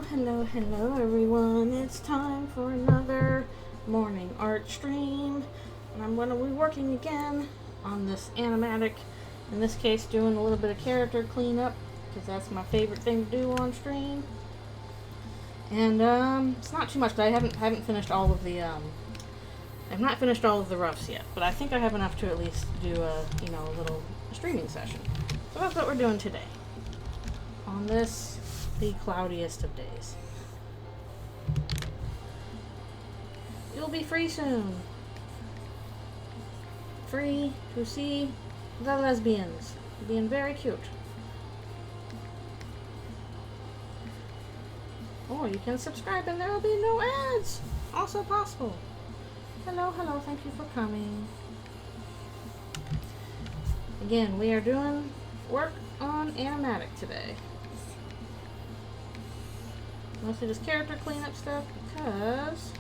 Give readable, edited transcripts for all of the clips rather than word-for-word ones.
Hello everyone. It's time for another morning art stream. And I'm going to be working again on this animatic. In this case, doing a little bit of character cleanup, because that's my favorite thing to do on stream. And it's not too much, but I haven't finished all of the I've not finished all of the roughs yet, but I think I have enough to at least do a little streaming session. So that's what we're doing today. On this, the cloudiest of days. You'll be free soon. Free to see the lesbians being very cute. Or you can subscribe and there will be no ads. Also possible. Hello, thank you for coming. Again, we are doing work on animatic today. Mostly just character cleanup stuff because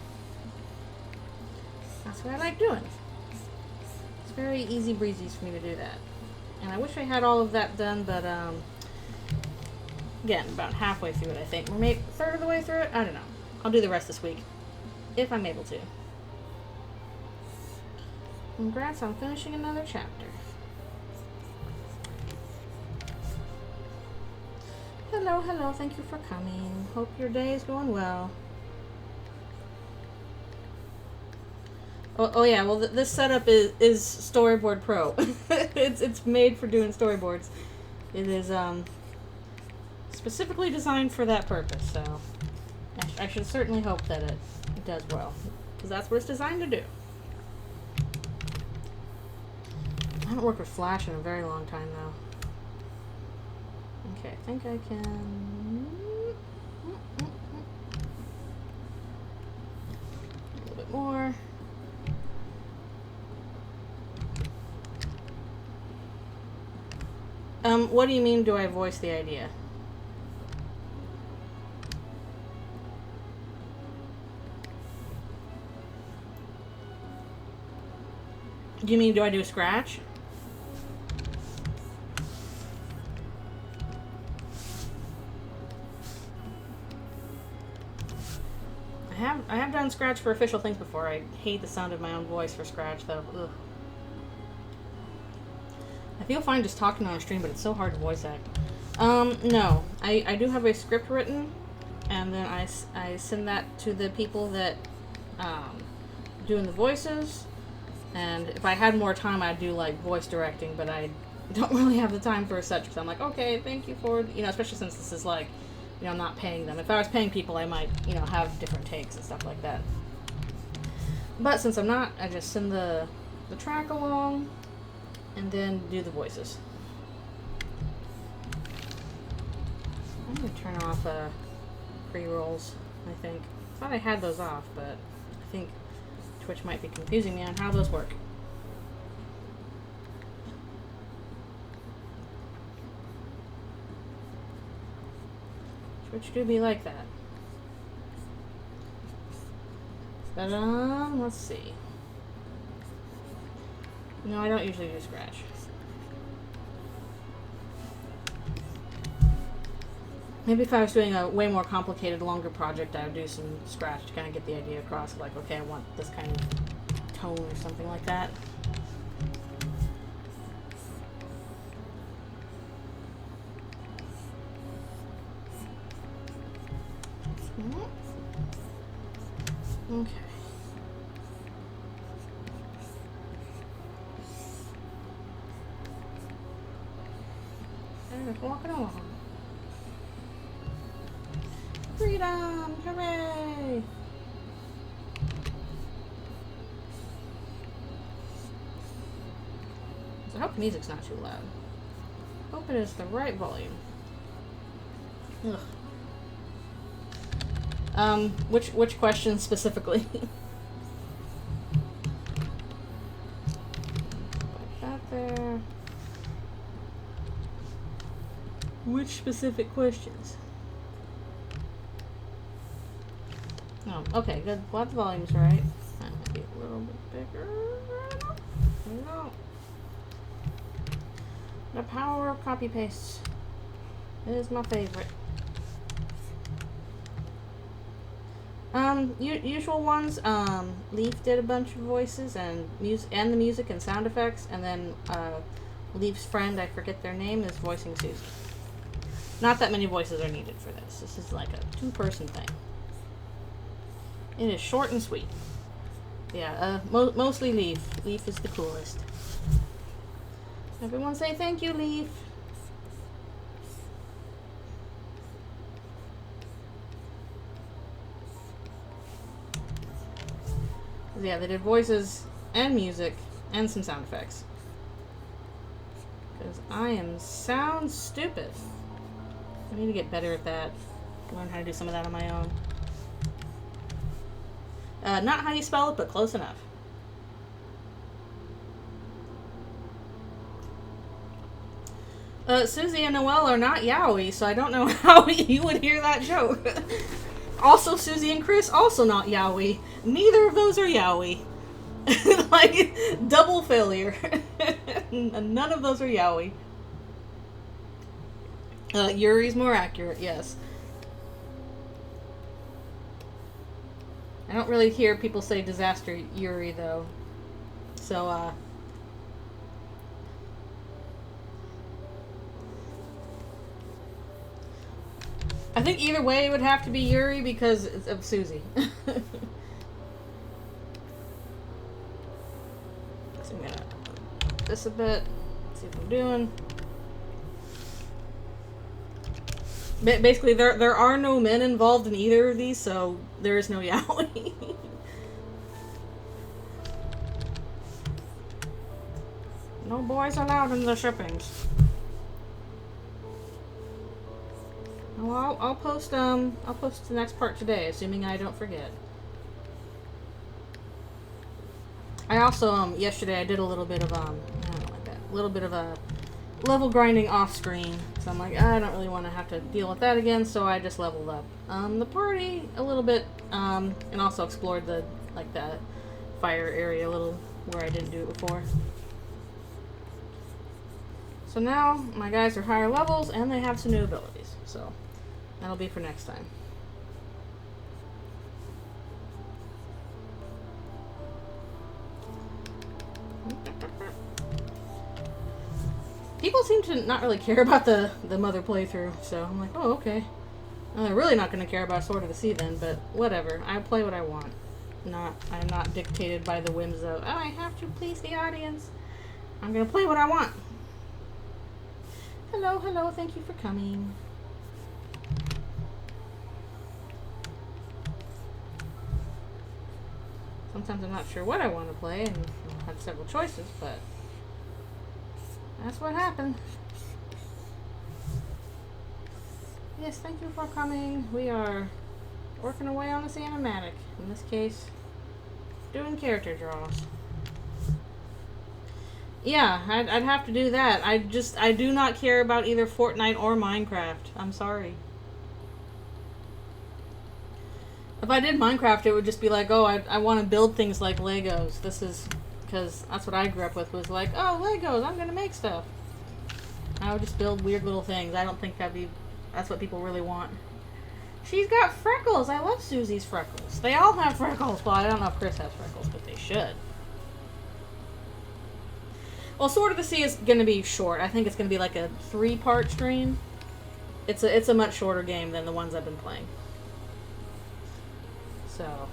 that's what I like doing. It's very easy breezy for me to do that. And I wish I had all of that done, but again, about halfway through it, I think. Or maybe a third of the way through it? I don't know. I'll do the rest this week, if I'm able to. Congrats on finishing another chapter. Hello, thank you for coming. Hope your day is going well. Oh yeah, well this setup is Storyboard Pro. it's made for doing storyboards. It is specifically designed for that purpose, so I should certainly hope that it does well, because that's what it's designed to do. I haven't worked with Flash in a very long time though. Okay, I think I can... a little bit more. What do you mean, do I voice the idea? Do you mean, do I do a scratch? I have done scratch for official things before. I hate the sound of my own voice for scratch, though. Ugh. I feel fine just talking on a stream, but it's so hard to voice act. No. I do have a script written, and then I send that to the people that doing the voices. And if I had more time, I'd do like voice directing, but I don't really have the time for such. Because I'm like, okay, thank you for, especially since this is like, I'm not paying them. If I was paying people, I might, have different takes and stuff like that. But since I'm not, I just send the track along and then do the voices. I'm going to turn off pre-rolls, I think. I thought I had those off, but I think Twitch might be confusing me on how those work. Twitch do be like that. But, let's see. No, I don't usually do scratch. Maybe if I was doing a way more complicated, longer project, I would do some scratch to kind of get the idea across. Like, okay, I want this kind of tone or something like that. Okay. They're just walking along. Freedom! Hooray! So I hope the music's not too loud. Hope it is the right volume. Ugh. Which question specifically? Put that there. Which specific questions? Oh, okay, good. Glad the volume's right. That might be a little bit bigger. There we go. The power of copy paste is my favorite. Usual ones. Leaf did a bunch of voices and the music and sound effects, and then Leaf's friend, I forget their name, is voicing Susie. Not that many voices are needed for this. This is like a 2-person thing. It is short and sweet. Yeah, mostly Leaf. Leaf is the coolest. Everyone say thank you, Leaf. Yeah, they did voices and music and some sound effects. Because I am sound stupid. I need to get better at that. Learn how to do some of that on my own. Not how you spell it, but close enough. Susie and Noelle are not yaoi, so I don't know how you would hear that joke. Also, Susie and Chris, also not yaoi. Neither of those are yaoi. Like, double failure. None of those are yaoi. Yuri's more accurate, yes. I don't really hear people say disaster Yuri, though. So, I think either way it would have to be Yuri because of Susie. So I'm gonna up this a bit, see what I'm doing. Basically, there are no men involved in either of these, so there is no yaoi. No boys allowed in the shippings. Well, I'll post the next part today, assuming I don't forget. I also yesterday I did a little bit of I don't like that, a little bit of a level grinding off screen. So I'm like, I don't really want to have to deal with that again, so I just leveled up the party a little bit, and also explored the fire area a little where I didn't do it before. So now my guys are higher levels and they have some new abilities. So that'll be for next time. People seem to not really care about the mother playthrough, so I'm like, oh, okay. They're really not going to care about Sword of the Sea then, but whatever. I play what I want. I'm not dictated by the whims of, oh, I have to please the audience. I'm going to play what I want. Hello, thank you for coming. Sometimes I'm not sure what I want to play, and I have several choices, but that's what happened. Yes, thank you for coming. We are working away on this animatic. In this case, doing character draws. Yeah, I'd have to do that. I do not care about either Fortnite or Minecraft. I'm sorry. If I did Minecraft, it would just be like, oh, I want to build things like Legos. This is, because that's what I grew up with, was like, oh, Legos, I'm going to make stuff. I would just build weird little things. I don't think that's what people really want. She's got freckles. I love Susie's freckles. They all have freckles. Well, I don't know if Chris has freckles, but they should. Well, Sword of the Sea is going to be short. I think it's going to be like a 3-part stream. It's a much shorter game than the ones I've been playing. So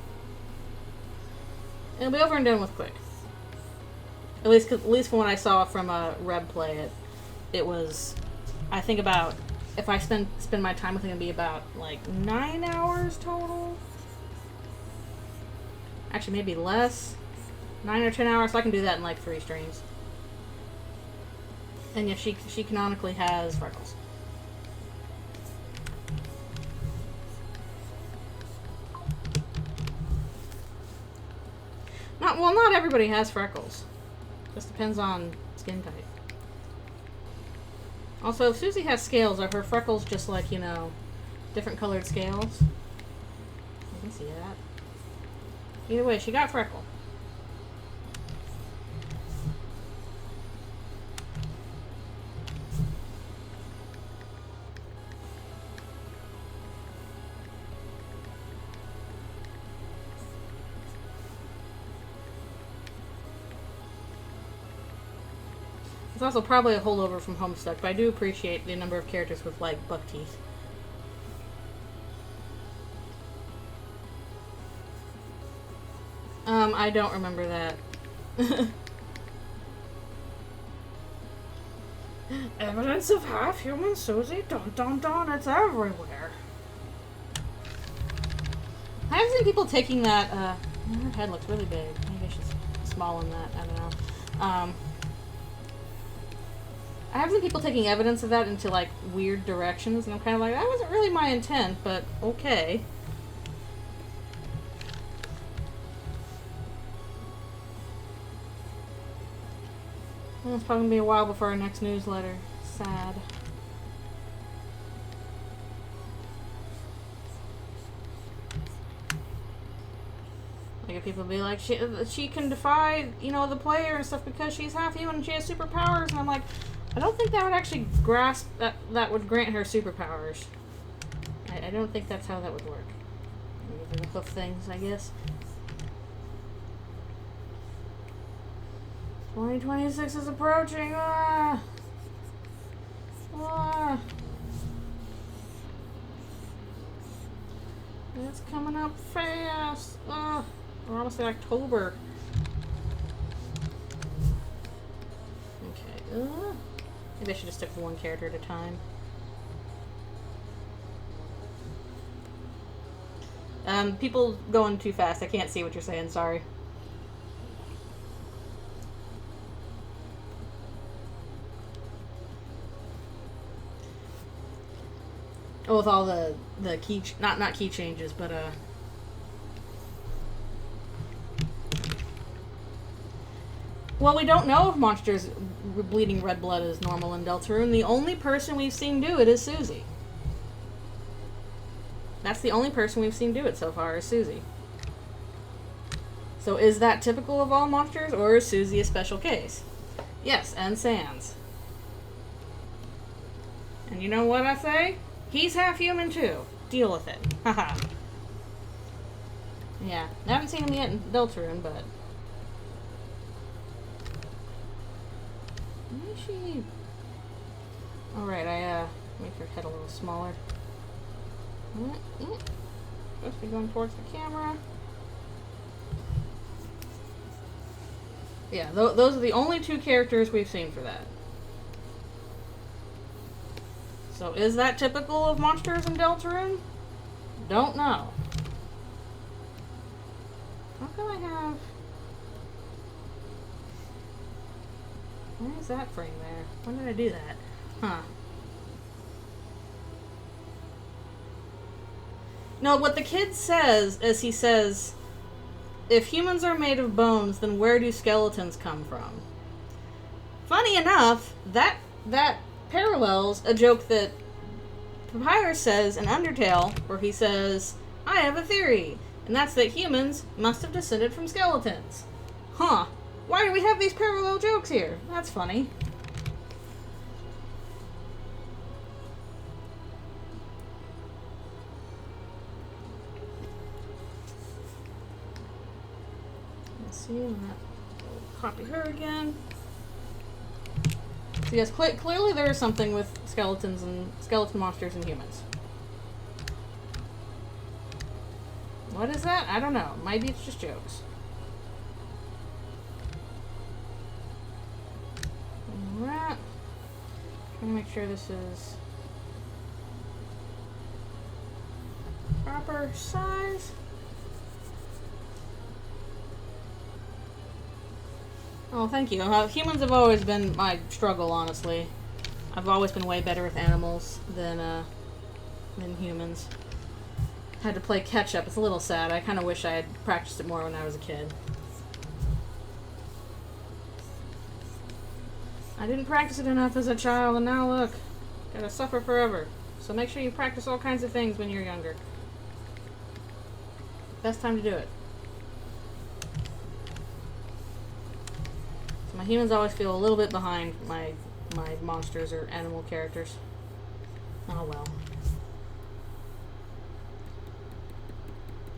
it'll be over and done with quick. At least from what I saw from Reb play it was, I think about, if I spend my time with it, it'll be about like 9 hours total. Actually, maybe less, 9 or 10 hours. So I can do that in like 3 streams. And yeah, she canonically has freckles. Not everybody has freckles. Just depends on skin type. Also, if Susie has scales, are her freckles just like, different colored scales? I can see that. Either way, she got freckle. It's also probably a holdover from Homestuck, but I do appreciate the number of characters with, like, buck teeth. I don't remember that. Evidence of half-human Susie? Dun dun dun, it's everywhere. I have seen people taking that, her head looks really big. Maybe she's small in that, I don't know. I have seen people taking evidence of that into, like, weird directions, and I'm kind of like, that wasn't really my intent, but okay. Well, it's probably going to be a while before our next newsletter. Sad. Like, if people be like, she can defy, you know, the player and stuff because she's half human and she has superpowers, and I'm like, I don't think that would actually grasp that would grant her superpowers. I don't think that's how that would work. Maybe the hoof things, I guess. 2026 is approaching. Ah! Ah! It's coming up fast. Ah! We're almost in October. Okay. Maybe I should just stick with one character at a time. People going too fast. I can't see what you're saying. Sorry. Oh, with all the key not key changes, but well, we don't know if monsters bleeding red blood is normal in Deltarune. The only person we've seen do it is Susie. That's the only person we've seen do it so far, is Susie. So is that typical of all monsters, or is Susie a special case? Yes, and Sans. And you know what I say? He's half human too. Deal with it. Haha. Yeah, I haven't seen him yet in Deltarune, but... Where is she? Alright, make her head a little smaller. Supposed to be going towards the camera. Yeah, those are the only two characters we've seen for that. So is that typical of monsters in Deltarune? Don't know. How come I have... Why is that frame there? When did I do that? Huh. No, what the kid says is he says, if humans are made of bones, then where do skeletons come from? Funny enough, that parallels a joke that Papyrus says in Undertale, where he says, I have a theory, and that's that humans must have descended from skeletons. Huh. Why do we have these parallel jokes here? That's funny. Let's see, I'm gonna copy her again. So yes, clearly there is something with skeletons and skeleton monsters and humans. What is that? I don't know. Maybe it's just jokes. Alright. Trying to make sure this is proper size. Oh, thank you. Humans have always been my struggle, honestly. I've always been way better with animals than humans. Had to play catch up. It's a little sad. I kind of wish I had practiced it more when I was a kid. I didn't practice it enough as a child, and now look. Gotta suffer forever. So make sure you practice all kinds of things when you're younger. Best time to do it. My humans always feel a little bit behind my monsters or animal characters. Oh well.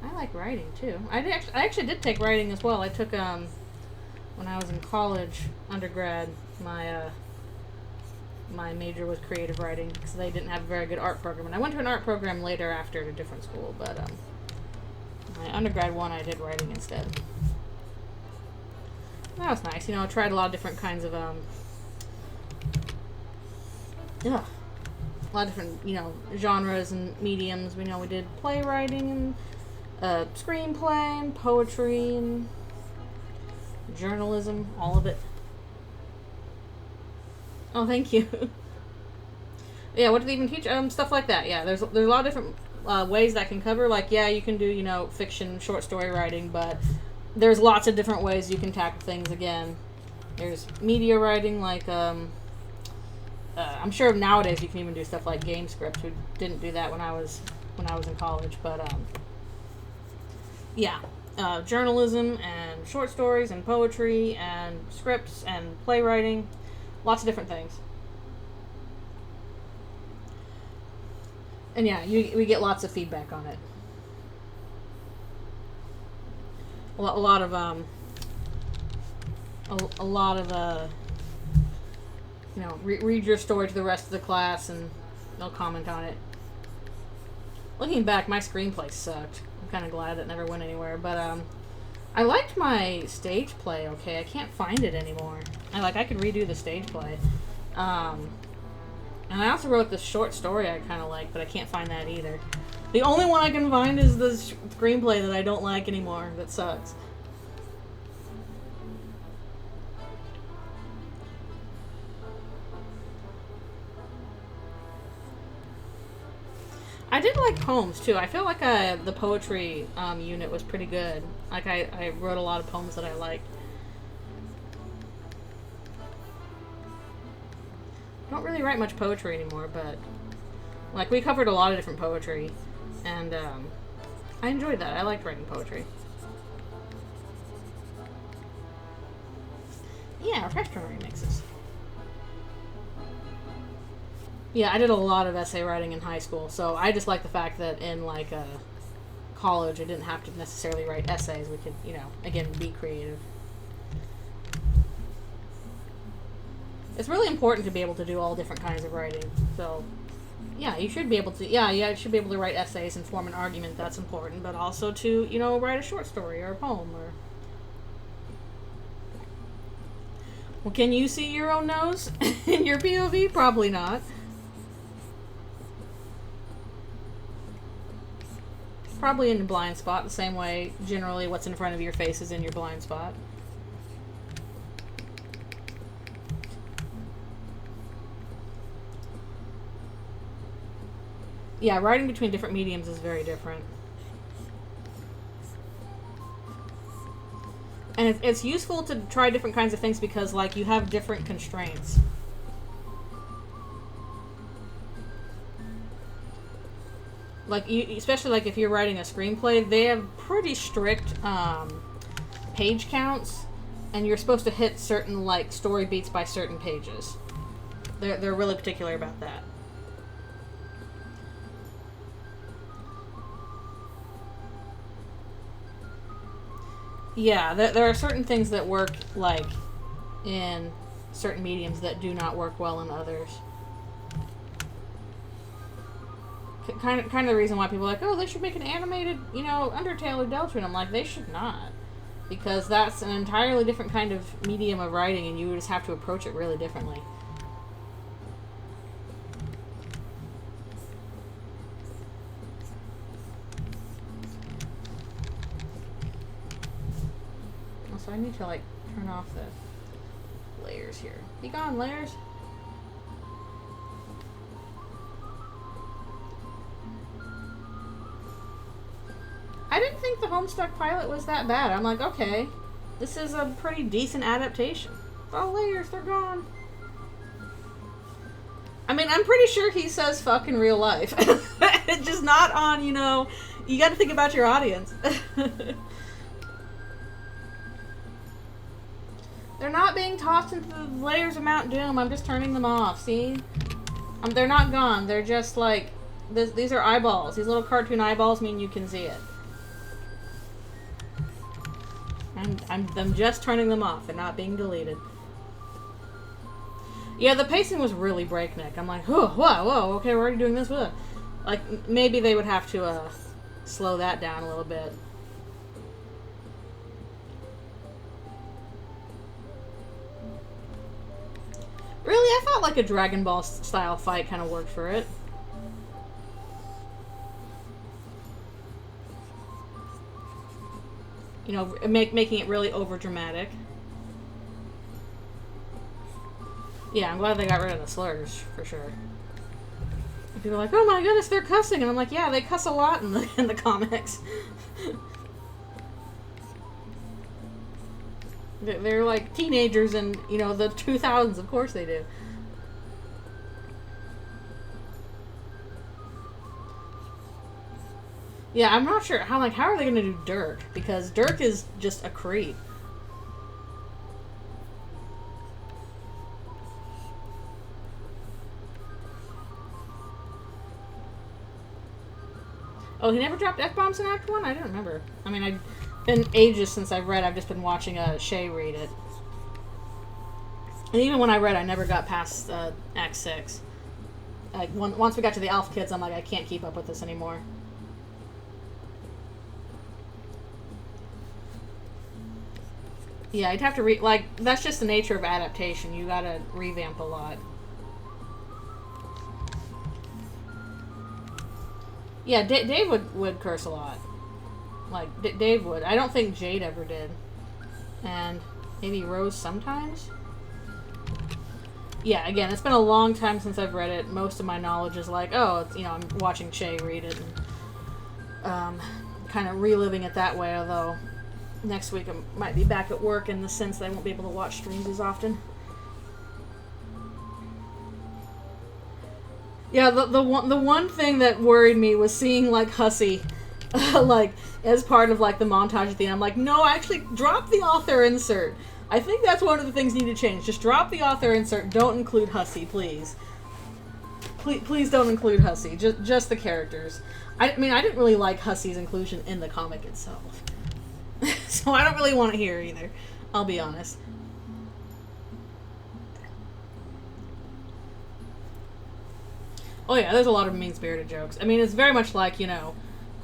I like writing too. I actually did take writing as well. I took when I was in college, undergrad, my my major was creative writing because they didn't have a very good art program. And I went to an art program later after at a different school, but my undergrad one I did writing instead. That was nice. You know, I tried a lot of different kinds of a lot of different, you know, genres and mediums. We know we did playwriting and screenplay and poetry and journalism, all of it. Oh, thank you. Yeah, what do they even teach? Stuff like that. Yeah, there's a lot of different ways that can cover. Like, yeah, you can do, you know, fiction, short story writing, but there's lots of different ways you can tackle things. Again, there's media writing, like I'm sure nowadays you can even do stuff like game scripts. We didn't do that when I was in college, but yeah, journalism and short stories and poetry and scripts and playwriting, lots of different things. And yeah, we get lots of feedback on it. A lot of you know, read your story to the rest of the class and they'll comment on it. Looking back, my screenplay sucked. I'm kind of glad it never went anywhere, but I liked my stage play. Okay, I can't find it anymore. I could redo the stage play. And I also wrote this short story I kind of like, but I can't find that either. The only one I can find is the screenplay that I don't like anymore. That sucks. I did like poems too. I feel like the poetry unit was pretty good. Like I wrote a lot of poems that I liked. I don't really write much poetry anymore, but like we covered a lot of different poetry, and I enjoyed that. I liked writing poetry. Yeah, refreshment remixes. Yeah, I did a lot of essay writing in high school, so I just like the fact that in like college I didn't have to necessarily write essays. We could, you know, again, be creative. It's really important to be able to do all different kinds of writing. So, yeah, you should be able to. Yeah, you should be able to write essays and form an argument. That's important, but also to, you know, write a short story or a poem or. Well, can you see your own nose in your POV? Probably not. Probably in your blind spot, the same way generally what's in front of your face is in your blind spot. Yeah, writing between different mediums is very different. And it's useful to try different kinds of things because, like, you have different constraints. Like, especially like if you're writing a screenplay, they have pretty strict page counts, and you're supposed to hit certain like story beats by certain pages. They're really particular about that. Yeah, there are certain things that work like in certain mediums that do not work well in others. Kind of the reason why people are like, oh, they should make an animated, you know, Undertale or Deltarune. I'm like, they should not, because that's an entirely different kind of medium of writing, and you just have to approach it really differently. Also, I need to like turn off the layers here. Be gone, layers. I didn't think the Homestuck pilot was that bad. I'm like, okay, this is a pretty decent adaptation. Oh, layers, they're gone. I mean, I'm pretty sure he says fuck in real life. It's just not on, you know, you gotta think about your audience. They're not being tossed into the layers of Mount Doom. I'm just turning them off, see? They're not gone. They're just like, these are eyeballs. These little cartoon eyeballs mean you can see it. I'm just turning them off. They're not being deleted. Yeah, the pacing was really breakneck. I'm like, whoa, whoa, okay, we're already doing this. Whoa. Like, maybe they would have to slow that down a little bit. Really, I thought like a Dragon Ball style fight kind of worked for it. You know, making it really over dramatic. Yeah, I'm glad they got rid of the slurs for sure. People are like, "Oh my goodness, they're cussing," and I'm like, "Yeah, they cuss a lot in the comics." They're like teenagers in, you know, the 2000s. Of course they do. Yeah, I'm not sure how are they gonna do Dirk, because Dirk is just a creep. Oh, he never dropped F-bombs in Act 1? I don't remember. I mean, I've been ages since I've read. I've just been watching Shay read it. And even when I read, I never got past Act 6. Like, once we got to the Elf Kids, I'm like, I can't keep up with this anymore. Yeah, you'd have to like, that's just the nature of adaptation. You gotta revamp a lot. Yeah, Dave would curse a lot. Like, Dave would. I don't think Jade ever did. And maybe Rose sometimes? Yeah, again, it's been a long time since I've read it. Most of my knowledge is like, oh, it's, you know, I'm watching Shay read it and kind of reliving it that way, although next week I might be back at work in the sense that I won't be able to watch streams as often. Yeah, the one thing that worried me was seeing like Hussey, like as part of like the montage at the end. I'm like, no, actually, drop the author insert. I think that's one of the things you need to change. Just drop the author insert. Don't include Hussey, please. Please don't include Hussey. Just the characters. I mean, I didn't really like Hussey's inclusion in the comic itself, so I don't really want it here either. I'll be honest. Oh yeah, there's a lot of mean-spirited jokes. I mean, it's very much like, you know,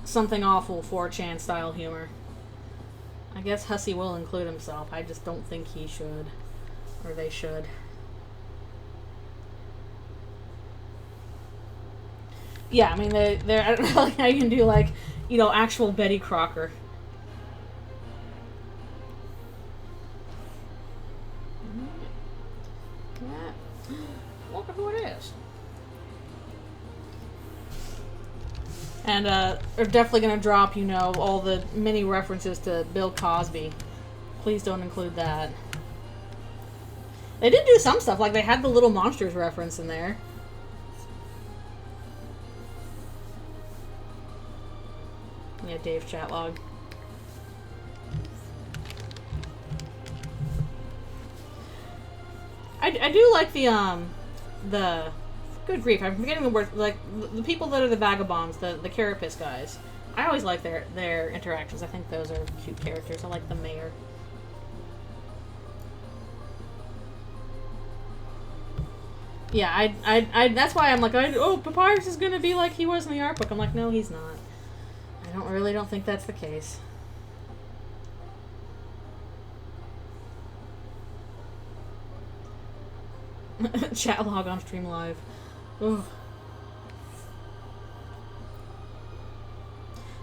something awful 4chan style humor. I guess Hussey will include himself. I just don't think he should. Or they should. Yeah, I mean, they're I don't know how you can do, like, you know, actual Betty Crocker. Yeah. Look at who it is. And they're definitely going to drop, you know, all the many references to Bill Cosby. Please don't include that. They did do some stuff, like they had the Little Monsters reference in there. Yeah, Dave's chat log. I do like the good grief, I'm forgetting the word, like, the people that are the vagabonds, the carapace guys. I always like their interactions. I think those are cute characters. I like the mayor. Yeah, I that's why I'm like, oh, Papyrus is gonna be like he was in the art book. I'm like, no, he's not. I really don't think that's the case. Chat log on stream live. Ugh.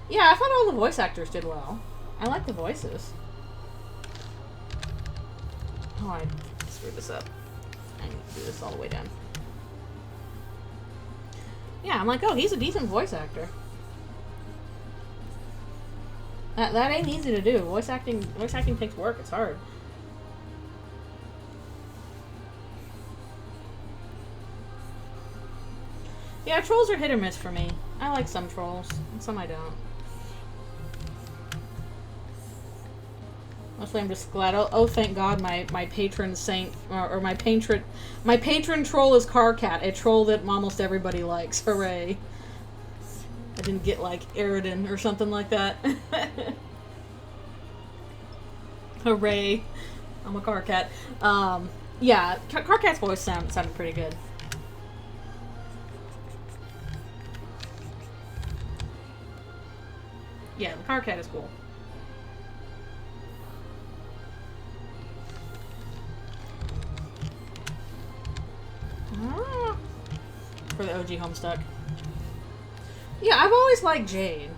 Yeah, I thought all the voice actors did well. I like the voices. Oh, I screwed this up. I need to do this all the way down. Yeah, I'm like, oh, he's a decent voice actor. That ain't easy to do. Voice acting takes work. It's hard. Yeah, trolls are hit or miss for me. I like some trolls, and some I don't. Mostly I'm just glad. Oh, thank God, my patron saint, or my patron troll is Carcat, a troll that almost everybody likes. Hooray! I didn't get like Eridan or something like that. Hooray! I'm a Carcat. Yeah, Carcat's voice sounded pretty good. Yeah, the Carcat is cool. For the OG Homestuck. Yeah, I've always liked Jade.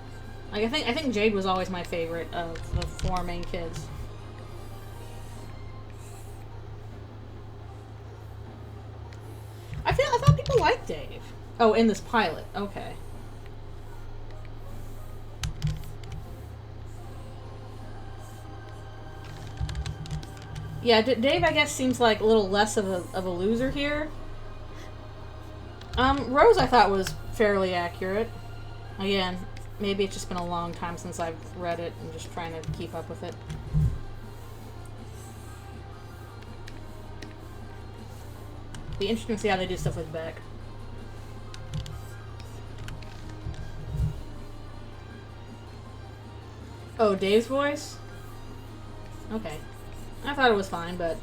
Like I think Jade was always my favorite of the 4 main kids. I thought people liked Dave. Oh, in this pilot. Okay. Yeah, Dave, I guess, seems like a little less of a loser here. Rose, I thought, was fairly accurate. Again, maybe it's just been a long time since I've read it. I'm just trying to keep up with it. Be interesting to see how they do stuff with Beck. Oh, Dave's voice? Okay. I thought it was fine, but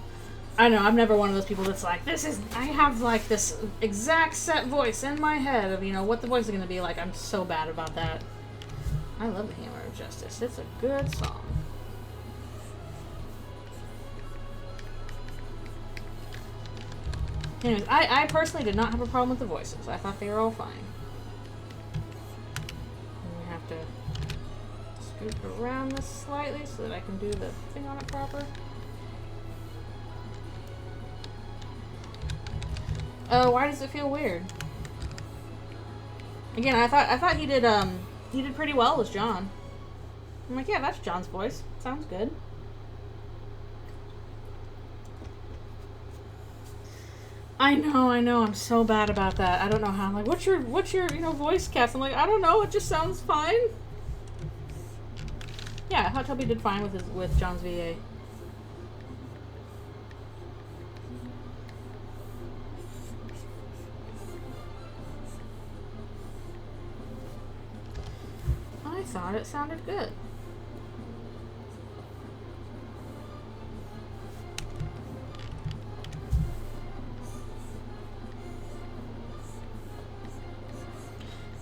I don't know, I'm never one of those people that's like, I have like this exact set voice in my head of, you know, what the voice is going to be like. I'm so bad about that. I love The Hammer of Justice. It's a good song. Anyways, I personally did not have a problem with the voices. I thought they were all fine. And we have to scoot around this slightly so that I can do the thing on it proper. Oh, why does it feel weird? Again, I thought he did pretty well as John. I'm like, yeah, that's John's voice. Sounds good. I know, I'm so bad about that. I don't know how. I'm like, what's your voice cast? I'm like, I don't know, it just sounds fine. Yeah, I thought Toby did fine with John's VA. I thought it sounded good.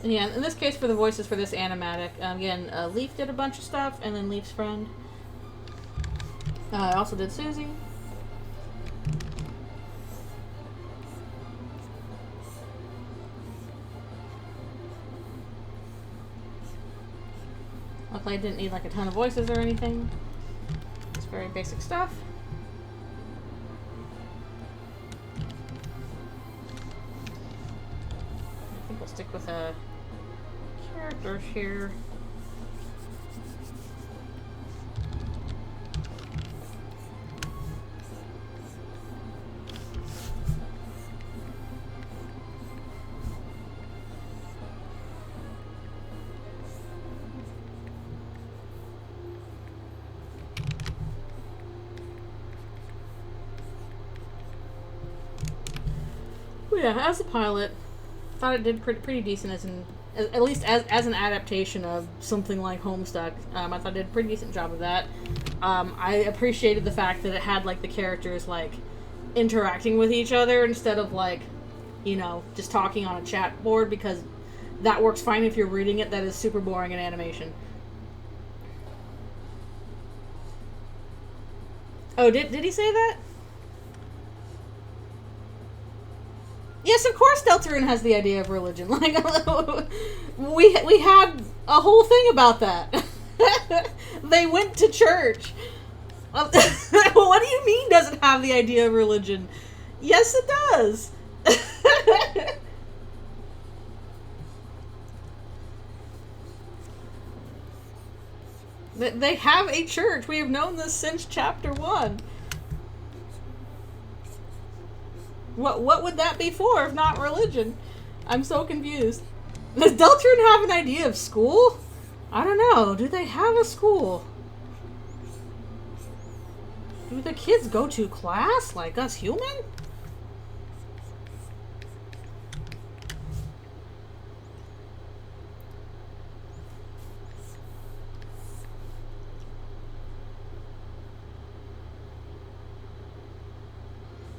And yeah, in this case, for the voices for this animatic, again, Leaf did a bunch of stuff, and then Leaf's friend. I also did Susie. Luckily, I didn't need like a ton of voices or anything. It's very basic stuff. I think we'll stick with characters here. Well, yeah, as a pilot, thought it did pretty decent at least as an adaptation of something like Homestuck. I thought it did a pretty decent job of that. I appreciated the fact that it had like the characters like interacting with each other instead of like, you know, just talking on a chat board, because that works fine if you're reading it. That is super boring in animation. Oh, did he say that? Yes, of course Deltarune has the idea of religion. Like, we had a whole thing about that. They went to church. What do you mean doesn't have the idea of religion? Yes, it does. They have a church. We have known this since chapter 1. What would that be for if not religion? I'm so confused. Does Deltarune have an idea of school? I don't know. Do they have a school? Do the kids go to class like us human?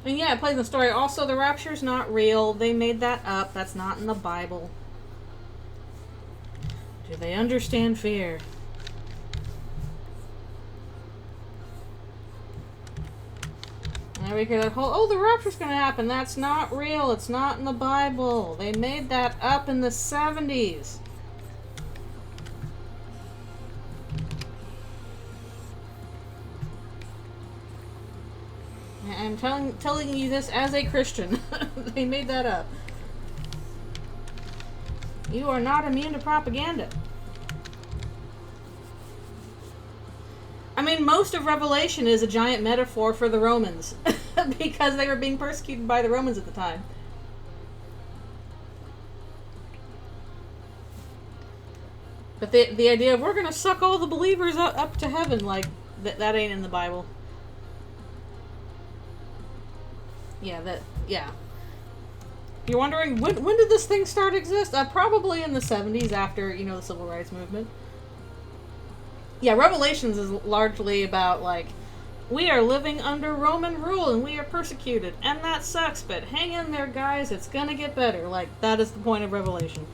And yeah, it plays in the story. Also, the rapture's not real. They made that up. That's not in the Bible. Do they understand fear? And we hear that whole, oh, the rapture's gonna happen. That's not real. It's not in the Bible. They made that up in the 70s. I'm telling you this as a Christian. They made that up. You are not immune to propaganda. I mean, most of Revelation is a giant metaphor for the Romans because they were being persecuted by the Romans at the time. But the idea of we're going to suck all the believers up to heaven, like, that ain't in the Bible. Yeah. You're wondering, when did this thing start to exist? Probably in the 70s after, the Civil Rights Movement. Yeah, Revelations is largely about, like, we are living under Roman rule and we are persecuted. And that sucks, but hang in there, guys. It's gonna get better. Like, that is the point of Revelation.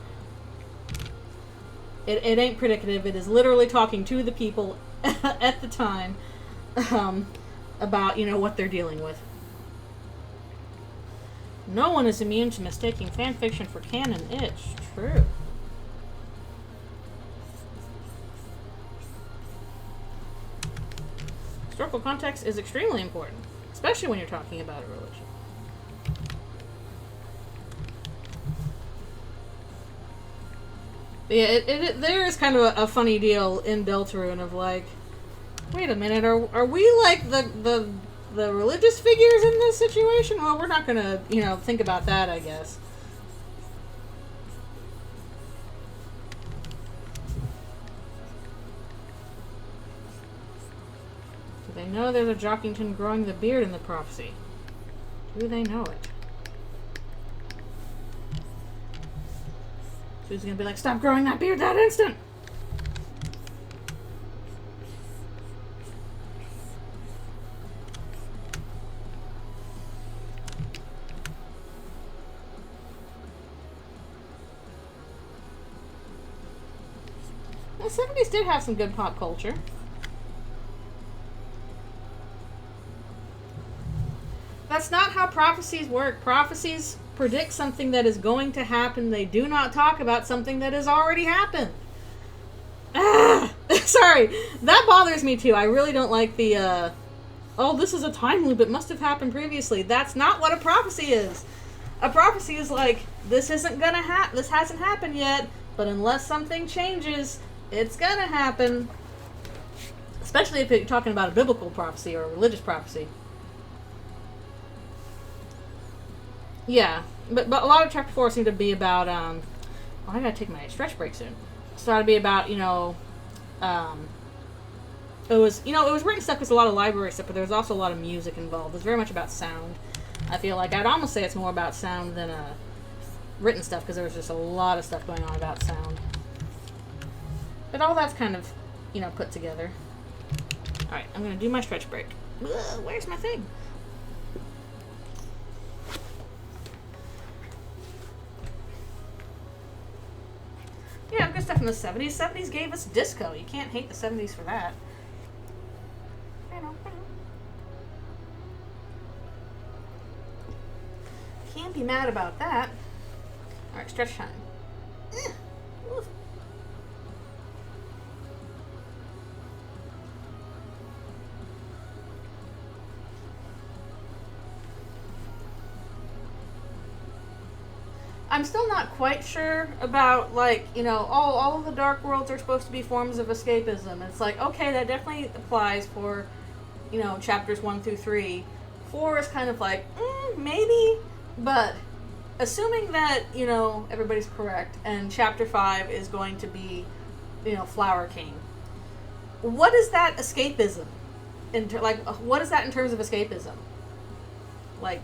It ain't predicative. It is literally talking to the people at the time about, what they're dealing with. No one is immune to mistaking fan fiction for canon. It's true. Historical context is extremely important, especially when you're talking about a religion. But yeah, there is kind of a funny deal in Deltarune of like, wait a minute, are we like the religious figures in this situation? Well, we're not gonna, think about that, I guess. Do they know there's a Jockington growing the beard in the prophecy? Do they know it? She's gonna be like, stop growing that beard that instant! The 70s did have some good pop culture. That's not how prophecies work. Prophecies predict something that is going to happen. They do not talk about something that has already happened. Sorry. That bothers me too. I really don't like the, oh, this is a time loop. It must have happened previously. That's not what a prophecy is. A prophecy is like, this isn't gonna happen. This hasn't happened yet, but unless something changes, it's gonna happen. Especially if you're talking about a biblical prophecy or a religious prophecy. Yeah, but a lot of chapter 4 seemed to be about, I gotta take my stretch break soon. So it'd be about, it was written stuff, because a lot of library stuff, but there was also a lot of music involved. It was very much about sound. I feel like I'd almost say it's more about sound than written stuff, because there was just a lot of stuff going on about sound. But all that's kind of, put together. Alright, I'm gonna do my stretch break. Ugh, where's my thing? Yeah, good stuff in the 70s. 70s gave us disco. You can't hate the 70s for that. Can't be mad about that. Alright, stretch time. I'm still not quite sure about, like, all of the dark worlds are supposed to be forms of escapism. It's like, okay, that definitely applies for, chapters 1 through 3. 4 is kind of like, maybe, but assuming that, everybody's correct, and chapter 5 is going to be, Flower King. What is that escapism? What is that in terms of escapism? Like,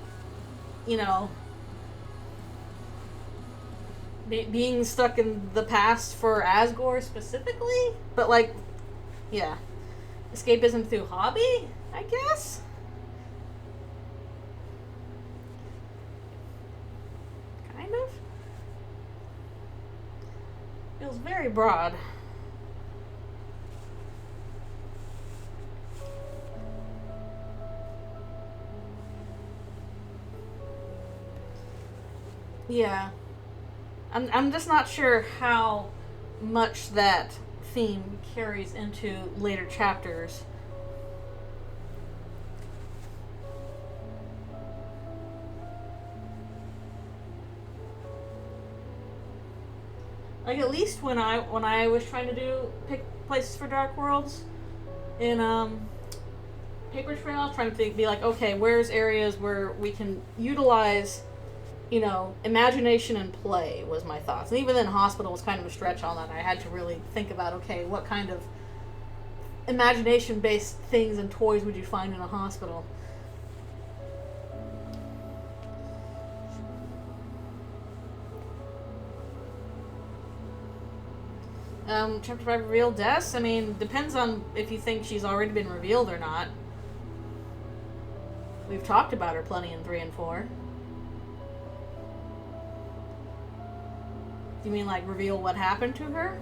being stuck in the past for Asgore specifically? But, like, yeah. Escapism through hobby, I guess? Feels very broad. Yeah. I'm just not sure how much that theme carries into later chapters. Like, at least when I was trying to pick places for Dark Worlds in Paper Trail, I was trying to be like, okay, where's areas where we can utilize, imagination and play was my thoughts. And even then, Hospital was kind of a stretch on that. I had to really think about, okay, what kind of imagination-based things and toys would you find in a hospital? Chapter 5 revealed deaths? I mean, depends on if you think she's already been revealed or not. We've talked about her plenty in 3 and 4. Do you mean, like, reveal what happened to her?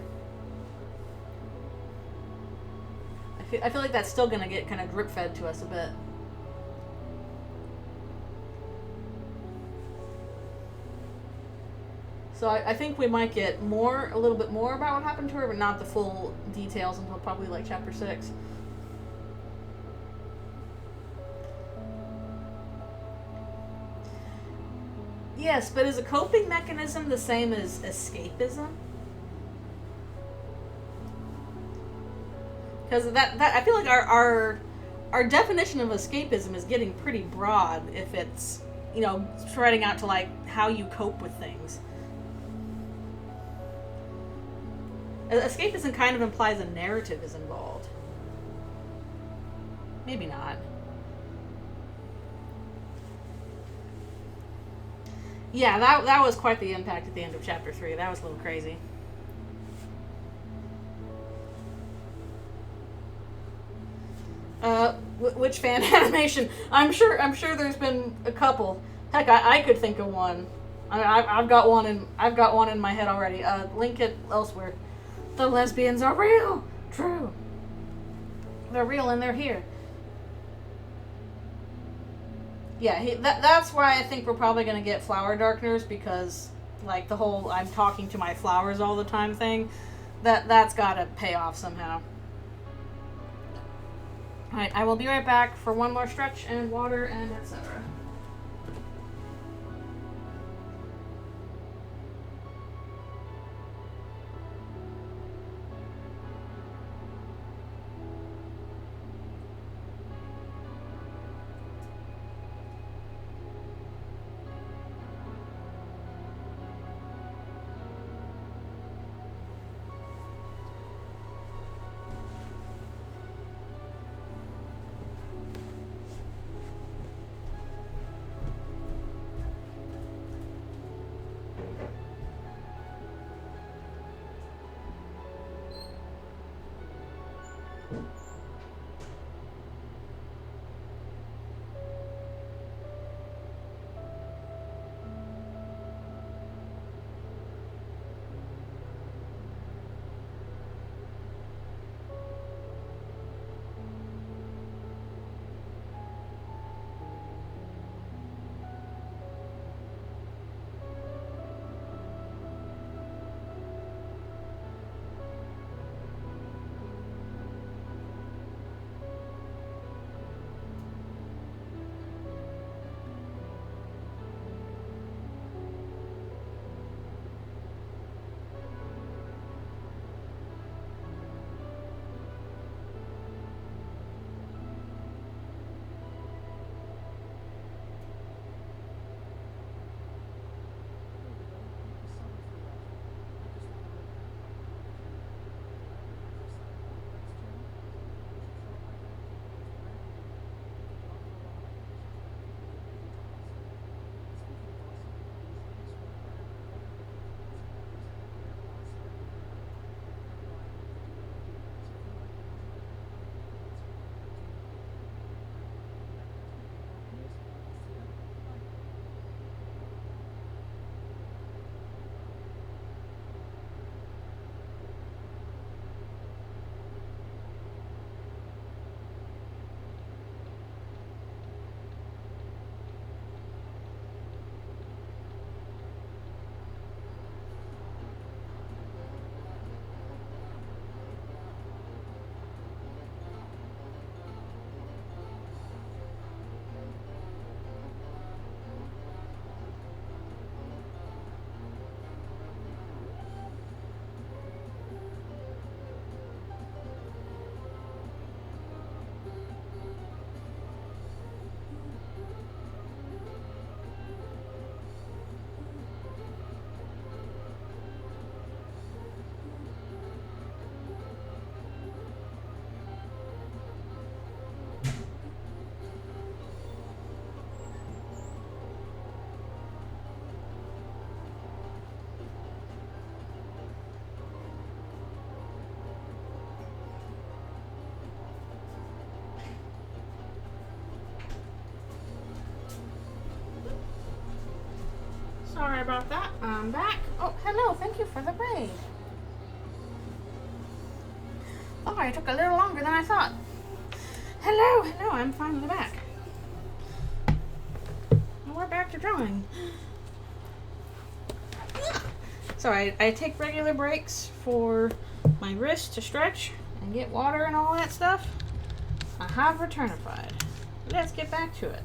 I feel like that's still gonna get kind of drip-fed to us a bit. So I think we might get a little bit more about what happened to her, but not the full details until probably, like, chapter 6. Yes, but is a coping mechanism the same as escapism? Because that I feel like our definition of escapism is getting pretty broad if it's, spreading out to, like, how you cope with things. Escapism kind of implies a narrative is involved. Maybe not. Yeah, that was quite the impact at the end of chapter 3. That was a little crazy. Which fan animation? I'm sure there's been a couple. Heck, I could think of one. I've got one in my head already. Link it elsewhere. The lesbians are real. True. They're real and they're here. Yeah, that's why I think we're probably going to get flower darkeners, because, like, the whole I'm talking to my flowers all the time thing, that's got to pay off somehow. Alright, I will be right back for one more stretch and water and etc. Sorry about that. I'm back. Oh, hello. Thank you for the raid. Oh, it took a little longer than I thought. Hello, hello. I'm finally back. And we're back to drawing. So I take regular breaks for my wrist to stretch and get water and all that stuff. I have returnified. Let's get back to it.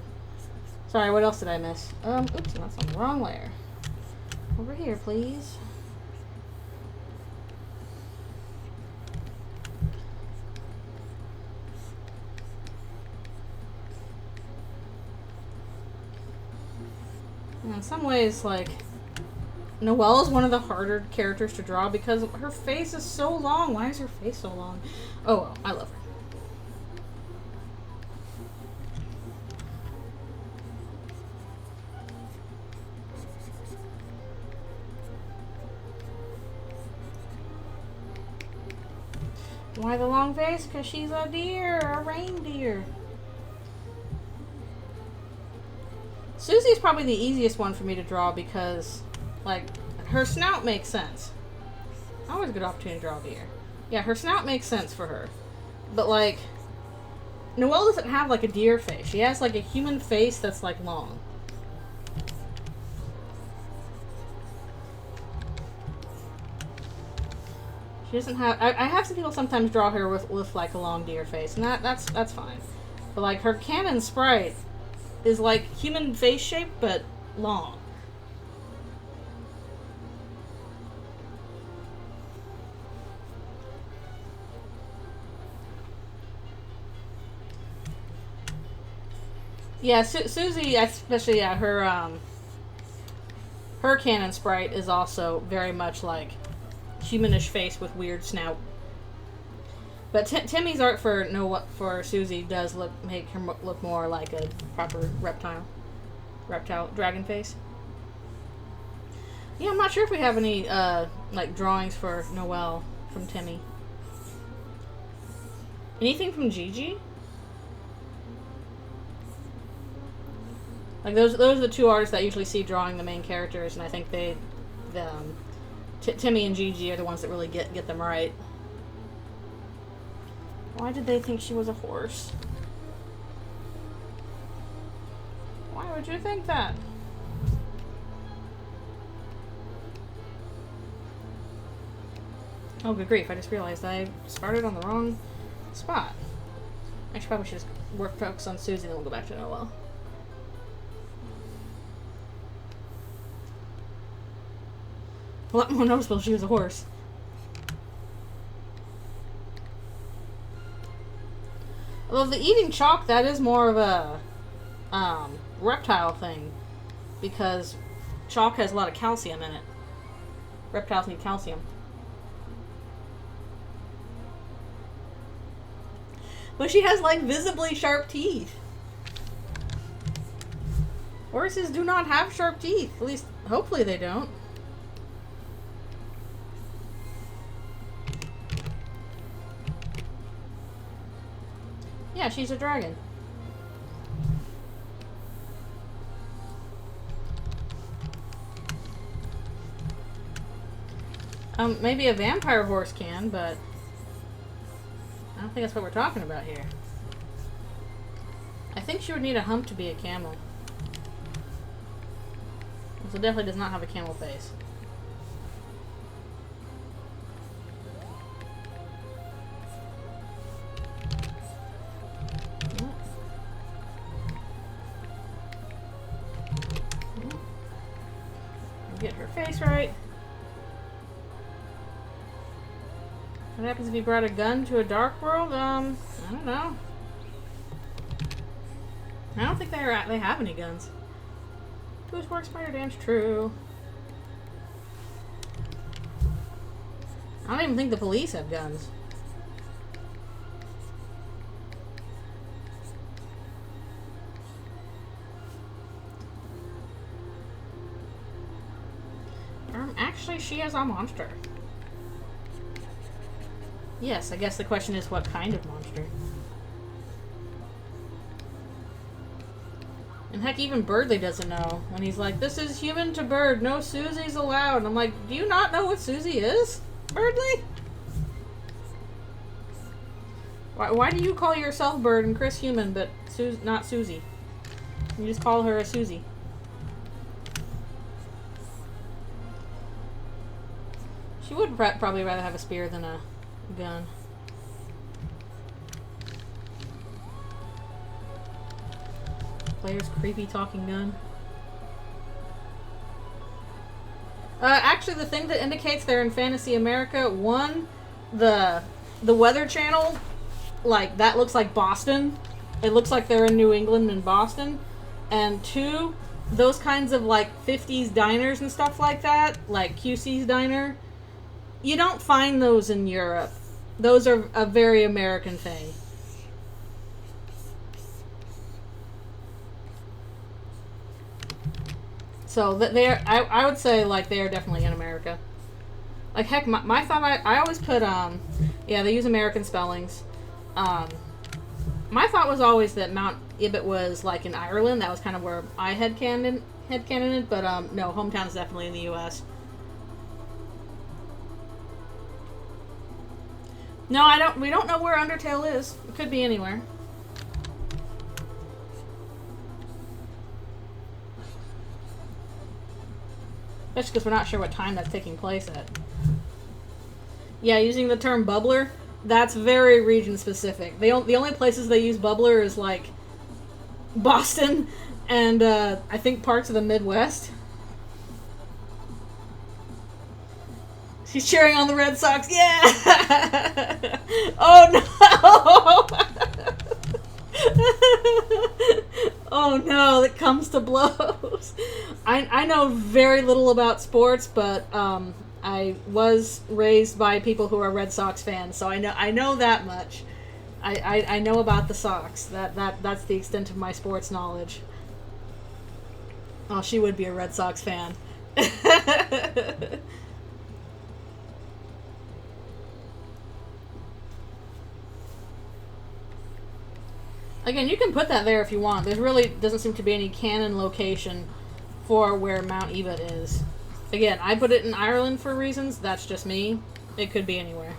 Sorry, what else did I miss? Oops, that's on the wrong layer. Over here, please. And in some ways, like, Noelle is one of the harder characters to draw because her face is so long. Why is her face so long? Oh, well, I love her. Why the long face? Because she's a deer, a reindeer. Susie's probably the easiest one for me to draw because, like, her snout makes sense. Always a good opportunity to draw a deer. Yeah, her snout makes sense for her. But, like, Noelle doesn't have, like, a deer face. She has, like, a human face that's, like, long. She doesn't have... I have some people sometimes draw her with like, a long deer face, and that's fine. But, like, her canon sprite is, like, human face shape, but long. Yeah, Susie, especially, yeah, her canon sprite is also very much, like, humanish face with weird snout. But Timmy's art for Susie does make her look more like a proper reptile dragon face. Yeah, I'm not sure if we have any like drawings for Noelle from Timmy. Anything from Gigi? Like those are the two artists that I usually see drawing the main characters, and I think Timmy and Gigi are the ones that really get them right. Why did they think she was a horse? Why would you think that? Oh, good grief, I just realized I started on the wrong spot. Actually, probably should just focus on Susie, and then we'll go back to Noelle. A lot more noticeable if she was a horse. Although the eating chalk, that is more of a reptile thing, because chalk has a lot of calcium in it. Reptiles need calcium. But she has, like, visibly sharp teeth. Horses do not have sharp teeth. At least, hopefully they don't. Yeah, she's a dragon. Maybe a vampire horse can, but I don't think that's what we're talking about here. I think she would need a hump to be a camel. So it definitely does not have a camel face. Get her face right. What happens if you brought a gun to a dark world? I don't know. I don't think they have any guns. Whose work spider dance? True. I don't even think the police have guns. Actually, she is a monster. Yes, I guess the question is what kind of monster. And heck, even Birdly doesn't know. When he's like, this is human to bird, no Susie's allowed. And I'm like, do you not know what Susie is, Birdly? Why do you call yourself Bird and Chris human, but not Susie? You just call her a Susie. She would probably rather have a spear than a gun. Player's creepy talking gun. Actually, the thing that indicates they're in Fantasy America, one, the Weather Channel, like, that looks like Boston. It looks like they're in New England and Boston. And two, those kinds of, like, 50s diners and stuff like that, like QC's Diner, you don't find those in Europe. Those are a very American thing. So they're, I would say, like, they are definitely in America. Like, heck, my thought, I always put, yeah, they use American spellings. My thought was always that Mount Ibit was, like, in Ireland. That was kind of where I headcanoned it, but, no, hometown's definitely in the U.S. No, we don't know where Undertale is. It could be anywhere. Especially because we're not sure what time that's taking place at. Yeah, using the term bubbler, that's very region specific. The only places they use bubbler is, like, Boston and I think parts of the Midwest. She's cheering on the Red Sox. Yeah! Oh no! Oh no, it comes to blows. I know very little about sports, but I was raised by people who are Red Sox fans, so I know that much. I know about the Sox. That's the extent of my sports knowledge. Oh, she would be a Red Sox fan. Again, you can put that there if you want. There really doesn't seem to be any canon location for where Mount Ebott is. Again, I put it in Ireland for reasons. That's just me. It could be anywhere.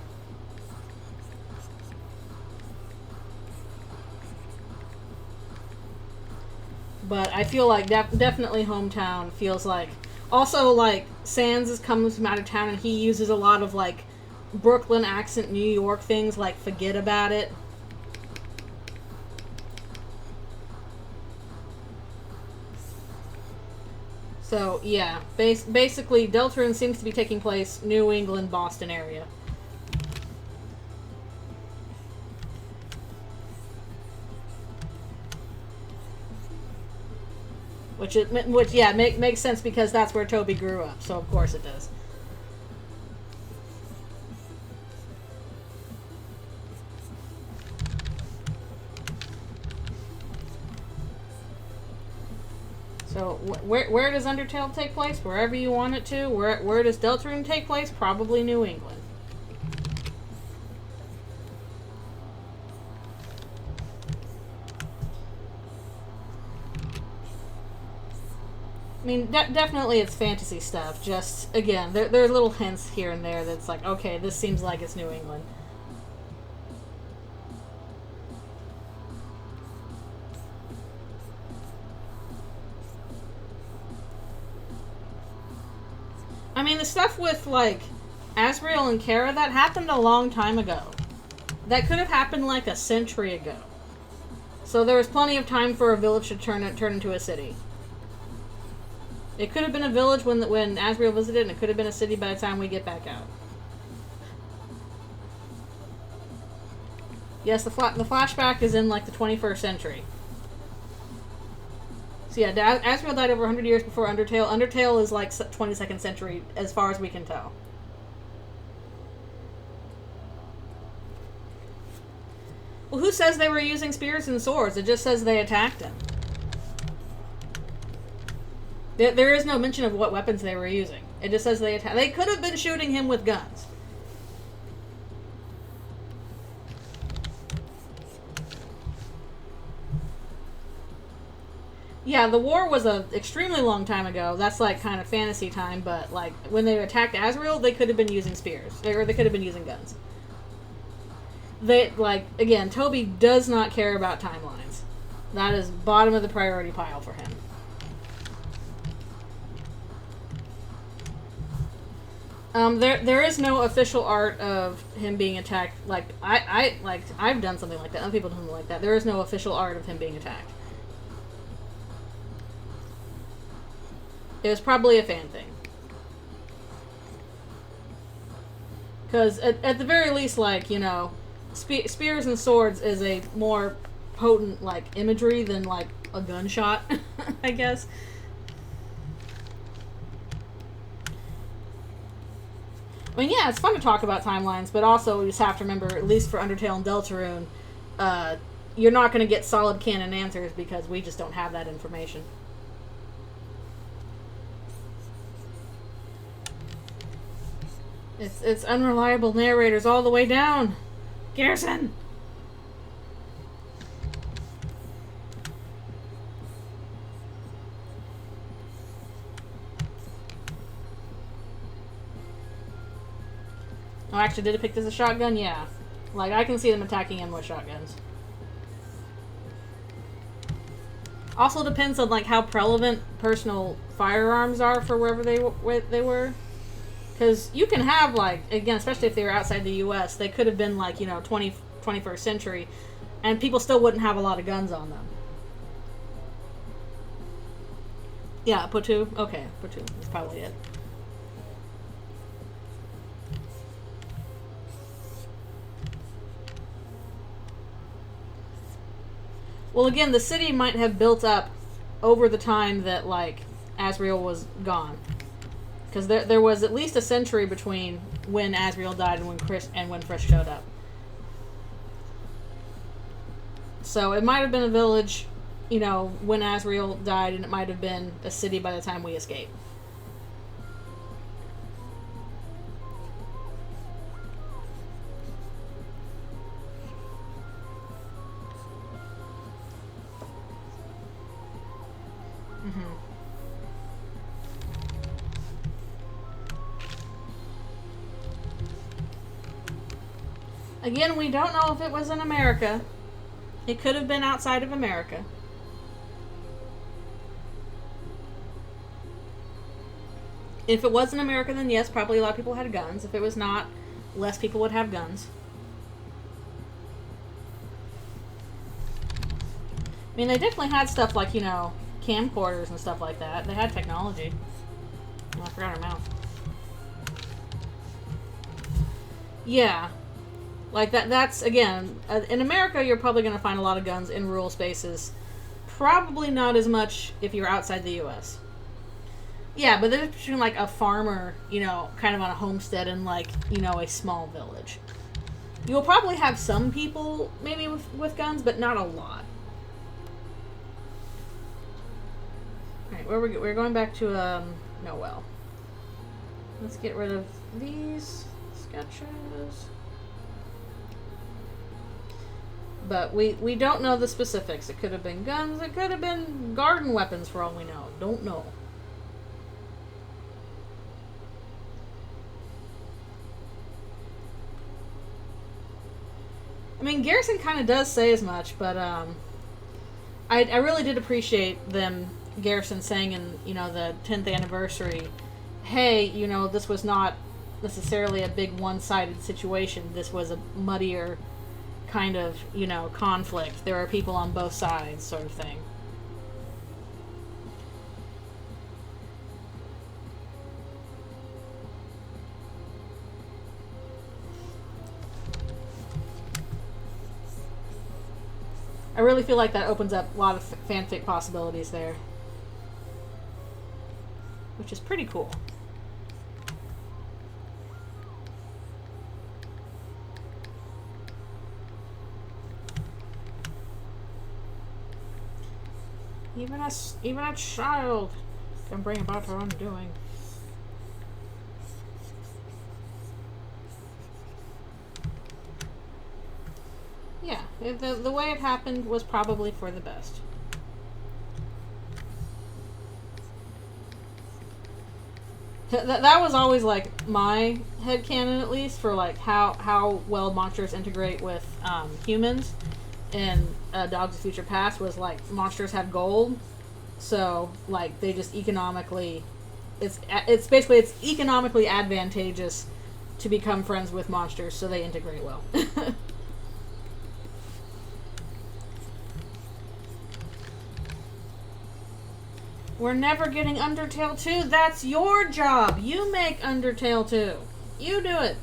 But I feel like definitely hometown feels like... Also, like, Sans is coming from out of town and he uses a lot of, like, Brooklyn accent New York things, like Forget About It. So, yeah, basically, Deltarune seems to be taking place New England, Boston area. Which yeah, makes sense because that's where Toby grew up, so of course it does. So where does Undertale take place? Wherever you want it to. Where does Deltarune take place? Probably New England. I mean, definitely it's fantasy stuff. Just, again, there are little hints here and there that's like, okay, this seems like it's New England. I mean, the stuff with, like, Asriel and Kara, that happened a long time ago. That could have happened, like, a century ago. So there was plenty of time for a village to turn into a city. It could have been a village when Asriel visited, and it could have been a city by the time we get back out. Yes, the flashback is in, like, the 21st century. So yeah, Asriel died over 100 years before Undertale. Undertale is, like, 22nd century, as far as we can tell. Well, who says they were using spears and swords? It just says they attacked him. There is no mention of what weapons they were using. It just says they attacked. They could have been shooting him with guns. Yeah, the war was a extremely long time ago. That's like kind of fantasy time, but like when they attacked Azrael, they could have been using spears, or they could have been using guns. They like again, Toby does not care about timelines. That is bottom of the priority pile for him. There is no official art of him being attacked. Like I've done something like that. Other people do something like that. There is no official art of him being attacked. It was probably a fan thing. Because at the very least, like, you know, spears and swords is a more potent, like, imagery than, like, a gunshot, I guess. I mean, yeah, it's fun to talk about timelines, but also you just have to remember, at least for Undertale and Deltarune, you're not going to get solid canon answers because we just don't have that information. It's unreliable narrators all the way down. Garrison! Oh, actually, did it pick this as a shotgun? Yeah. Like, I can see them attacking him with shotguns. Also depends on, like, how prevalent personal firearms are for wherever they were. Because you can have, like, again, especially if they were outside the U.S., they could have been, like, you know, 21st century, and people still wouldn't have a lot of guns on them. Yeah, Potu? Okay, Potu. That's probably it. Well, again, the city might have built up over the time that, like, Azrael was gone. Because there was at least a century between when Azrael died and when Frisk showed up. So it might have been a village, you know, when Azrael died, and it might have been a city by the time we escaped. Again, we don't know if it was in America. It could have been outside of America. If it was in America, then yes, probably a lot of people had guns. If it was not, less people would have guns. I mean, they definitely had stuff like, you know, camcorders and stuff like that. They had technology. Oh, I forgot her mouth. Yeah. Like, that's, again, in America, you're probably going to find a lot of guns in rural spaces. Probably not as much if you're outside the U.S. Yeah, but there's between, like, a farmer, you know, kind of on a homestead and, like, you know, a small village. You'll probably have some people, maybe, with guns, but not a lot. Alright, we're going back to, Noel. Let's get rid of these sketches. But we don't know the specifics. It could have been guns. It could have been garden weapons for all we know. Don't know. I mean, Garrison kind of does say as much, but I really did appreciate them, Garrison, saying in, you know, the 10th anniversary, hey, you know, this was not necessarily a big one-sided situation. This was a muddier kind of, you know, conflict. There are people on both sides, sort of thing. I really feel like that opens up a lot of fanfic possibilities there. Which is pretty cool. Even a child can bring about her undoing. Yeah, the way it happened was probably for the best. That was always like my headcanon, at least, for like how well monsters integrate with humans in Dogs of Future Past. Was like monsters have gold, so like they just economically, it's basically it's economically advantageous to become friends with monsters, so they integrate well. We're never getting Undertale 2. That's your job. You make Undertale 2. You do it.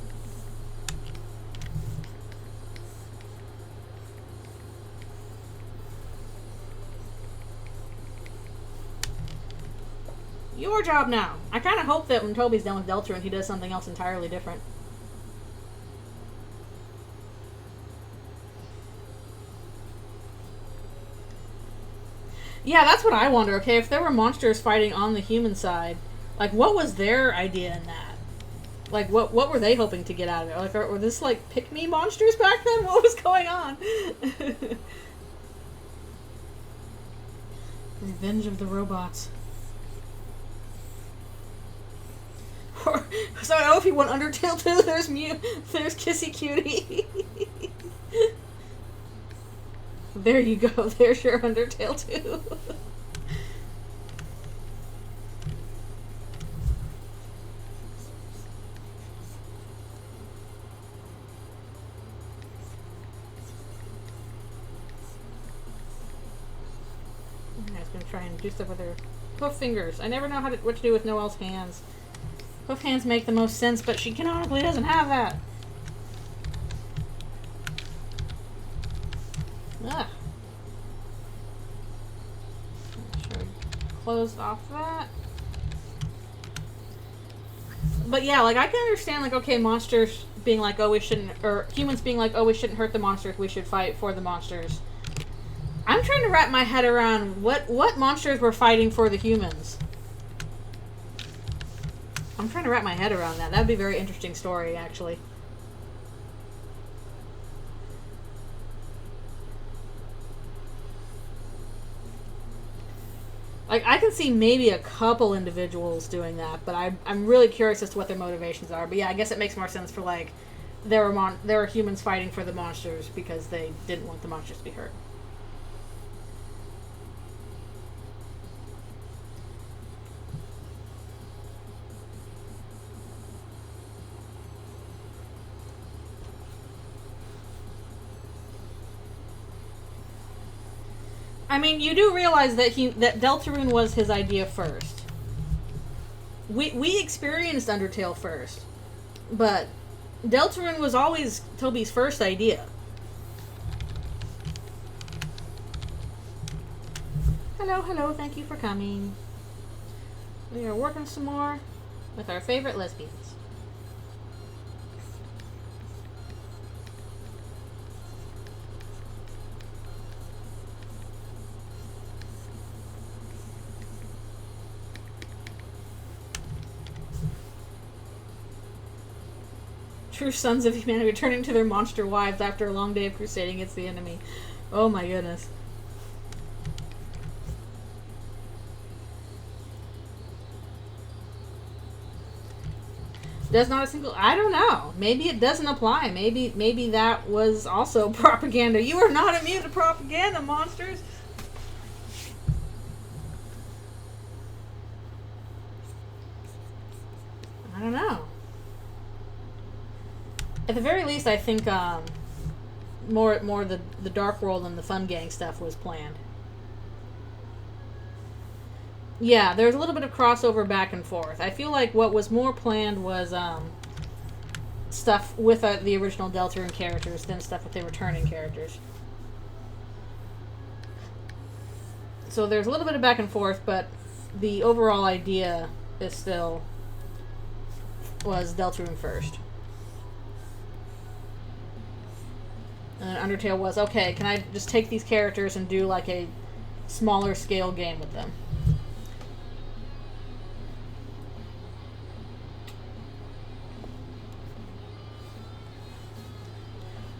Your job now. I kind of hope that when Toby's done with Deltarune, he does something else entirely different. Yeah, that's what I wonder. Okay, if there were monsters fighting on the human side, like, what was their idea in that? Like, what were they hoping to get out of it? Like, were this, like, pick-me monsters back then? What was going on? Revenge of the Robots. So I don't know if you want Undertale 2, there's Kissy Cutie. There you go, there's your Undertale 2. I was gonna try and do stuff with her hoof fingers. I never know what to do with Noelle's hands. Hoof hands make the most sense, but she canonically doesn't have that. Ugh. Sure, closed off that. But yeah, like, I can understand, like, okay, monsters being like, oh, we shouldn't, or humans being like, oh, we shouldn't hurt the monsters, we should fight for the monsters. I'm trying to wrap my head around what monsters were fighting for the humans. I'm trying to wrap my head around that. That'd be a very interesting story, actually. Like, I can see maybe a couple individuals doing that, but I'm really curious as to what their motivations are. But yeah, I guess it makes more sense for, like, there were humans fighting for the monsters because they didn't want the monsters to be hurt. I mean, you do realize that that Deltarune was his idea first. We experienced Undertale first, but Deltarune was always Toby's first idea. Hello, thank you for coming. We are working some more with our favorite lesbians. True sons of humanity returning to their monster wives after a long day of crusading against the enemy. Oh my goodness. Does not a single... I don't know. Maybe it doesn't apply. Maybe that was also propaganda. You are not immune to propaganda, monsters! I don't know. At the very least, I think more the Dark World and the Fun Gang stuff was planned. Yeah, there's a little bit of crossover back and forth. I feel like what was more planned was stuff with the original Deltarune characters than stuff with the returning characters. So there's a little bit of back and forth, but the overall idea is still was Deltarune first. And then Undertale was, okay, can I just take these characters and do like a smaller scale game with them?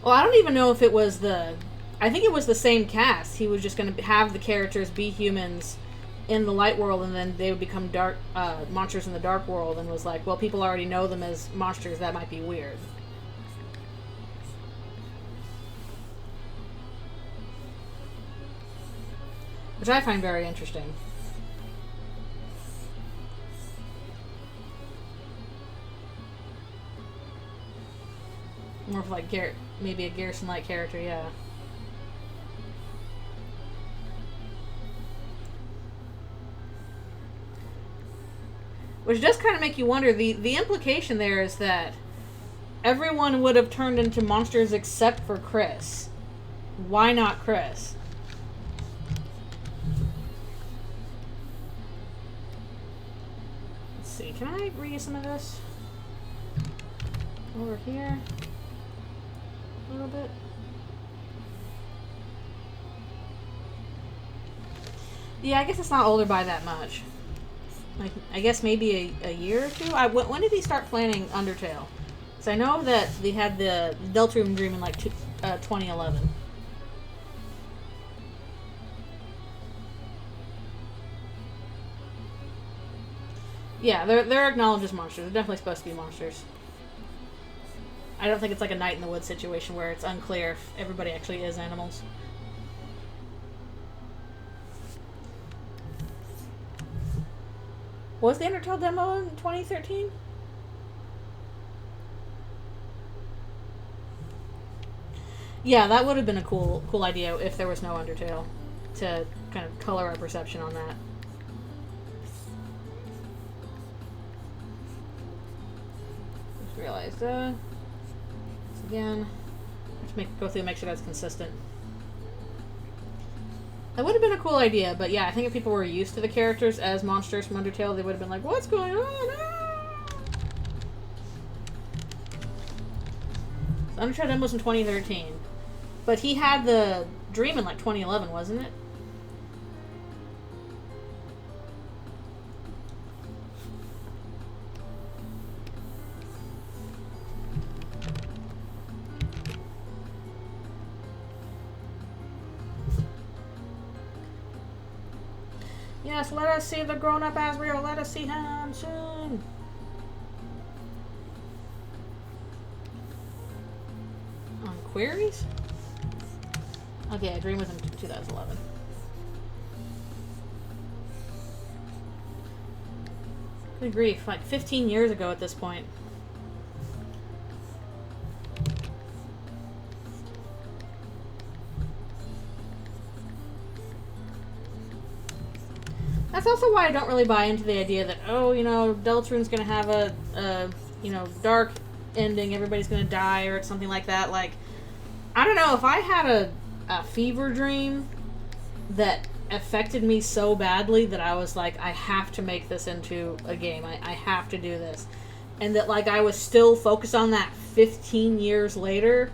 Well, I don't even know if it was I think it was the same cast. He was just going to have the characters be humans in the light world, and then they would become dark monsters in the dark world, and was like, well, people already know them as monsters. That might be weird. Which I find very interesting. More of like maybe a Garrison-like character, yeah. Which does kind of make you wonder, the implication there is that everyone would have turned into monsters except for Chris. Why not Chris? Let's see, can I read some of this? Over here. A little bit. Yeah, I guess it's not older by that much. Like, I guess maybe a year or two? When did he start planning Undertale? So I know that they had the Deltarune Dream in like 2011. Yeah, they're acknowledged as monsters. They're definitely supposed to be monsters. I don't think it's like a Night in the Woods situation where it's unclear if everybody actually is animals. Was the Undertale demo in 2013? Yeah, that would have been a cool idea if there was no Undertale, to kind of color our perception on that. Just realized, again, I have to go through and make sure that's consistent. That would have been a cool idea, but yeah, I think if people were used to the characters as monsters from Undertale, they would have been like, what's going on? Ah! So Undertale demo was in 2013. But he had the dream in like 2011, wasn't it? Yes, let us see the grown-up Asriel. Let us see him soon. On queries? Okay, I dream was in 2011. Good grief, like 15 years ago at this point. That's also why I don't really buy into the idea that, oh, you know, Deltarune's gonna have a you know, dark ending, everybody's gonna die, or something like that. Like, I don't know, if I had a fever dream that affected me so badly that I was like, I have to make this into a game. I have to do this. And that, like, I was still focused on that 15 years later,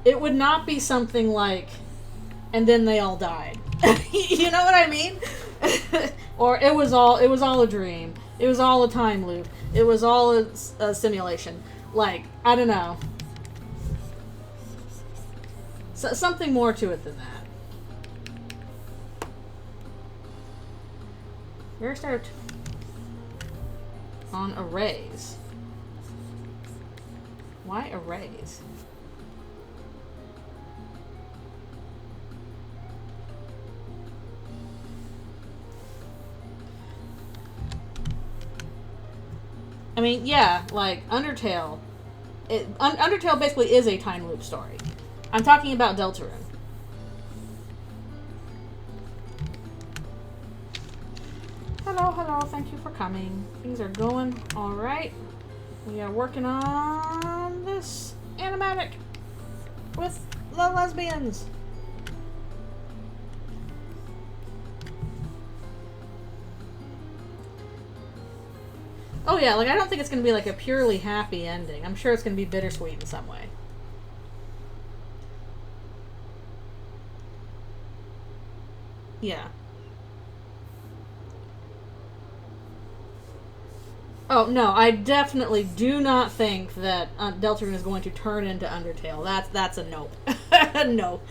it would not be something like, and then they all died. You know what I mean? Or it was all a dream. It was all a time loop. It was all a simulation. Like, I don't know. So, something more to it than that. Where start on arrays? Why arrays? I mean, yeah, like Undertale. Undertale basically is a time loop story. I'm talking about Deltarune. Hello, hello, thank you for coming. Things are going alright. We are working on this animatic with the lesbians. Oh yeah, like I don't think it's going to be like a purely happy ending. I'm sure it's going to be bittersweet in some way. Yeah. Oh, no, I definitely do not think that Deltarune is going to turn into Undertale. That's a nope. No.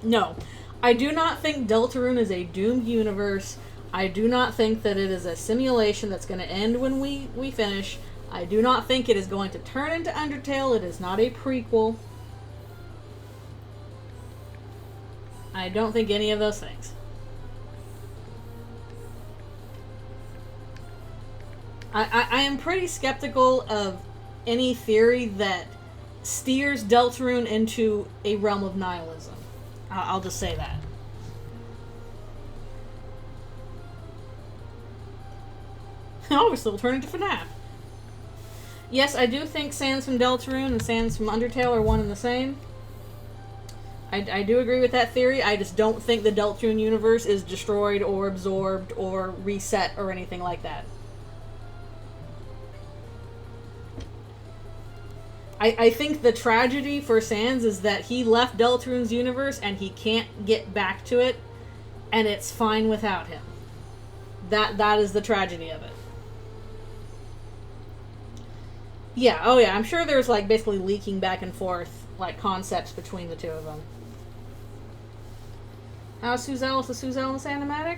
No. I do not think Deltarune is a doomed universe. I do not think that it is a simulation that's going to end when we finish. I do not think it is going to turn into Undertale. It is not a prequel. I don't think any of those things. I am pretty skeptical of any theory that steers Deltarune into a realm of nihilism. I'll just say that. Obviously, we'll turn into FNAF. Yes, I do think Sans from Deltarune and Sans from Undertale are one and the same. I do agree with that theory. I just don't think the Deltarune universe is destroyed or absorbed or reset or anything like that. I think the tragedy for Sans is that he left Deltarune's universe and he can't get back to it, and it's fine without him. That is the tragedy of it. Yeah, oh yeah, I'm sure there's like basically leaking back and forth like concepts between the two of them. Suselle is the Suselle in this animatic?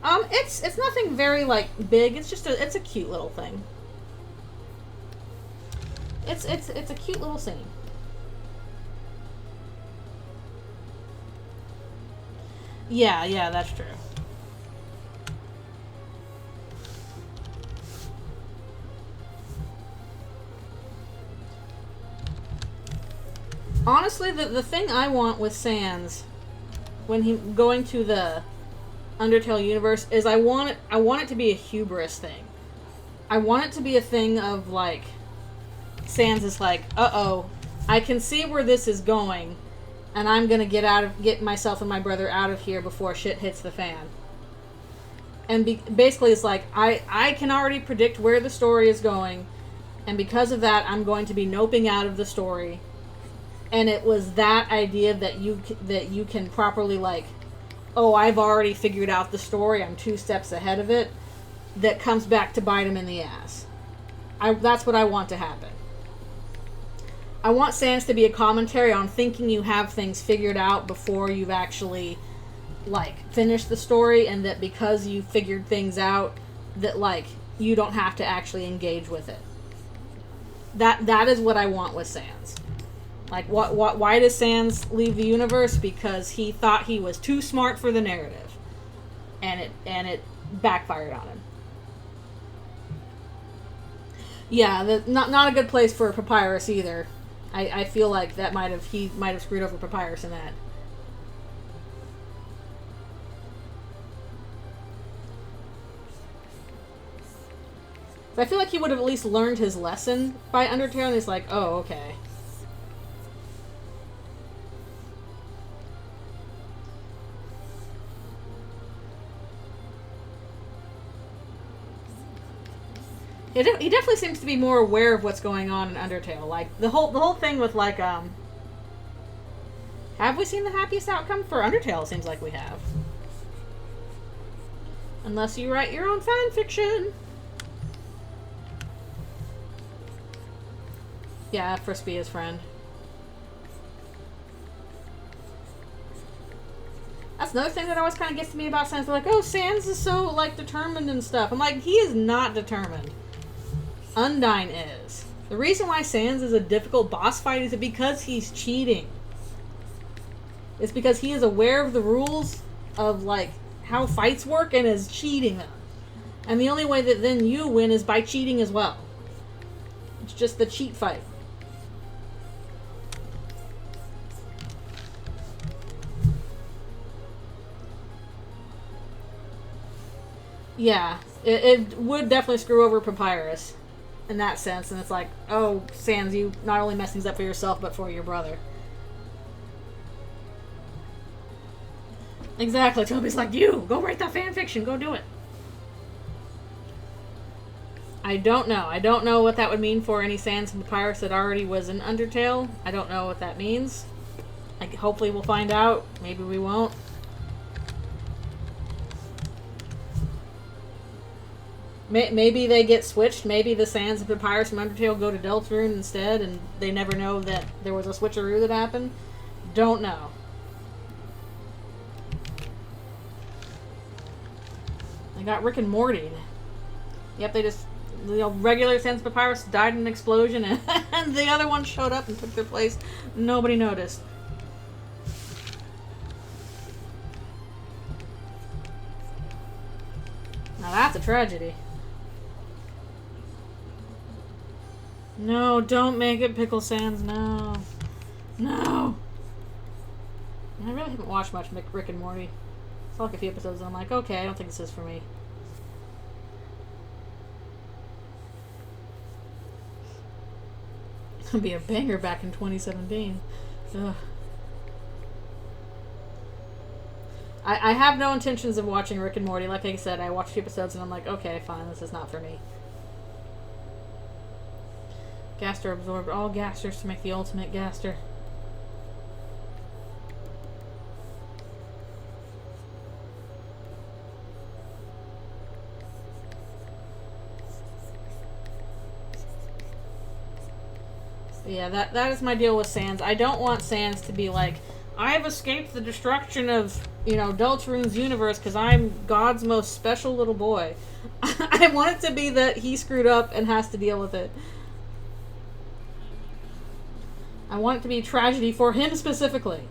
It's nothing very like big. It's just it's a cute little thing. It's a cute little scene. Yeah, that's true. Honestly, the thing I want with Sans, when he going to the Undertale universe, is I want it to be a hubris thing. I want it to be a thing of like, Sans is like, uh-oh, I can see where this is going, and I'm gonna get myself and my brother out of here before shit hits the fan. And basically it's like, I can already predict where the story is going, and because of that, I'm going to be noping out of the story. And it was that idea that you can properly like, oh, I've already figured out the story, I'm 2 steps ahead of it, that comes back to bite him in the ass. That's what I want to happen. I want Sans to be a commentary on thinking you have things figured out before you've actually, like, finished the story, and that because you figured things out, that, like, you don't have to actually engage with it. That is what I want with Sans. Like, why does Sans leave the universe? Because he thought he was too smart for the narrative. And it backfired on him. Yeah, not a good place for Papyrus either. I feel like he might have screwed over Papyrus in that. But I feel like he would have at least learned his lesson by Undertale, and he's like, oh, okay. He definitely seems to be more aware of what's going on in Undertale. Like, the whole thing with, like, have we seen the happiest outcome for Undertale? It seems like we have. Unless you write your own fan fiction. Yeah, Frisbee's friend. That's another thing that always kind of gets to me about Sans. They're like, oh, Sans is so, like, determined and stuff. I'm like, he is not determined. Undyne is. The reason why Sans is a difficult boss fight is because he's cheating. It's because he is aware of the rules of, like, how fights work and is cheating them. And the only way that then you win is by cheating as well. It's just the cheat fight. Yeah, it would definitely screw over Papyrus in that sense, and it's like, oh, Sans, you not only mess things up for yourself, but for your brother. Exactly, Toby's like, you, go write that fan fiction, go do it. I don't know. I don't know what that would mean for any Sans and Papyrus that already was in Undertale. I don't know what that means. Hopefully we'll find out. Maybe we won't. Maybe they get switched. Maybe the Sans and Papyrus from Undertale go to Deltarune instead, and they never know that there was a switcheroo that happened. Don't know. They got Rick and Morty. Yep, they just... The regular Sans Papyrus died in an explosion, and the other one showed up and took their place. Nobody noticed. Now that's a tragedy. No, don't make it Pickle Sans. No. No. I really haven't watched much Rick and Morty. It's like a few episodes and I'm like, okay, I don't think this is for me. It's gonna be a banger back in 2017. Ugh. I have no intentions of watching Rick and Morty. Like I said, I watched a few episodes and I'm like, okay, fine, this is not for me. Gaster absorbed all gasters to make the ultimate gaster. Yeah, that is my deal with Sans. I don't want Sans to be like, I've escaped the destruction of, you know, Deltarune's universe because I'm God's most special little boy. I want it to be that he screwed up and has to deal with it. I want it to be tragedy for him specifically.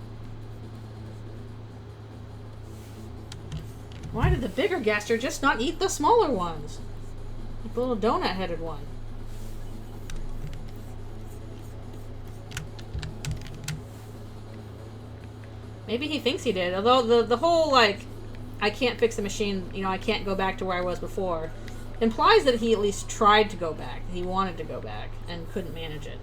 Why did the bigger gaster just not eat the smaller ones? Like the little donut-headed one. Maybe he thinks he did. Although the whole, like, I can't fix the machine, you know, I can't go back to where I was before, implies that he at least tried to go back. He wanted to go back and couldn't manage it.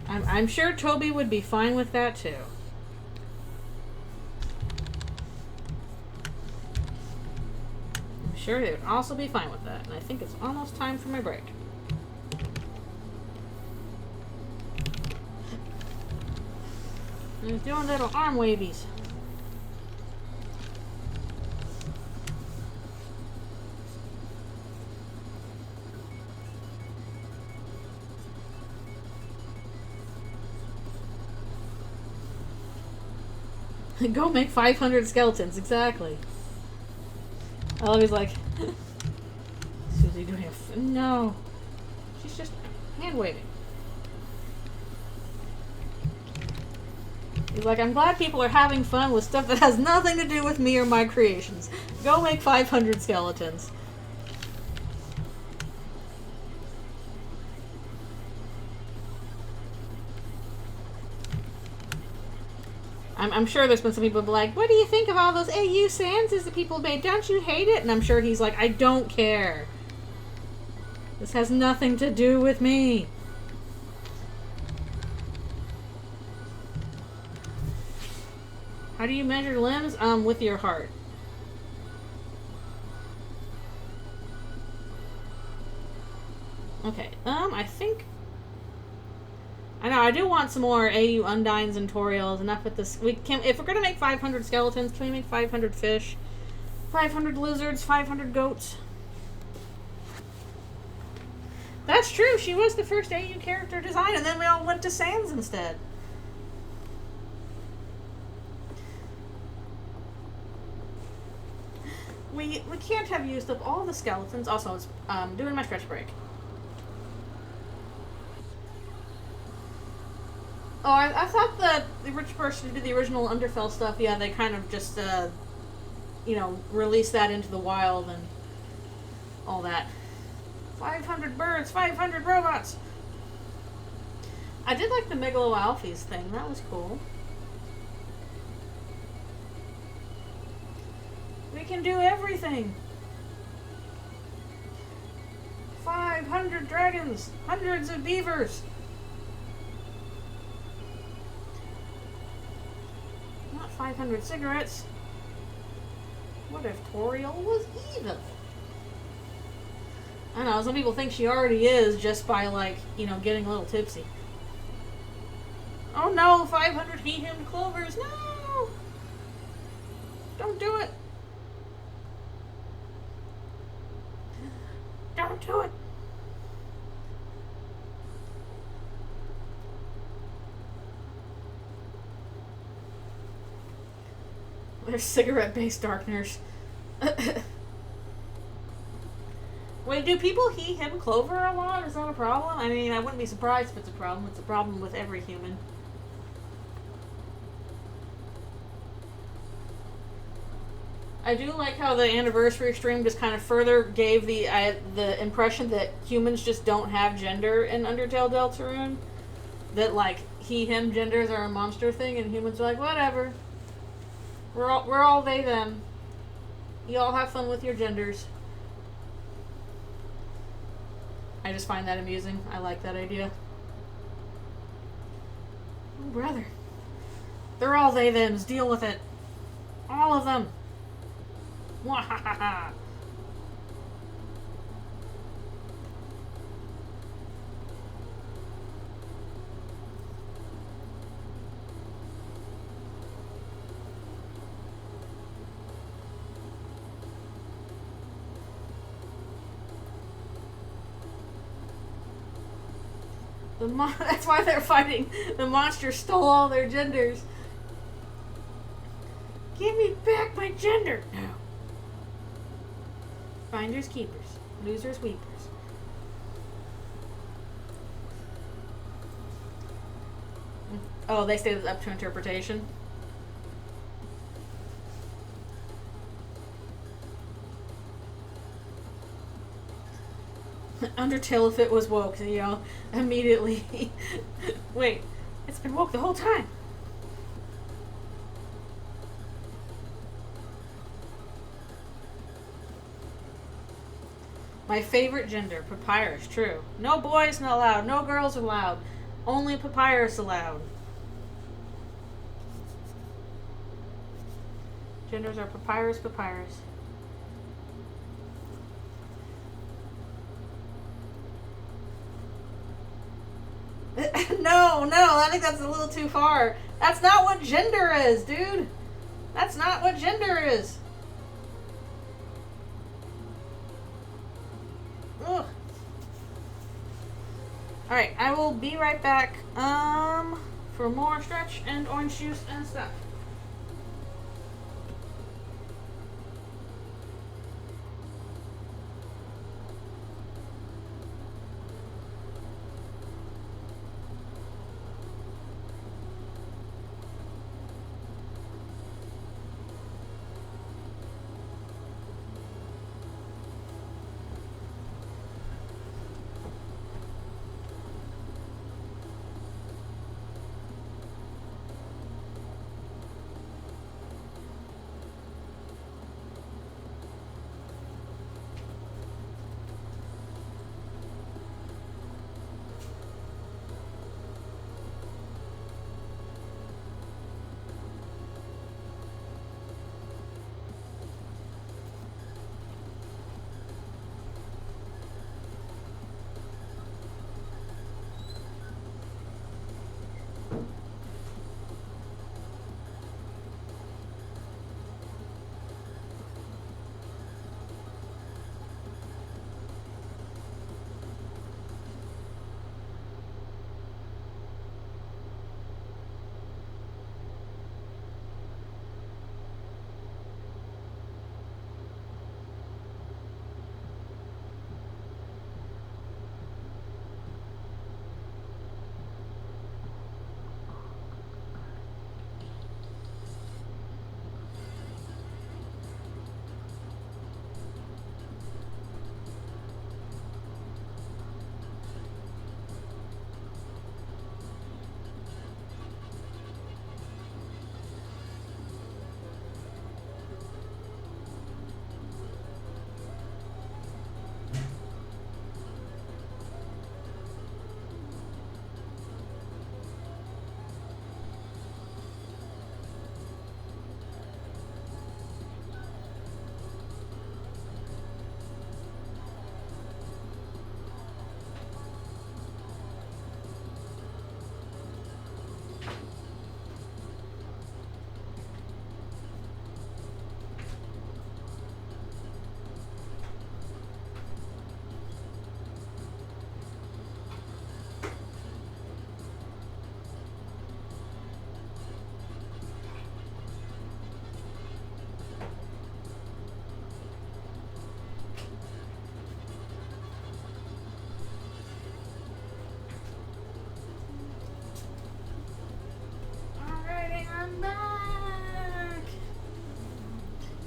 I'm sure Toby would be fine with that, too. I'm sure he would also be fine with that. And I think it's almost time for my break. He's doing little arm wavies. Go make 500 skeletons, exactly. I love he's like, Susie doing a no. She's just hand waving. He's like, I'm glad people are having fun with stuff that has nothing to do with me or my creations. Go make 500 skeletons. I'm sure there's been some people be like, what do you think of all those AU Sanses that people made? Don't you hate it? And I'm sure he's like, I don't care. This has nothing to do with me. How do you measure limbs? With your heart. Okay, I think... I know, I do want some more AU Undines and Toriels. Enough with this. If we're gonna make 500 skeletons, can we make 500 fish? 500 lizards, 500 goats? That's true, she was the first AU character design, and then we all went to Sans instead. We can't have used up all the skeletons. Also, it's doing my stretch break. Oh, I thought the rich person who did the original Underfell stuff, yeah, they kind of just, you know, released that into the wild and all that. 500 birds, 500 robots! I did like the Megalo-Alphys thing. That was cool. We can do everything! 500 dragons! Hundreds of beavers! Not 500 cigarettes. What if Toriel was evil? I don't know, some people think she already is just by, like, you know, getting a little tipsy. Oh no, 500 he-him clovers! No! Don't do it! Don't do it! They're cigarette-based darkeners. Wait, do people he, him, Clover a lot? Is that a problem? I mean, I wouldn't be surprised if it's a problem. It's a problem with every human. I do like how the anniversary stream just kind of further gave the impression that humans just don't have gender in Undertale Deltarune. That, like, he, him genders are a monster thing, and humans are like, whatever. We're all they, them. You all have fun with your genders. I just find that amusing. I like that idea. Oh, brother. They're all they, thems. Deal with it. All of them. Wahahaha. That's why they're fighting. The monster stole all their genders. Give me back my gender! No. Finders keepers. Losers weepers. Oh, they say it's up to interpretation. Undertale if it was woke, you know, immediately. Wait, it's been woke the whole time. My favorite gender, papyrus, true. No boys not allowed, no girls allowed. Only papyrus allowed. Genders are papyrus, papyrus. No, I think that's a little too far. That's not what gender is, dude. That's not what gender is. Ugh. Alright, I will be right back, for more stretch and orange juice and stuff.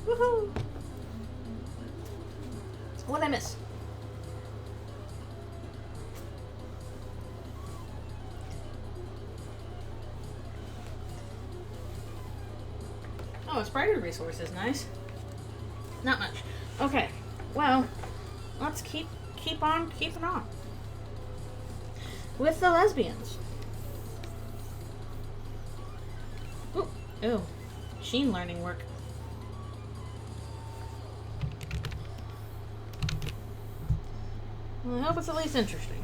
Woohoo! What'd I miss? Oh, it's brighter resources. Nice. Not much. Okay. Well, let's keep on keeping on with the lesbians. Ooh, ew. Machine learning work. Well, I hope it's at least interesting.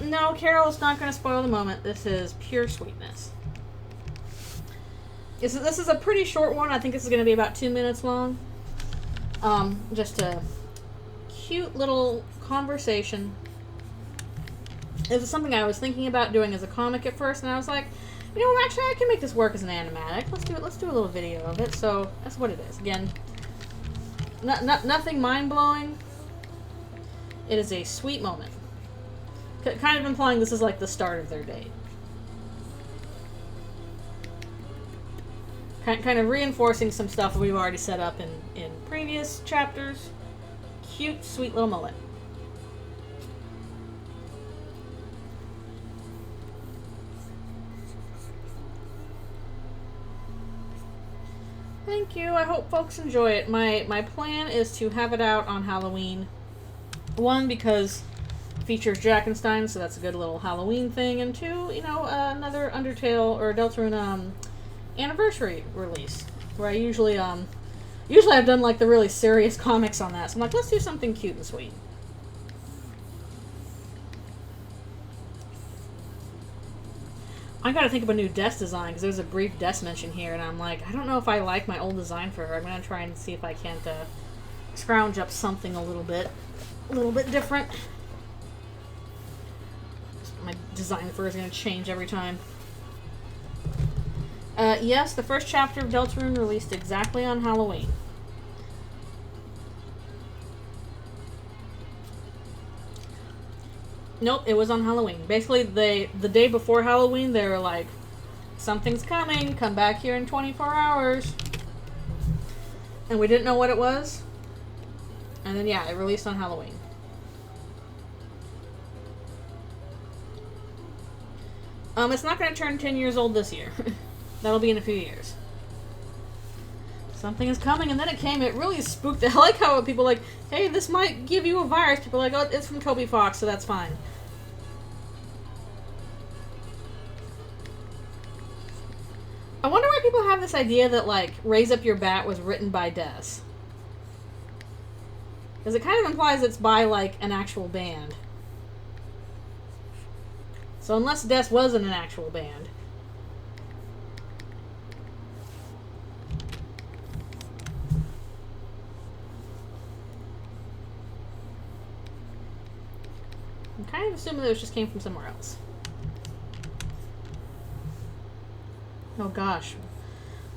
No, Carol's not going to spoil the moment. This is pure sweetness. This is a pretty short one. I think this is going to be about 2 minutes long. Just a cute little conversation. It was something I was thinking about doing as a comic at first, and I was like, you know, actually, I can make this work as an animatic. Let's do it. Let's do a little video of it. So that's what it is. Again, nothing mind-blowing. It is a sweet moment. Kind of implying this is like the start of their date. Kind of reinforcing some stuff that we've already set up in previous chapters. Cute, sweet little moment. Thank you. I hope folks enjoy it. My plan is to have it out on Halloween. One, because it features Jackenstein, so that's a good little Halloween thing. And two, you know, another Undertale or Deltarune anniversary release, where I usually I've done like the really serious comics on that. So I'm like, let's do something cute and sweet. I gotta think of a new desk design, because there's a brief desk mention here, and I'm like, I don't know if I like my old design for her. I'm gonna try and see if I can't scrounge up something a little bit different. My design for her is gonna change every time. Yes, the first chapter of Deltarune released exactly on Halloween. Nope, it was on Halloween. Basically, the day before Halloween, they were like, something's coming, come back here in 24 hours. And we didn't know what it was. And then, yeah, it released on Halloween. It's not going to turn 10 years old this year. That'll be in a few years. Something is coming, and then it came. It really spooked. I like how people are like, hey, this might give you a virus. People are like, oh, it's from Toby Fox, so that's fine. I wonder why people have this idea that, like, Raise Up Your Bat was written by Des. Because it kind of implies it's by, like, an actual band. So unless Des wasn't an actual band. I'm kind of assuming that it just came from somewhere else. Oh gosh.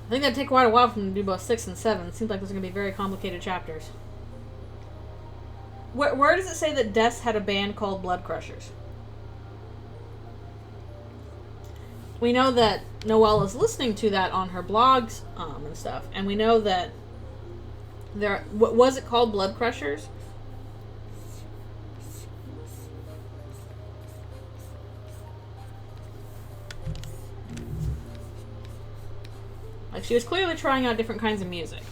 I think that'd take quite a while for them to do both 6 and 7. It seems like those are going to be very complicated chapters. Where does it say that Des had a band called Blood Crushers? We know that Noelle is listening to that on her blogs and stuff. And we know that was it called Blood Crushers? Like, she was clearly trying out different kinds of music.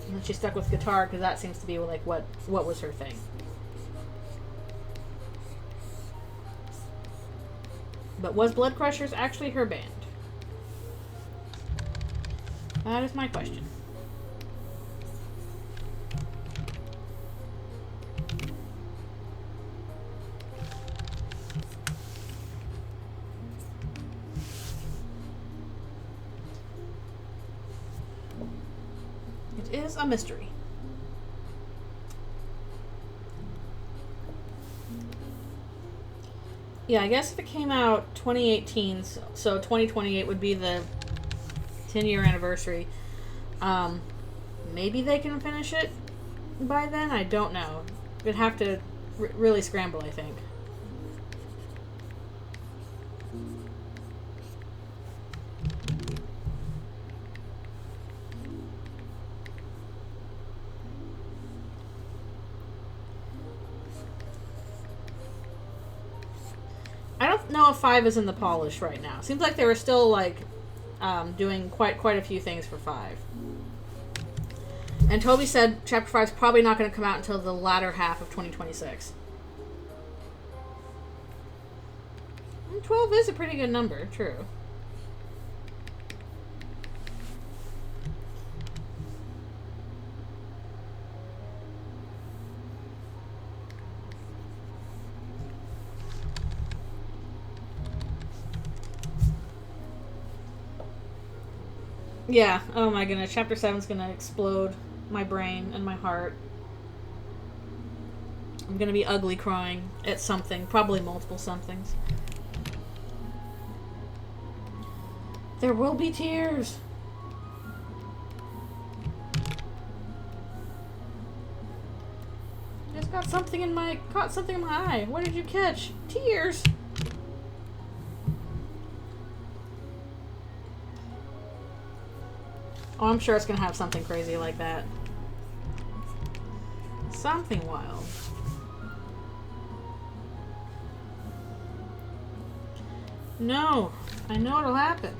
And then she stuck with guitar because that seems to be like what was her thing. But was Blood Crushers actually her band? That is my question. It is a mystery. Yeah, I guess if it came out 2018, so 2028 would be the 10-year anniversary. Maybe they can finish it by then? I don't know. We'd have to really scramble, I think. I don't know if 5 is in the polish right now. Seems like they were still, like, doing quite a few things for 5. And Toby said Chapter 5 is probably not going to come out until the latter half of 2026. And 12 is a pretty good number, true. Yeah, oh my goodness. Chapter 7 is going to explode my brain and my heart. I'm going to be ugly crying at something. Probably multiple somethings. There will be tears. I just caught something in my eye. What did you catch? Tears. Oh, I'm sure it's going to have something crazy like that. Something wild. No, I know it'll happen.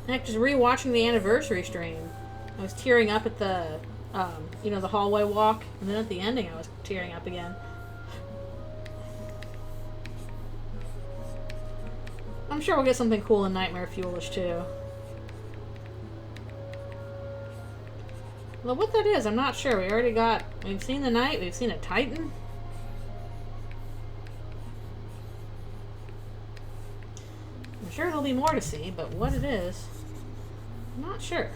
Heck, just rewatching the anniversary stream, I was tearing up at the, you know, the hallway walk, and then at the ending I was tearing up again. I'm sure we'll get something cool in Nightmare Fuelish too. Well, what that is, I'm not sure. We've seen the Knight, we've seen a Titan. I'm sure there'll be more to see, but what it is, I'm not sure.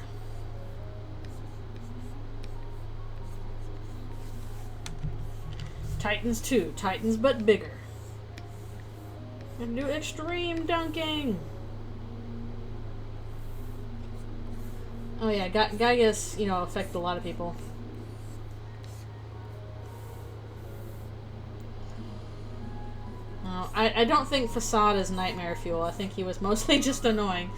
Titans 2, Titans but bigger. And do extreme dunking. Oh yeah, Gaia's, you know, affect a lot of people. No, I don't think Facade is nightmare fuel. I think he was mostly just annoying.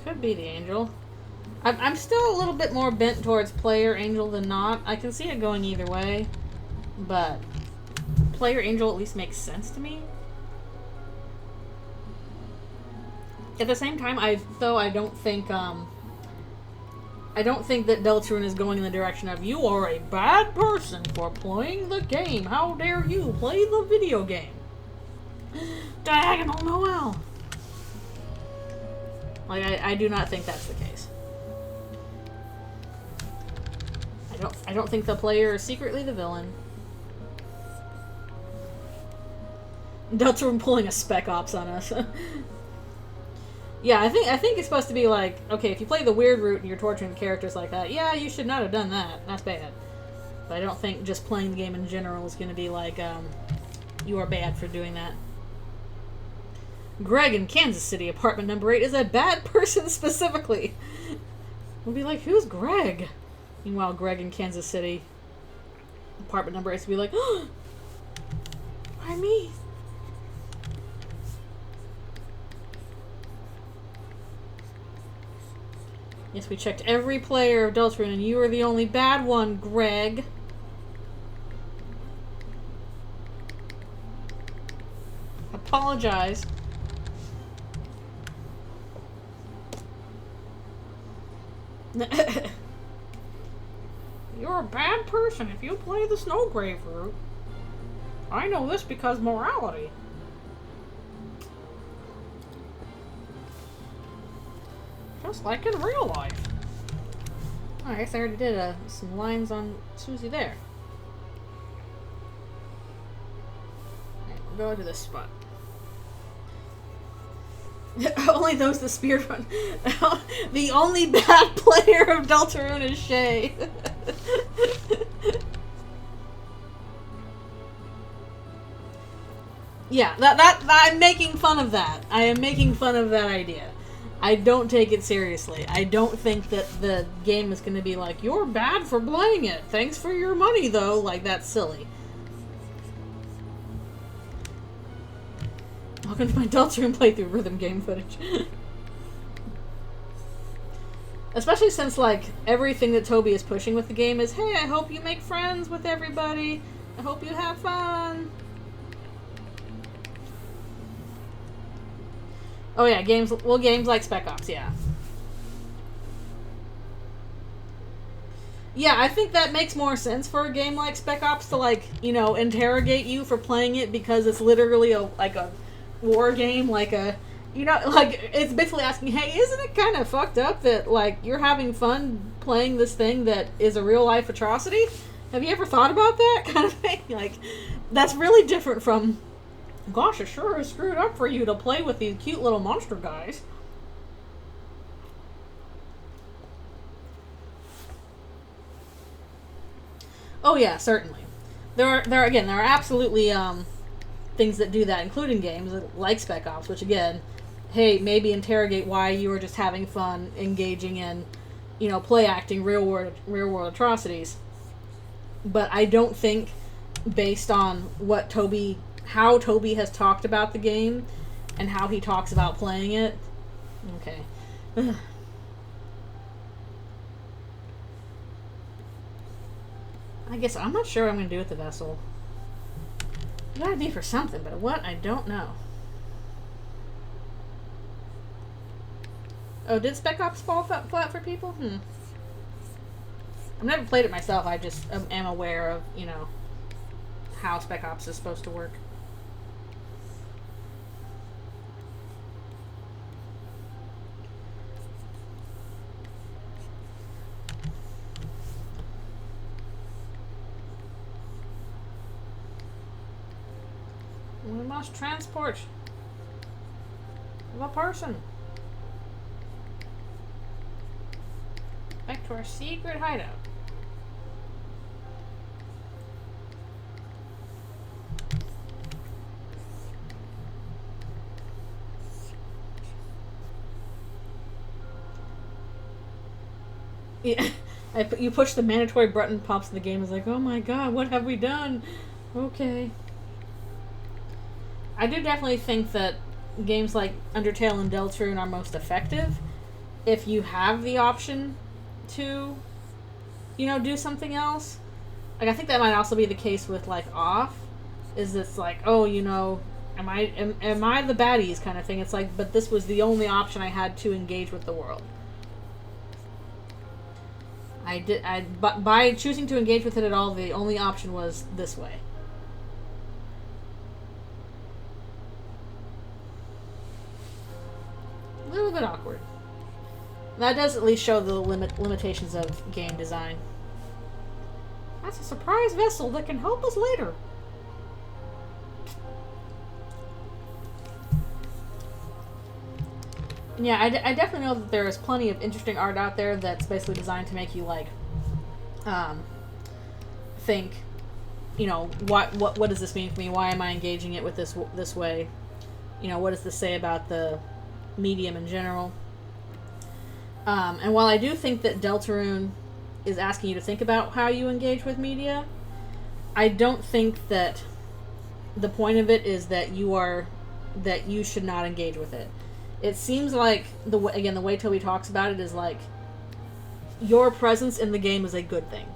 Could be the Angel. I'm still a little bit more bent towards player Angel than not. I can see it going either way, but player Angel at least makes sense to me. At the same time, I don't think that Deltarune is going in the direction of you are a bad person for playing the game. How dare you play the video game? Diagonal Noel. Like I do not think that's the case. I don't think the player is secretly the villain. Deltarune pulling a Spec Ops on us. Yeah, I think it's supposed to be like, okay, if you play the weird route and you're torturing characters like that, yeah, you should not have done that. That's bad. But I don't think just playing the game in general is going to be like, you are bad for doing that. Greg in Kansas City, apartment number 8, is a bad person specifically. We'll be like, who's Greg? Meanwhile, Greg in Kansas City, apartment number 8, will be like, oh, why me? Yes, we checked every player of Deltarune, and you were the only bad one, Greg. Apologize. You're a bad person if you play the Snowgrave route. I know this because morality. Just like in real life. Oh, I guess I already did some lines on Susie there. Alright, we'll go to this spot. Only those the spearrun. The only bad player of Deltarune is Shay. Yeah, that I'm making fun of that. I am making fun of that idea. I don't take it seriously. I don't think that the game is going to be like, you're bad for playing it. Thanks for your money, though. Like, that's silly. Welcome to my Deltarune playthrough rhythm game footage. Especially since, like, everything that Toby is pushing with the game is, hey, I hope you make friends with everybody. I hope you have fun. Oh yeah, games like Spec Ops, yeah. Yeah, I think that makes more sense for a game like Spec Ops to, like, you know, interrogate you for playing it because it's literally a war game, like a, you know, like, it's basically asking, hey, isn't it kind of fucked up that, like, you're having fun playing this thing that is a real-life atrocity? Have you ever thought about that kind of thing? Like, that's really different from, gosh, it sure is screwed up for you to play with these cute little monster guys. Oh yeah, certainly. There are absolutely things that do that, including games like Spec Ops, which again, hey, maybe interrogate why you were just having fun engaging in, you know, play acting real world atrocities. But I don't think, based on how Toby has talked about the game and how he talks about playing it. Okay. I guess I'm not sure what I'm going to do with the vessel. It gotta be for something, but what? I don't know. Oh, did Spec Ops fall flat for people? I've never played it myself. I just am aware of, you know, how Spec Ops is supposed to work. We must transport the person back to our secret hideout. Yeah, you push the mandatory button, pops in the game, is like, oh my god, what have we done? Okay. I do definitely think that games like Undertale and Deltarune are most effective if you have the option to, you know, do something else. Like, I think that might also be the case with, like, Off. Is it's like, oh, you know, am I the baddies kind of thing. It's like, but this was the only option I had to engage with the world. By choosing to engage with it at all, the only option was this way. A little bit awkward. That does at least show the limitations of game design. That's a surprise vessel that can help us later. Yeah, I definitely know that there is plenty of interesting art out there that's basically designed to make you, like, think, you know, what does this mean for me? Why am I engaging it with this way? You know, what does this say about the medium in general? And while I do think that Deltarune is asking you to think about how you engage with media, I don't think that the point of it is that you should not engage with it. It seems like the way Toby talks about it is like your presence in the game is a good thing.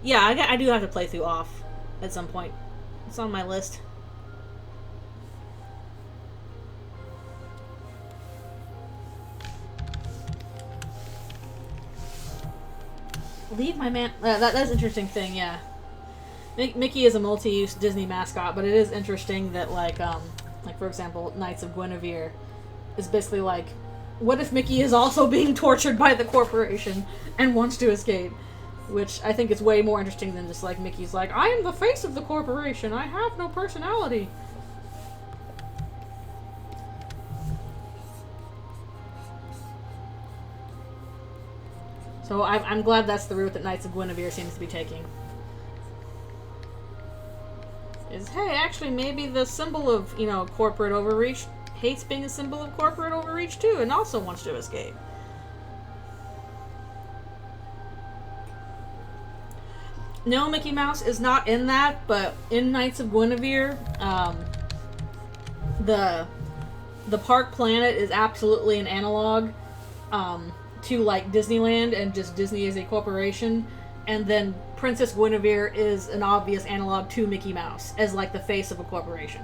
Yeah, I do have to play through Off at some point. It's on my list. Leave my man. That's an interesting thing. Yeah, Mickey is a multi-use Disney mascot, but it is interesting that like for example, Knights of Guinevere is basically like, what if Mickey is also being tortured by the corporation and wants to escape? Which I think is way more interesting than just like Mickey's like, I am the face of the corporation. I have no personality. So I'm glad that's the route that Knights of Guinevere seems to be taking. Is realizes, hey, actually, maybe the symbol of, you know, corporate overreach hates being a symbol of corporate overreach too, and also wants to escape. No, Mickey Mouse is not in that, but in Knights of Guinevere, the park planet is absolutely an analog to like Disneyland and just Disney as a corporation, and then Princess Guinevere is an obvious analog to Mickey Mouse as like the face of a corporation.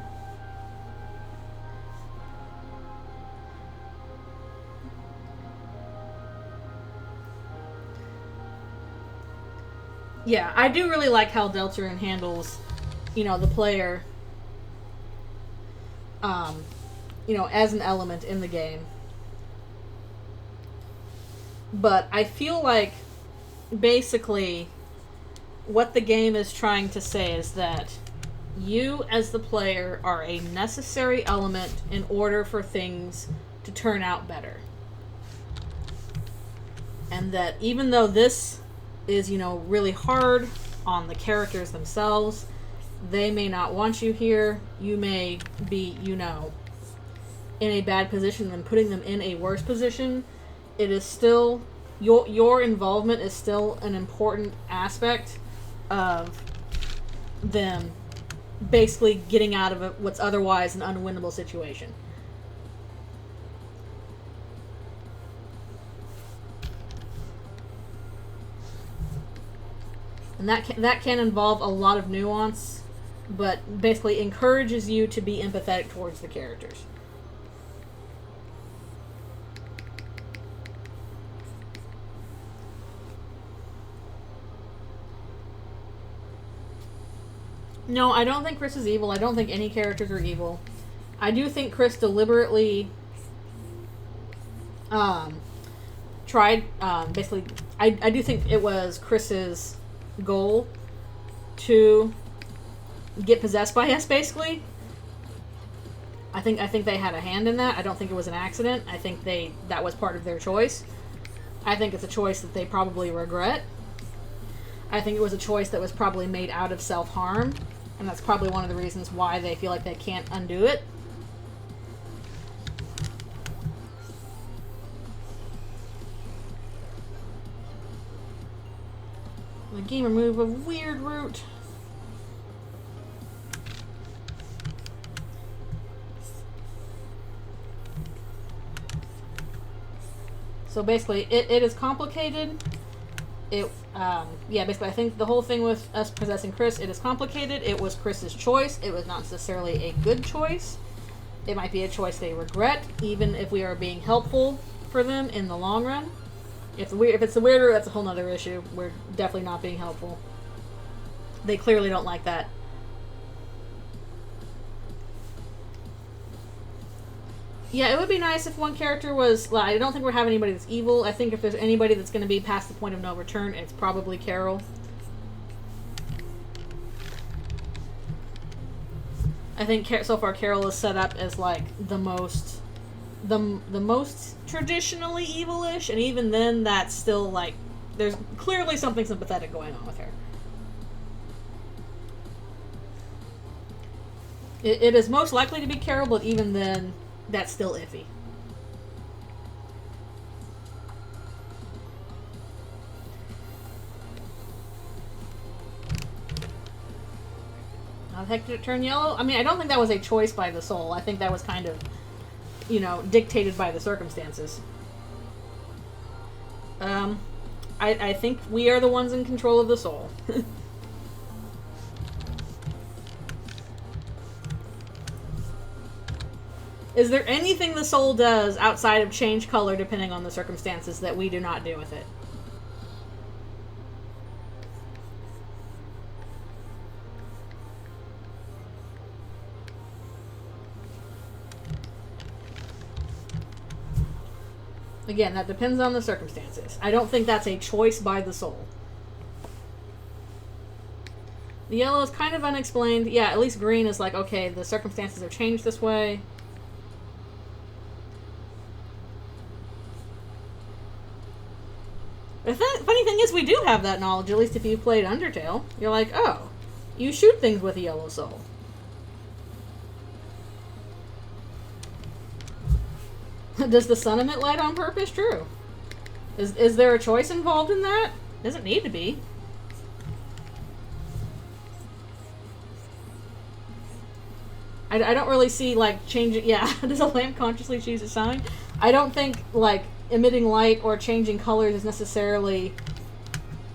Yeah, I do really like how Deltarune handles, you know, the player, you know, as an element in the game. But I feel like basically what the game is trying to say is that you as the player are a necessary element in order for things to turn out better. And that even though this is, you know, really hard on the characters themselves, they may not want you here. You may be, you know, in a bad position and putting them in a worse position. It is still, your involvement is still an important aspect of them basically getting out of what's otherwise an unwinnable situation. And that can involve a lot of nuance, but basically encourages you to be empathetic towards the characters. No, I don't think Chris is evil. I don't think any characters are evil. I do think Chris deliberately tried, basically, I do think it was Chris's goal to get possessed by us, basically. I think they had a hand in that. I don't think it was an accident. I think that was part of their choice. I think it's a choice that they probably regret. I think it was a choice that was probably made out of self-harm, and that's probably one of the reasons why they feel like they can't undo it. The game removed a weird route. So basically, it is complicated. Yeah, basically, I think the whole thing with us possessing Chris, it is complicated. It was Chris's choice. It was not necessarily a good choice. It might be a choice they regret, even if we are being helpful for them in the long run. If it's the weirder, that's a whole nother issue. We're definitely not being helpful. They clearly don't like that. Yeah, it would be nice if one character was... I don't think we're having anybody that's evil. I think if there's anybody that's going to be past the point of no return, it's probably Carol. I think so far Carol is set up as like the most traditionally evil-ish, and even then that's still like there's clearly something sympathetic going on with her. It is most likely to be Carol, but even then that's still iffy. How the heck did it turn yellow? I mean, I don't think that was a choice by the soul. I think that was kind of, you know, dictated by the circumstances. I think we are the ones in control of the soul. Is there anything the soul does outside of change color depending on the circumstances that we do not do with it? Again, that depends on the circumstances. I don't think that's a choice by the soul. The yellow is kind of unexplained. Yeah, at least green is like, okay, the circumstances have changed this way. The funny thing is, we do have that knowledge, at least if you've played Undertale. You're like, oh, you shoot things with a yellow soul. Does the sun emit light on purpose? True. Is there a choice involved in that? Doesn't need to be. I don't really see, like, changing... Yeah, does a lamp consciously choose a sign? I don't think, like, emitting light or changing colors is necessarily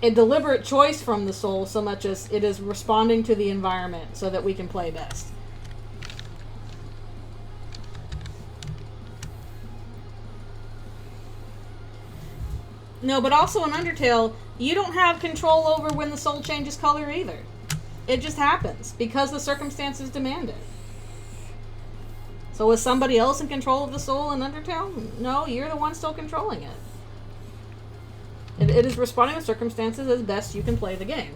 a deliberate choice from the soul so much as it is responding to the environment so that we can play best. No, but also in Undertale, you don't have control over when the soul changes color either. It just happens because the circumstances demand it. So is somebody else in control of the soul in Undertale? No, you're the one still controlling it. It is responding to circumstances as best you can play the game.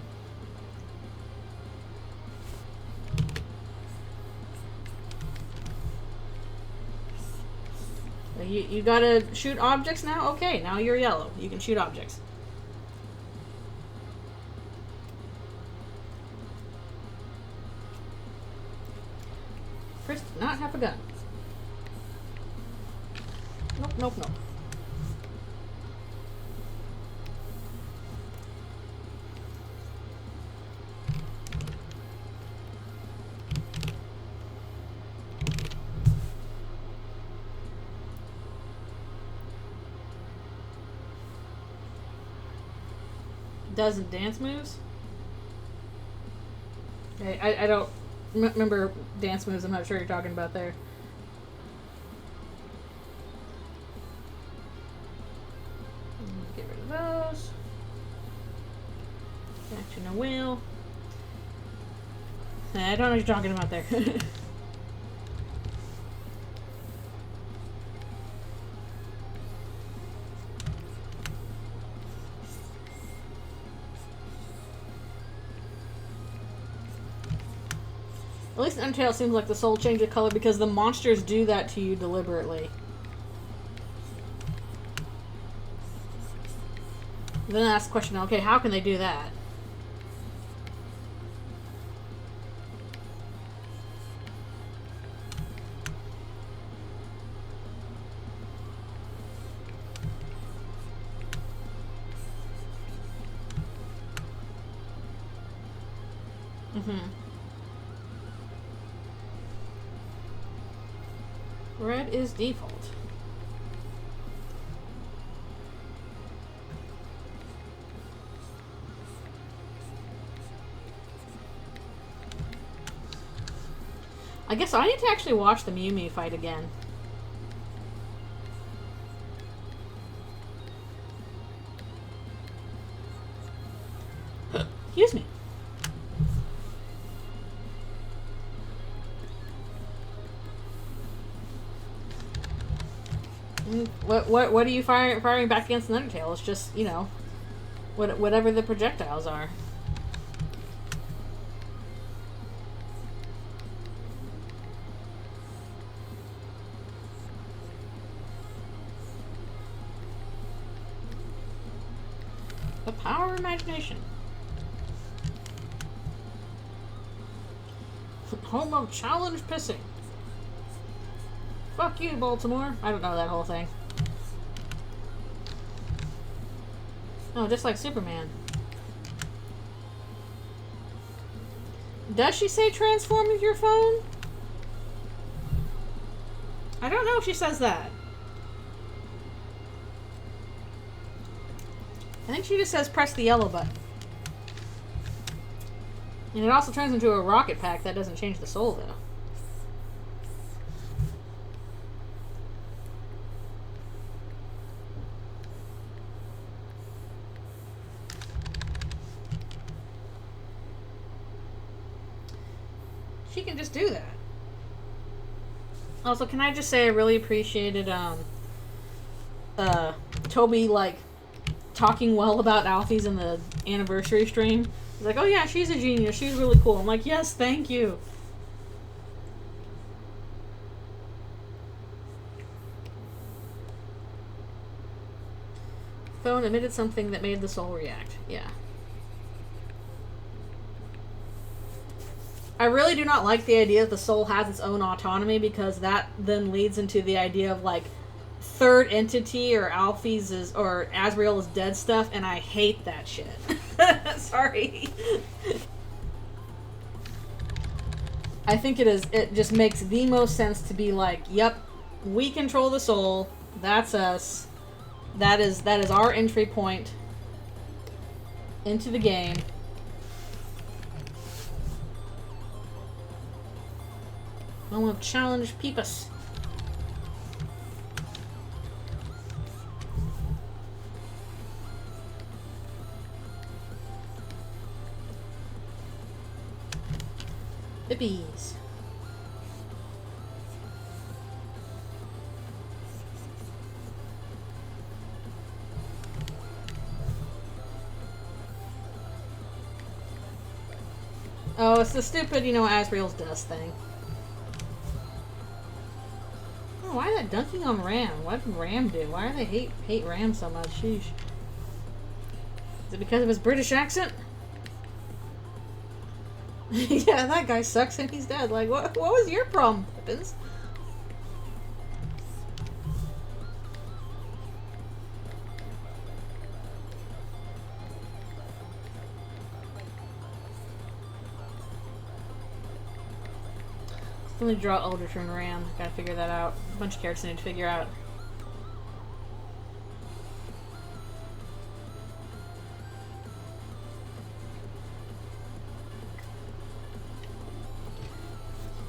You gotta shoot objects now? Okay, now you're yellow. You can shoot objects. Chris did not have a gun. Nope, nope, nope. Dozen dance moves? I don't remember dance moves. I'm not sure what you're talking about there. Get rid of those. Action and wheel. I don't know what you're talking about there. At least in Undertale, it seems like the soul changes color because the monsters do that to you deliberately. Then I ask the question, okay, how can they do that? Red is default. I guess I need to actually watch the Mew Mew fight again. Excuse me. What are you firing back against an Undertale? It's just, you know, whatever the projectiles are. The power of imagination. Home of challenge pissing. Fuck you, Baltimore. I don't know that whole thing. Oh, just like Superman. Does she say transform with your phone? I don't know if she says that. I think she just says press the yellow button. And it also turns into a rocket pack. That doesn't change the soul, though. She can just do that. Also, can I just say I really appreciated Toby, like, talking well about Alfie's in the anniversary stream. He's like, oh yeah, she's a genius, she's really cool. I'm like, yes, thank you. Phone emitted something that made the soul react. Yeah. I really do not like the idea that the soul has its own autonomy, because that then leads into the idea of, like, third entity or Alfie's is, or Azrael is dead stuff, and I hate that shit. Sorry. I think it just makes the most sense to be like, yep, we control the soul, that's us, that is our entry point into the game. I want to challenge Peepus. Bippies. Oh, it's the stupid, Azrael's dust thing. Oh, why that dunking on Ram? What did Ram do? Why do they hate Ram so much? Sheesh. Is it because of his British accent? Yeah, that guy sucks and he's dead. Like, what was your problem, Pippins? Let me draw Eldritch and Ram. Gotta figure that out. A bunch of characters I need to figure out.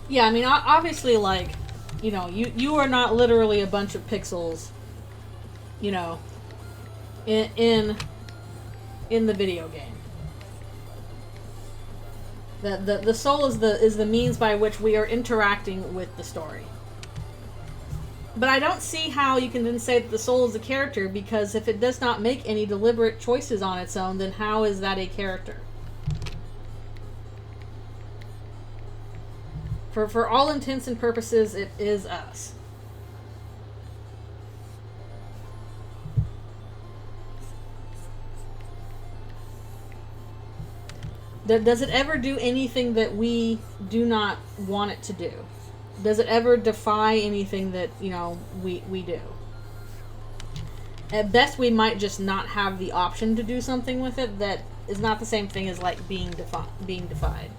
Yeah, I mean, obviously, like, you are not literally a bunch of pixels, in the video game. The soul is the means by which we are interacting with the story. But I don't see how you can then say that the soul is a character, because if it does not make any deliberate choices on its own, then how is that a character? For all intents and purposes, it is us. Does it ever do anything that we do not want it to do? Does it ever defy anything that, we do? At best, we might just not have the option to do something with it that is not the same thing as, like, being defied.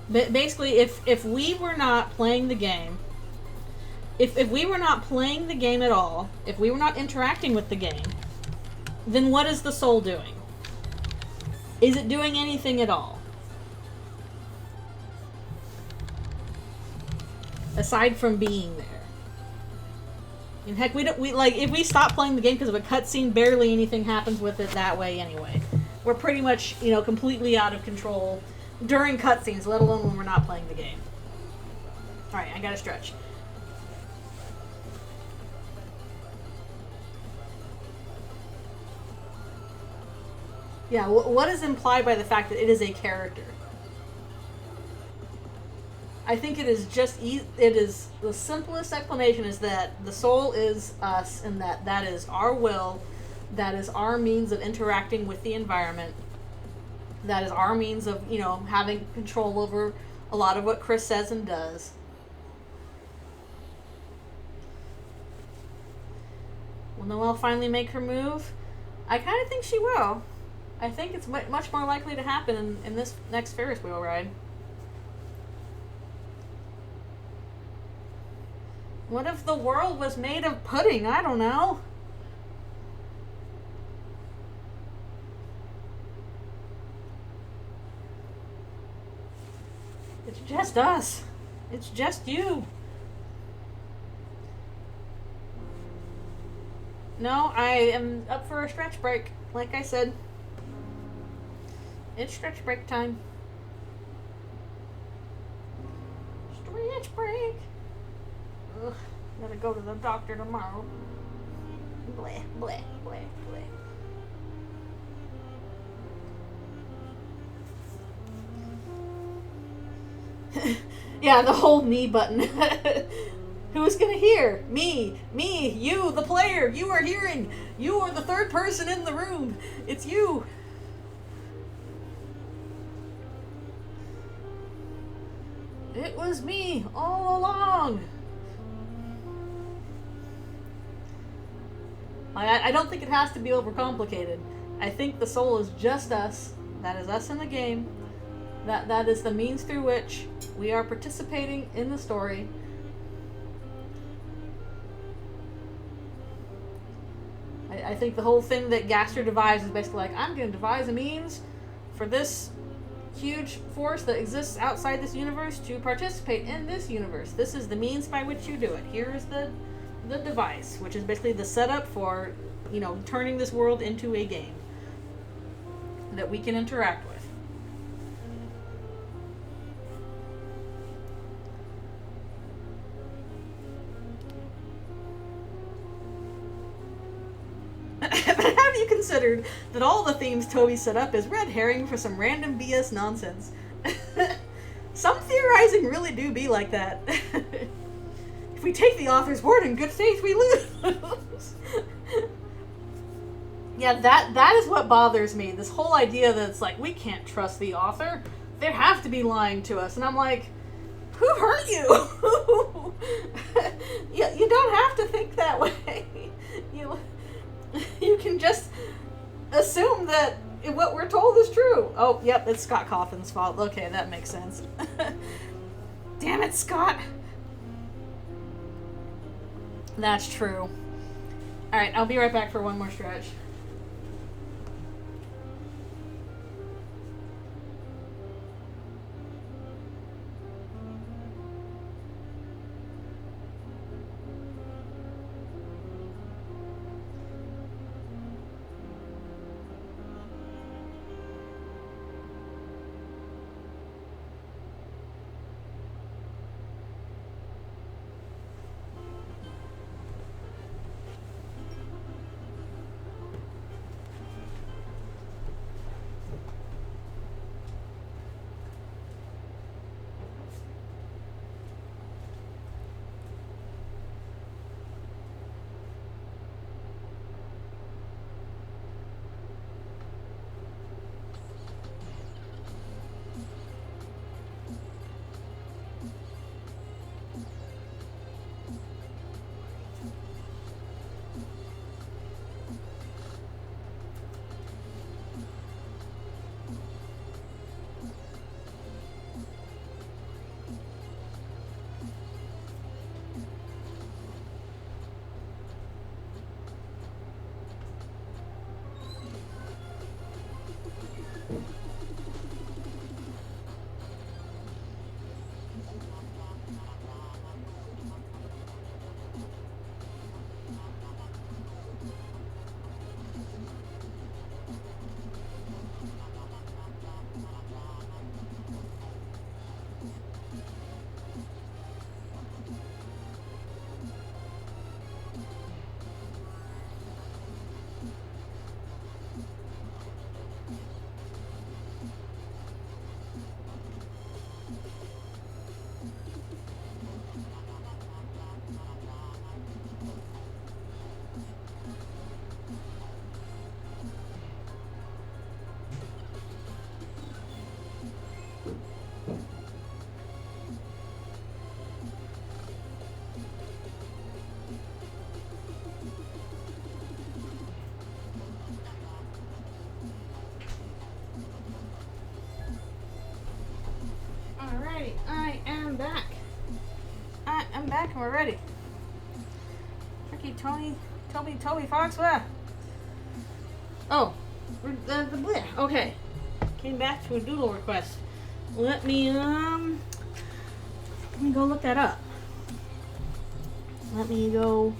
But basically, if we were not playing the game, if we were not playing the game at all, if we were not interacting with the game, then what is the soul doing? Is it doing anything at all? Aside from being there. And heck, we like, if we stop playing the game because of a cutscene, barely anything happens with it that way anyway. We're pretty much, completely out of control during cutscenes, let alone when we're not playing the game. Alright, I gotta stretch. Yeah, what is implied by the fact that it is a character? I think it is just, it is, the simplest explanation is that the soul is us, and that is our will, that is our means of interacting with the environment. That is our means of, having control over a lot of what Chris says and does. Will Noelle finally make her move? I kind of think she will. I think it's much more likely to happen in this next Ferris wheel ride. What if the world was made of pudding? I don't know. It's just us. It's just you. No, I am up for a stretch break, like I said. It's stretch break time. Stretch break. Ugh, gotta go to the doctor tomorrow. Bleh, bleh, bleh, bleh. Yeah, the whole me button. Who's gonna hear? Me, you, the player. You are hearing. You are the third person in the room. It's you. It was me all along. I don't think it has to be overcomplicated. I think the soul is just us. That is us in the game. That is the means through which we are participating in the story. I think the whole thing that Gaster devised is basically like, I'm going to devise a means for this huge force that exists outside this universe to participate in this universe. This is the means by which you do it. Here is the device, which is basically the setup for, you know, turning this world into a game that we can interact with. But have you considered that all the themes Toby set up is red herring for some random BS nonsense? Some theorizing really do be like that. If we take the author's word in good faith, we lose. Yeah, that is what bothers me. This whole idea that it's like, we can't trust the author. They have to be lying to us. And I'm like, who hurt you? You don't have to think that way. You can just assume that what we're told is true. Oh, yep, it's Scott Cawthon's fault. Okay, that makes sense. Damn it, Scott. That's true. Alright, I'll be right back for one more stretch. I am back. I'm back and we're ready. Tricky Toby Fox, what? Oh, okay. Came back to a doodle request. Let me go look that up. Let me go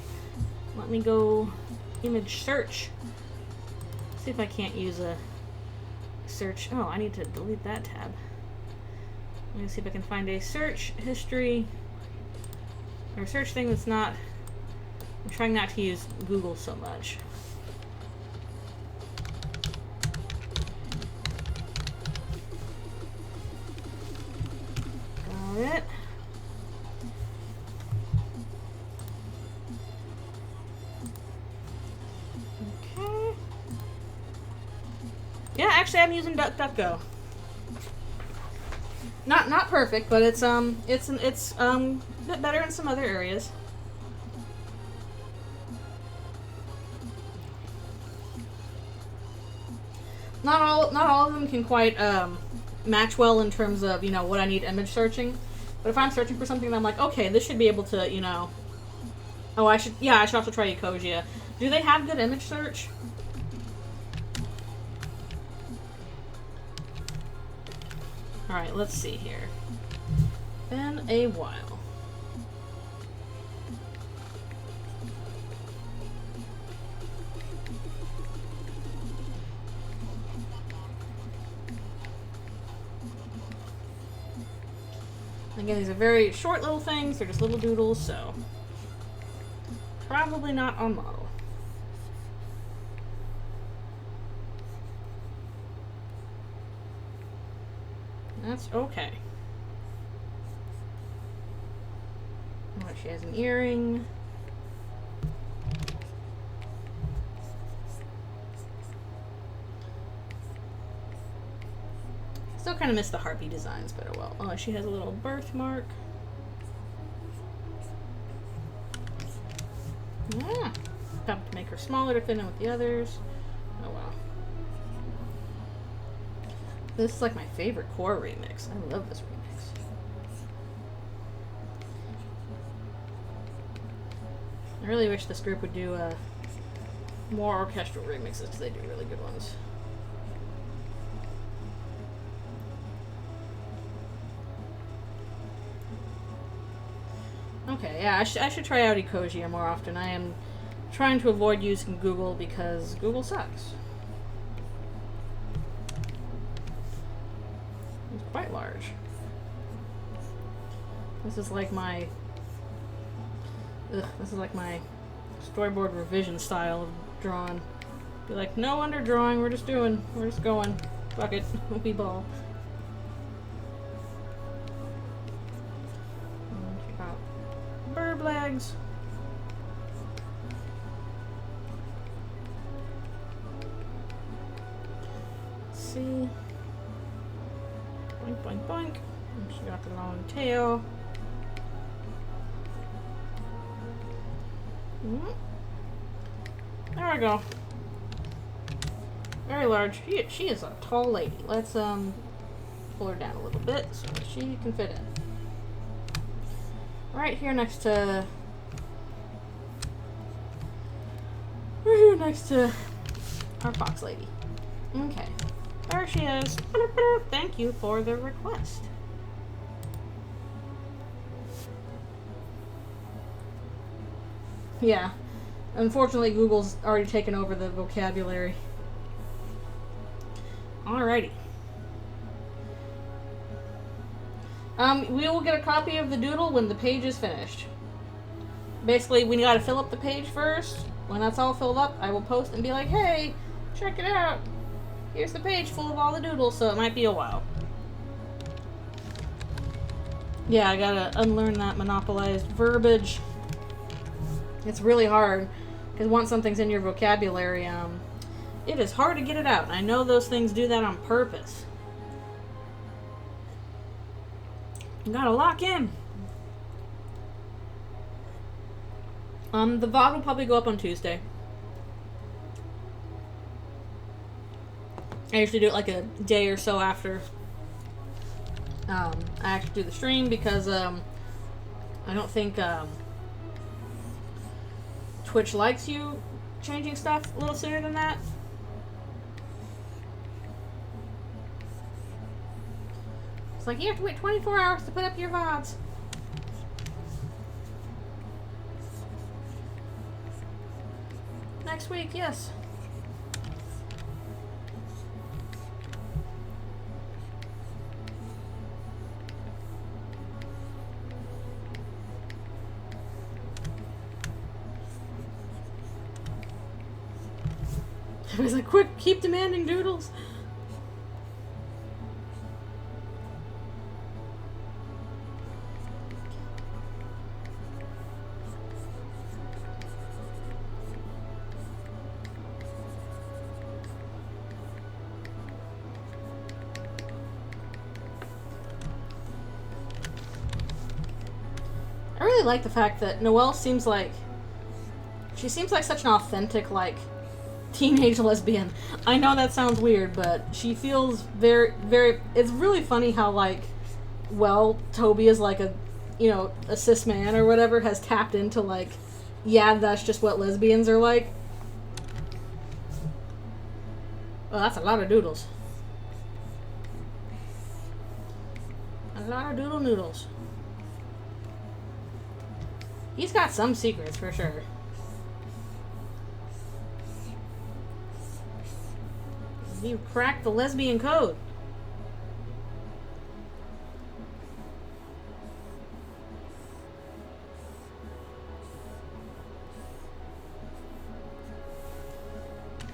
image search. See if I can't use a search. Oh, I need to delete that tab. Let me see if I can find a search history or a search thing that's not. I'm trying not to use Google so much. it. Okay. Yeah, actually I'm using DuckDuckGo. Not perfect, but it's a bit better in some other areas. Not all of them can quite match well in terms of, you know, what I need image searching. But if I'm searching for something that I'm like, okay, this should be able to, you know. Oh, I should also try Ecosia. Do they have good image search? Alright, let's see here. Been a while. Again, these are very short little things. They're just little doodles, so probably not on model. That's okay. Oh, she has an earring. Still kind of miss the harpy designs, but oh well. Oh, she has a little birthmark. Yeah. Have to make her smaller to fit in with the others. Oh well. This is like my favorite core remix. I love this remix. I really wish this group would do more orchestral remixes because they do really good ones. Okay, yeah, I should try out Ecosia more often. I am trying to avoid using Google because Google sucks. It's quite large. This is like my storyboard revision style of drawing. Be like, no under drawing, we're just going. Fuck it, we ball. Burb legs. Let's see. Boink, boink, boink. And she got the long tail. There we go. Very large. She is a tall lady. Let's pull her down a little bit so that she can fit in. Right here next to... We're here next to our fox lady. Okay. There she is. Thank you for the request. Yeah. Unfortunately, Google's already taken over the vocabulary. Alrighty. We will get a copy of the doodle when the page is finished. Basically, we gotta fill up the page first. When that's all filled up, I will post and be like, hey, check it out. Here's the page full of all the doodles, so it might be a while. Yeah, I gotta unlearn that monopolized verbiage. It's really hard, because once something's in your vocabulary, it is hard to get it out. And I know those things do that on purpose. You gotta lock in. The VOD will probably go up on Tuesday. I usually do it like a day or so after I actually do the stream because I don't think Twitch likes you changing stuff a little sooner than that. It's like you have to wait 24 hours to put up your VODs. Next week, yes. Everybody's like, quick, keep demanding doodles. really like the fact that Noelle seems like... She seems like such an authentic, like, teenage lesbian. I know that sounds weird, but she feels very, very... It's really funny how, like, well, Toby is like a, you know, a cis man or whatever, has tapped into, like, yeah, that's just what lesbians are like. Oh, that's a lot of doodles. A lot of doodle noodles. He's got some secrets, for sure. You cracked the lesbian code.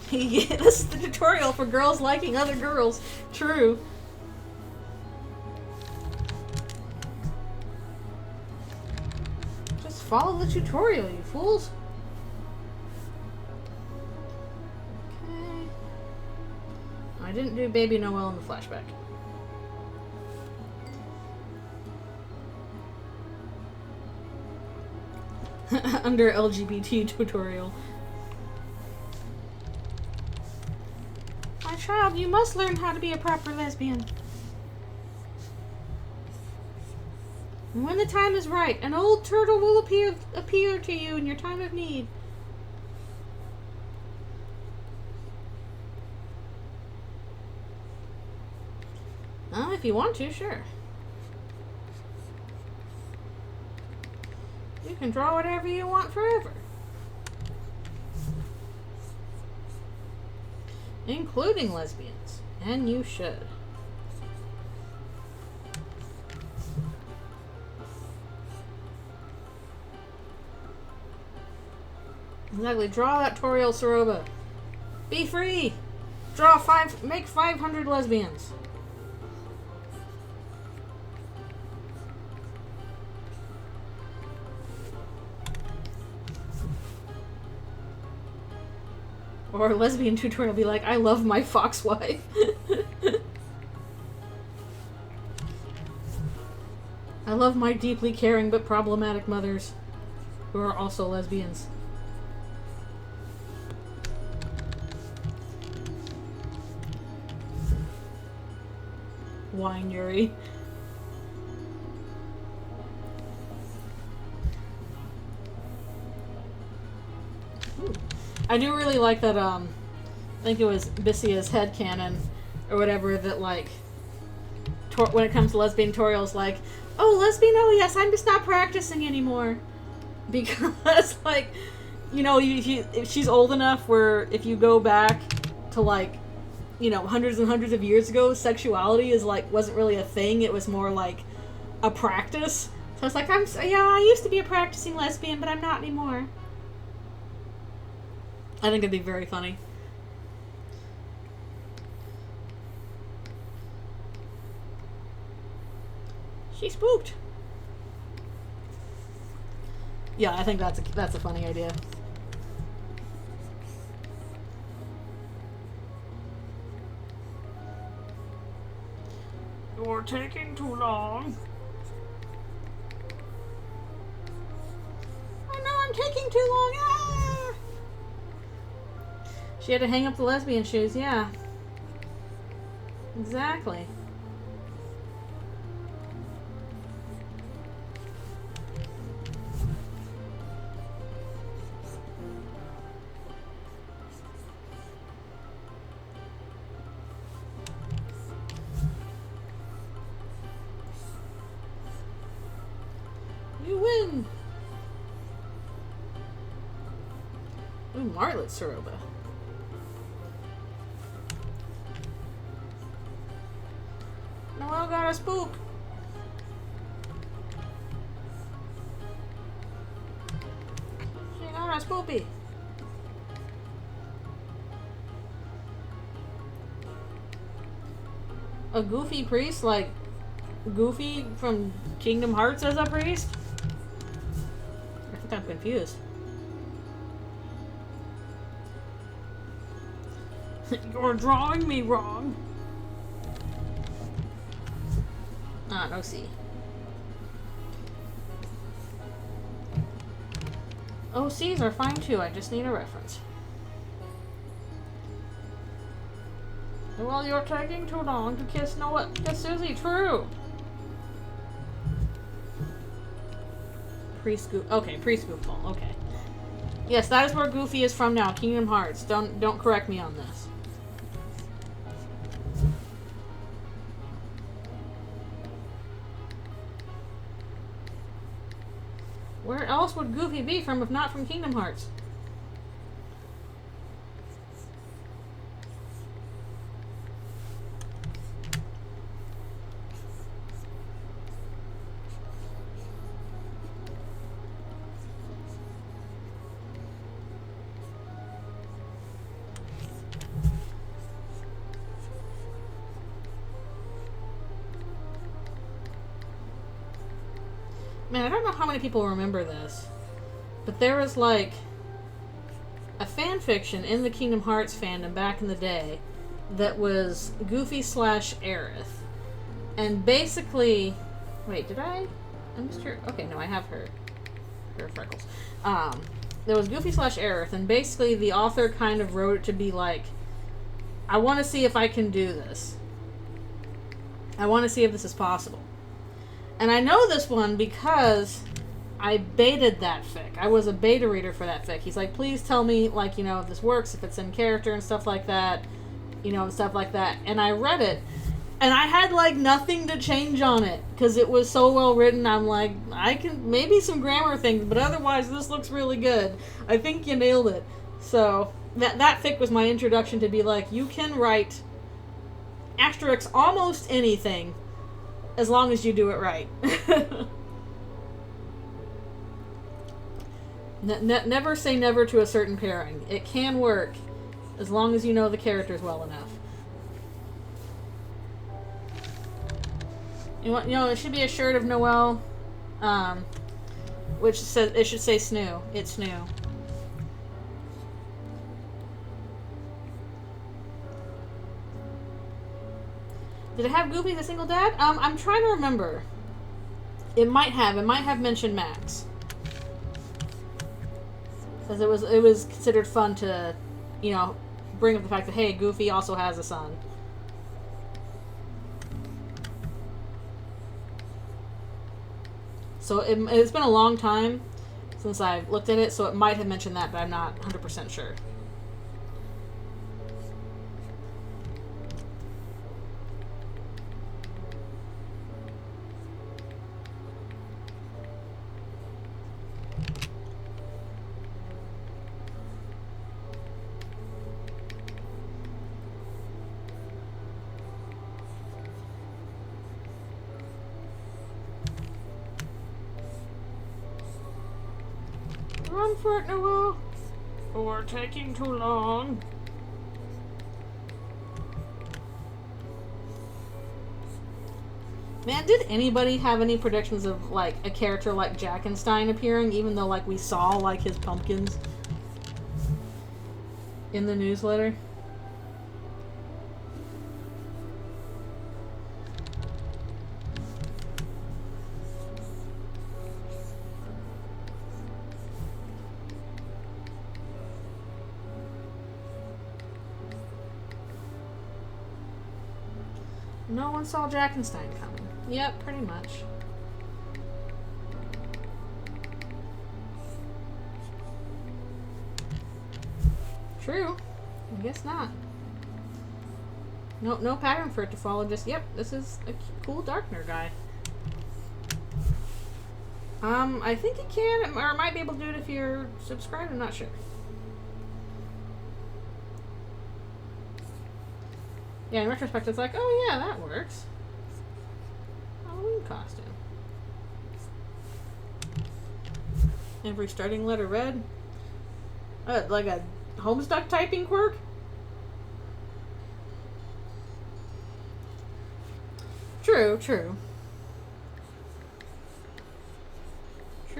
This is the tutorial for girls liking other girls. True. Just follow the tutorial, you fools. Okay. I didn't do Baby Noelle in the flashback. Under LGBT tutorial. My child, you must learn how to be a proper lesbian. And when the time is right, an old turtle will appear to you in your time of need. Well, if you want to, sure. You can draw whatever you want forever. Including lesbians. And you should. Exactly. Draw that Toriel Soroba. Be free! Make 500 lesbians. Or a lesbian tutorial will be like, I love my fox wife. I love my deeply caring but problematic mothers, who are also lesbians. Wine Yuri. I do really like that, I think it was Bissia's headcanon, or whatever, that, like, when it comes to lesbian tutorials, like, oh, lesbian, oh yes, I'm just not practicing anymore. Because, like, you know, if she's old enough where if you go back to, like, you know, hundreds and hundreds of years ago, sexuality is, like, wasn't really a thing, it was more, like, a practice. So it's like, yeah, I used to be a practicing lesbian, but I'm not anymore. I think it'd be very funny. She spooked. Yeah, I think that's a funny idea. You're taking too long. I know I'm taking too long. Ah! She had to hang up the lesbian shoes, yeah. Exactly. You win! Ooh, Martlet Soroba. Noelle got a spook. She got a spoopy. A goofy priest? Like Goofy from Kingdom Hearts as a priest? I think I'm confused. You're drawing me wrong. Ah, no C. OCs are fine too, I just need a reference. Well, you're taking too long to kiss Noah. Kiss Susie, true. Pre-scoop. Okay, pre-scoopful. Okay. Yes, that is where Goofy is from now. Kingdom Hearts. Don't correct me on this. Where else would Goofy be from if not from Kingdom Hearts? Man, I don't know how many people remember this, but there was like a fan fiction in the Kingdom Hearts fandom back in the day that was Goofy / Aerith. And basically, wait, did I missed her? Okay, no, I have her freckles. There was Goofy / Aerith, and basically the author kind of wrote it to be like, I want to see if I can do this. I want to see if this is possible. And I know this one because I baited that fic. I was a beta reader for that fic. He's like, please tell me, like, you know, if this works, if it's in character and stuff like that, you know, and stuff like that. And I read it, and I had, like, nothing to change on it because it was so well written. I'm like, I can, maybe some grammar things, but otherwise this looks really good. I think you nailed it. So, that fic was my introduction to be like, you can write asterisk almost anything as long as you do it right. Never say never to a certain pairing. It can work as long as you know the characters well enough. You know, it should be a shirt of Noelle, which says it should say Snoo. It's Snoo. Did it have Goofy as a single dad? I'm trying to remember. It might have mentioned Max. Because it was considered fun to, you know, bring up the fact that, hey, Goofy also has a son. So it's been a long time since I've looked at it, so it might have mentioned that, but I'm not 100% sure. Run for it, Noelle! Or taking too long. Man, did anybody have any predictions of, like, a character like Jackenstein appearing, even though, like, we saw, like, his pumpkins in the newsletter? No one saw Jackenstein coming. Yep, pretty much. True. I guess not. No pattern for it to follow. Just, yep, this is a cool Darkner guy. I think it can, or it might be able to do it if you're subscribed. I'm not sure. Yeah, in retrospect, it's like, oh yeah, that works. Halloween costume. Every starting letter red. Like a Homestuck typing quirk? True. True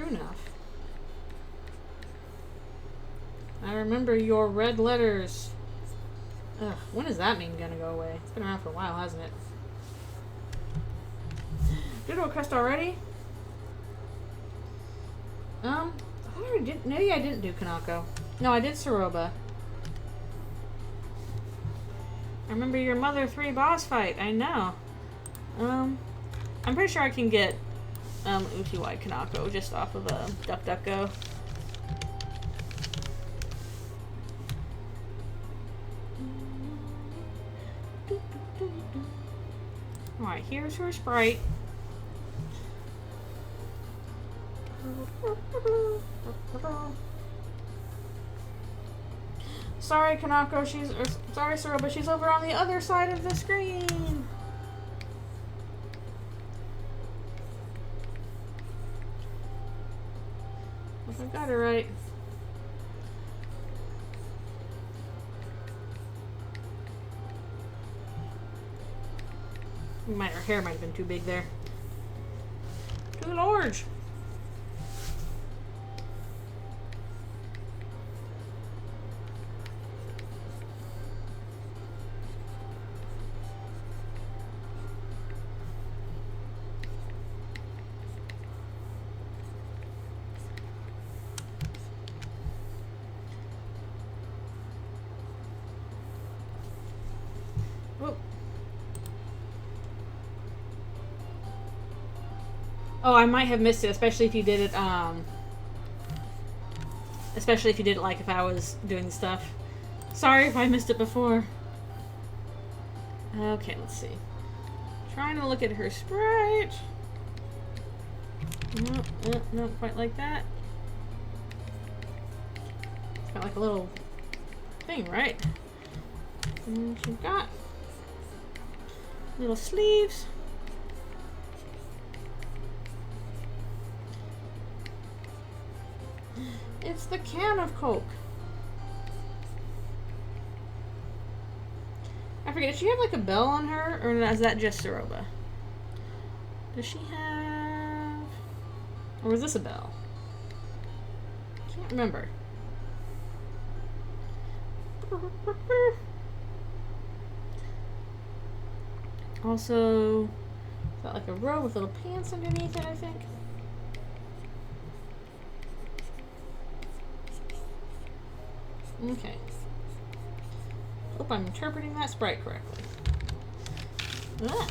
enough. I remember your red letters. Ugh, when is that meme gonna go away? It's been around for a while, hasn't it? Ditto crest already? Oh, maybe I didn't do Kanako. No, I did Soroba. I remember your Mother 3 boss fight. I know. I'm pretty sure I can get Uchiwai Kanako just off of DuckDuckGo. Alright, here's her sprite. Sorry, Kanako, sorry, Soroba, she's over on the other side of the screen. If I got it right. Her hair might have been too big there. Too large. Whoop. Oh, I might have missed it, especially if you did it, especially if you did it like if I was doing stuff. Sorry if I missed it before. Okay, let's see. Trying to look at her sprite. No, not quite like that. It's got like a little thing, right? And she's got little sleeves. It's the can of Coke. I forget, does she have like a bell on her, or is that just Soroba? Does she have... Or is this a bell? Can't remember. Also, got like a robe with little pants underneath it, I think. Okay. Hope I'm interpreting that sprite correctly. Ah.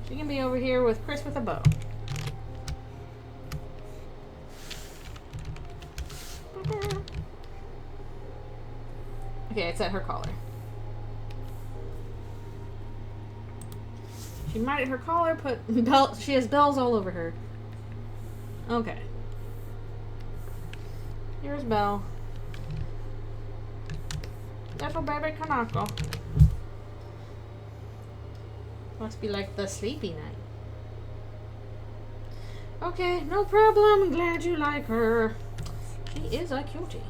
She can be over here with Chris with a bow. Okay, it's at her collar. She might at her collar put belt. She has bells all over her. Okay. Here's Belle. Little baby Kanako. Must be like the sleepy night. Okay, no problem. Glad you like her. She is a cutie.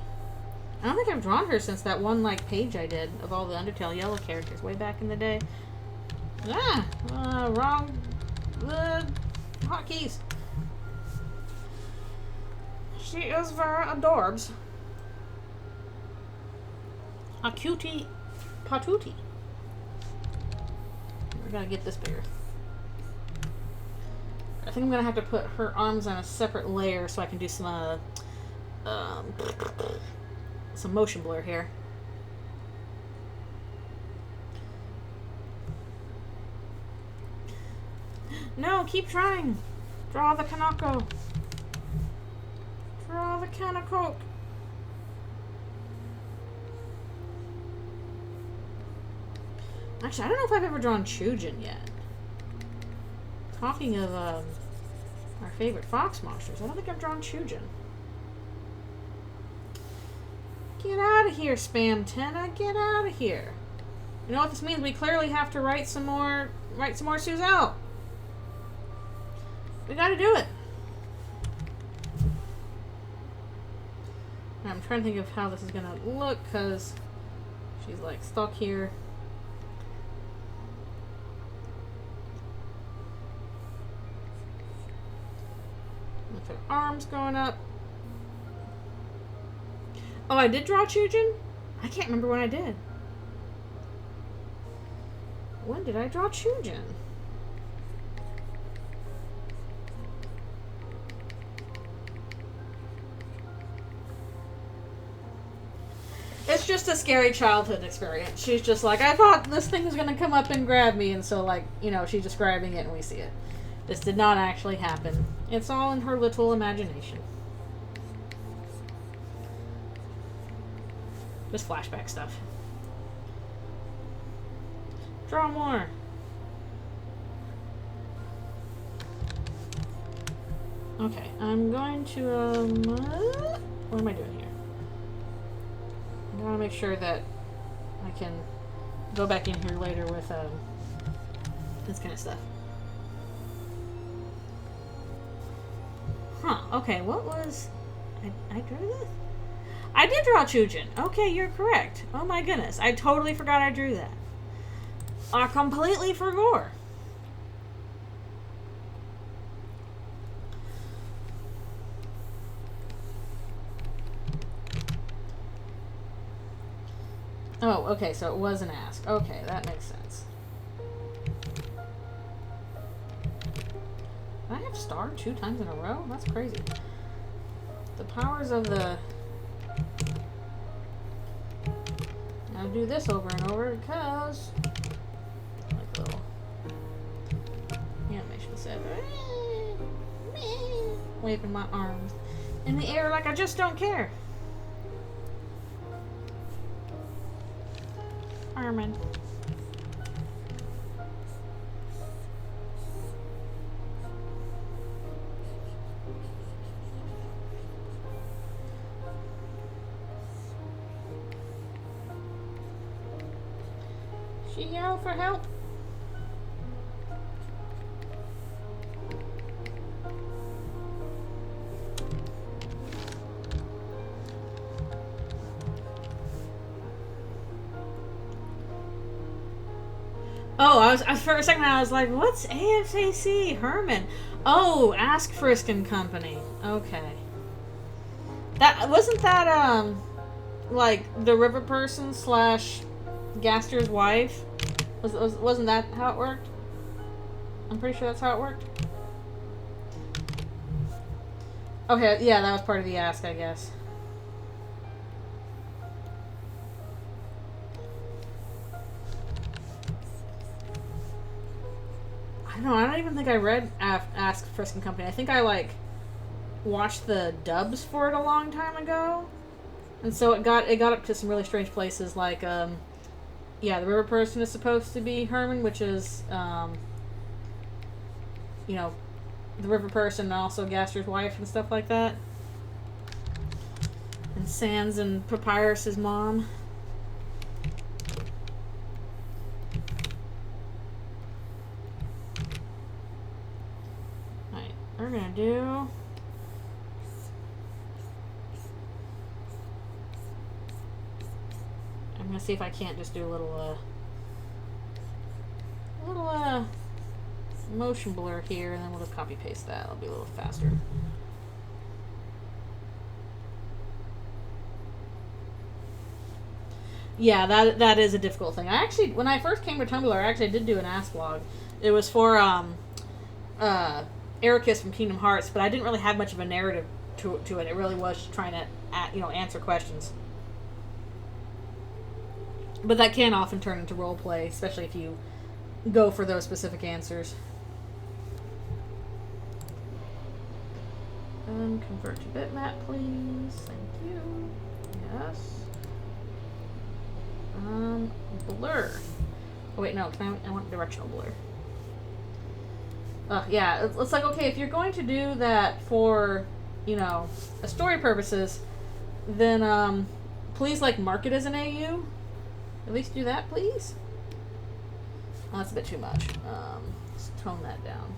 I don't think I've drawn her since that one like page I did of all the Undertale yellow characters way back in the day. Wrong hotkeys. She is very adorbs. A cutie patootie. We gotta get this bigger. I think I'm gonna have to put her arms on a separate layer so I can do some motion blur here. No, keep trying. Draw the Kanako. Draw the can of Coke. Actually, I don't know if I've ever drawn Chujin yet. Talking of our favorite fox monsters, I don't think I've drawn Chujin. Get out of here, Spam Tenna. Get out of here. You know what this means? We clearly have to write some more Suselle. We gotta do it. I'm trying to think of how this is gonna look because she's like stuck here. With her arms going up. Oh, I did draw Chujin? I can't remember when I did. When did I draw Chujin? it's just a scary childhood experience. She's just like, I thought this thing was gonna come up and grab me, and so, like, you know, she's describing it and we see it. This did not actually happen. It's all in her little imagination. Just flashback stuff. Draw more. Okay, I'm going to, what am I doing here? I want to make sure that I can go back in here later with, this kind of stuff. Huh, okay, what was, I drew this? I did draw Chujin. Okay, you're correct. Oh my goodness, I totally forgot I drew that. I completely forgot. Oh, okay, so it was an ask. Okay, that makes sense. Did I have star 2 times in a row? That's crazy. The powers of the... I'll do this over and over because... Like a little... animation set. Waving my arms in the air like I just don't care. Armin. She yelled for help. Oh, I was for a second I was like, what's AFAC? Herman. Oh, Ask Frisk and Company. Okay. That wasn't that like the river person / Gaster's wife? Wasn't that how it worked? I'm pretty sure that's how it worked. Okay, yeah, that was part of the ask, I guess. I don't know, I don't even think I read Ask Frisk and Company. I think I, like, watched the dubs for it a long time ago. And so it got up to some really strange places, like, yeah, the river person is supposed to be Herman, which is, you know, the river person and also Gaster's wife and stuff like that. And Sans and Papyrus's mom. Alright, we're gonna do... I'm gonna see if I can't just do a little motion blur here, and then we'll just copy paste that. It'll be a little faster. Yeah, that is a difficult thing. I actually, when I first came to Tumblr, I actually did do an ask log. It was for Ericus from Kingdom Hearts, but I didn't really have much of a narrative to it. It really was just trying to, you know, answer questions. But that can often turn into roleplay, especially if you go for those specific answers. Convert to bitmap, please. Thank you. Yes. Blur. Oh wait, no. I want directional blur. Yeah, it's like, okay, if you're going to do that for, you know, story purposes, then please, like, mark it as an AU. At least do that, please. Oh, that's a bit too much. Let's tone that down.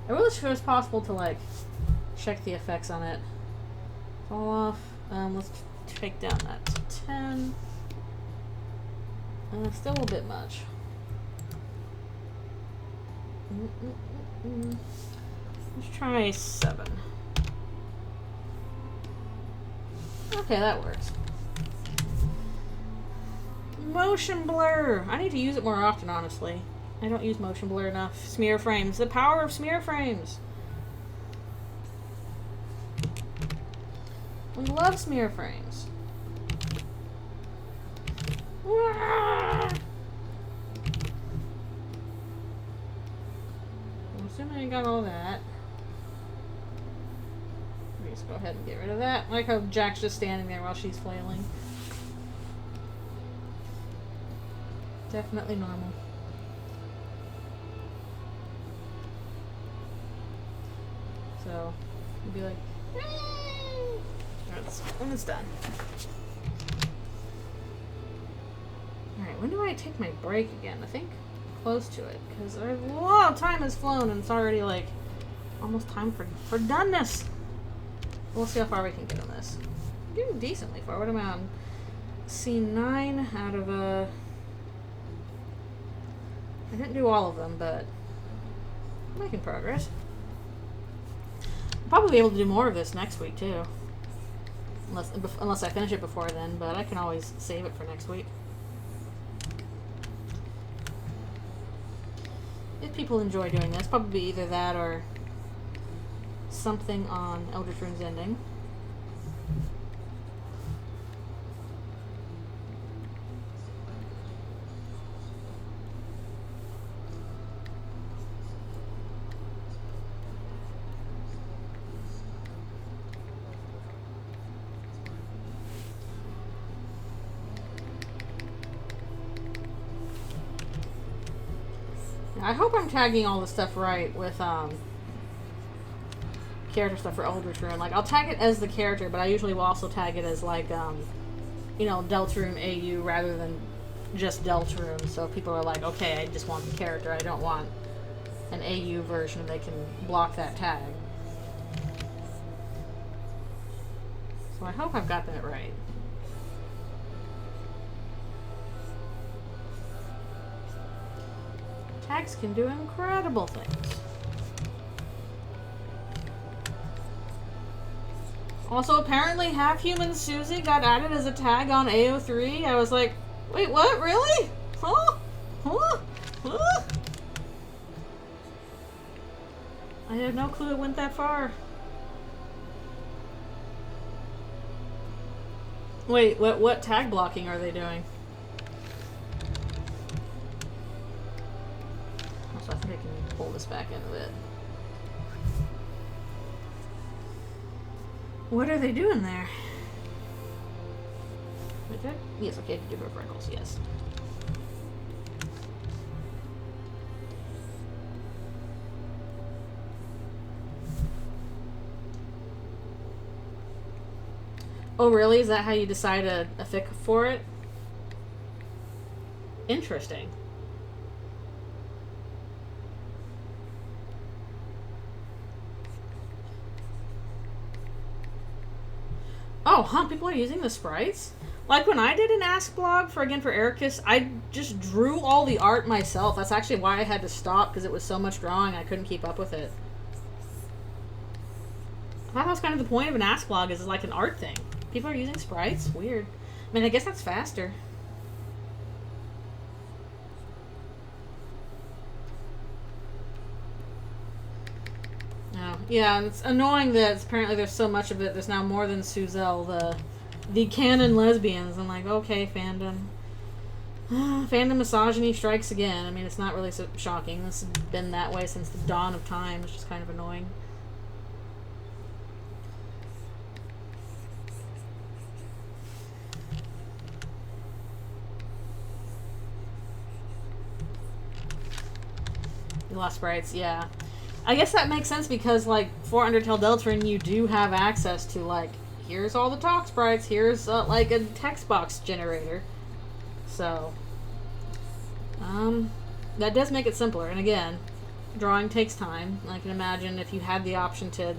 I really wish it was possible to, like, check the effects on it. Fall off. Let's take down that to 10. Still a bit much. Let's try 7. Okay, that works. Motion blur. I need to use it more often, honestly. I don't use motion blur enough. Smear frames. The power of smear frames. We love smear frames. I'm assuming I got all that. Let me just go ahead and get rid of that. I like how Jack's just standing there while she's flailing. Definitely normal. So, you'd be like, when it's done. Alright, when do I take my break again? I think close to it, because a lot of time has flown and it's already like almost time for doneness. We'll see how far we can get on this. I'm getting decently far. What am I on? Scene 9 out of I didn't do all of them, but I'm making progress. I'll probably be able to do more of this next week too. Unless I finish it before then, but I can always save it for next week. If people enjoy doing this, probably either that or something on Eldritch Rune's Ending. I hope I'm tagging all the stuff right with character stuff for Eldritch Rune. Like, I'll tag it as the character, but I usually will also tag it as like you know, Deltarune AU rather than just Deltarune. So people are like, okay, I just want the character. I don't want an AU version. They can block that tag. So I hope I've got that right. Tags can do incredible things. Also, apparently Half-Human Susie got added as a tag on AO3. I was like, wait, what? Really? Huh? Huh? Huh? I had no clue it went that far. Wait, what tag blocking are they doing? Also, I think I can pull this back in a bit. What are they doing there? Yes, okay, I can do her freckles, yes. Oh, really? Is that how you decide a fic for it? Interesting. Oh, huh, people are using the sprites? Like when I did an Ask blog for Ericus, I just drew all the art myself. That's actually why I had to stop, because it was so much drawing I couldn't keep up with it. I thought that was kind of the point of an Ask blog, is like an art thing. People are using sprites? Weird. I mean, I guess that's faster. Oh, yeah, it's annoying that apparently there's so much of it. There's now more than Suselle, the canon lesbians. I'm like, okay, fandom. Fandom misogyny strikes again. I mean, it's not really so shocking. This has been that way since the dawn of time. It's just kind of annoying. You lost sprites, yeah. I guess that makes sense because, like, for Undertale Deltarune, you do have access to, like, here's all the talk sprites, here's, like, a text box generator. So, that does make it simpler. And again, drawing takes time. I can imagine if you had the option to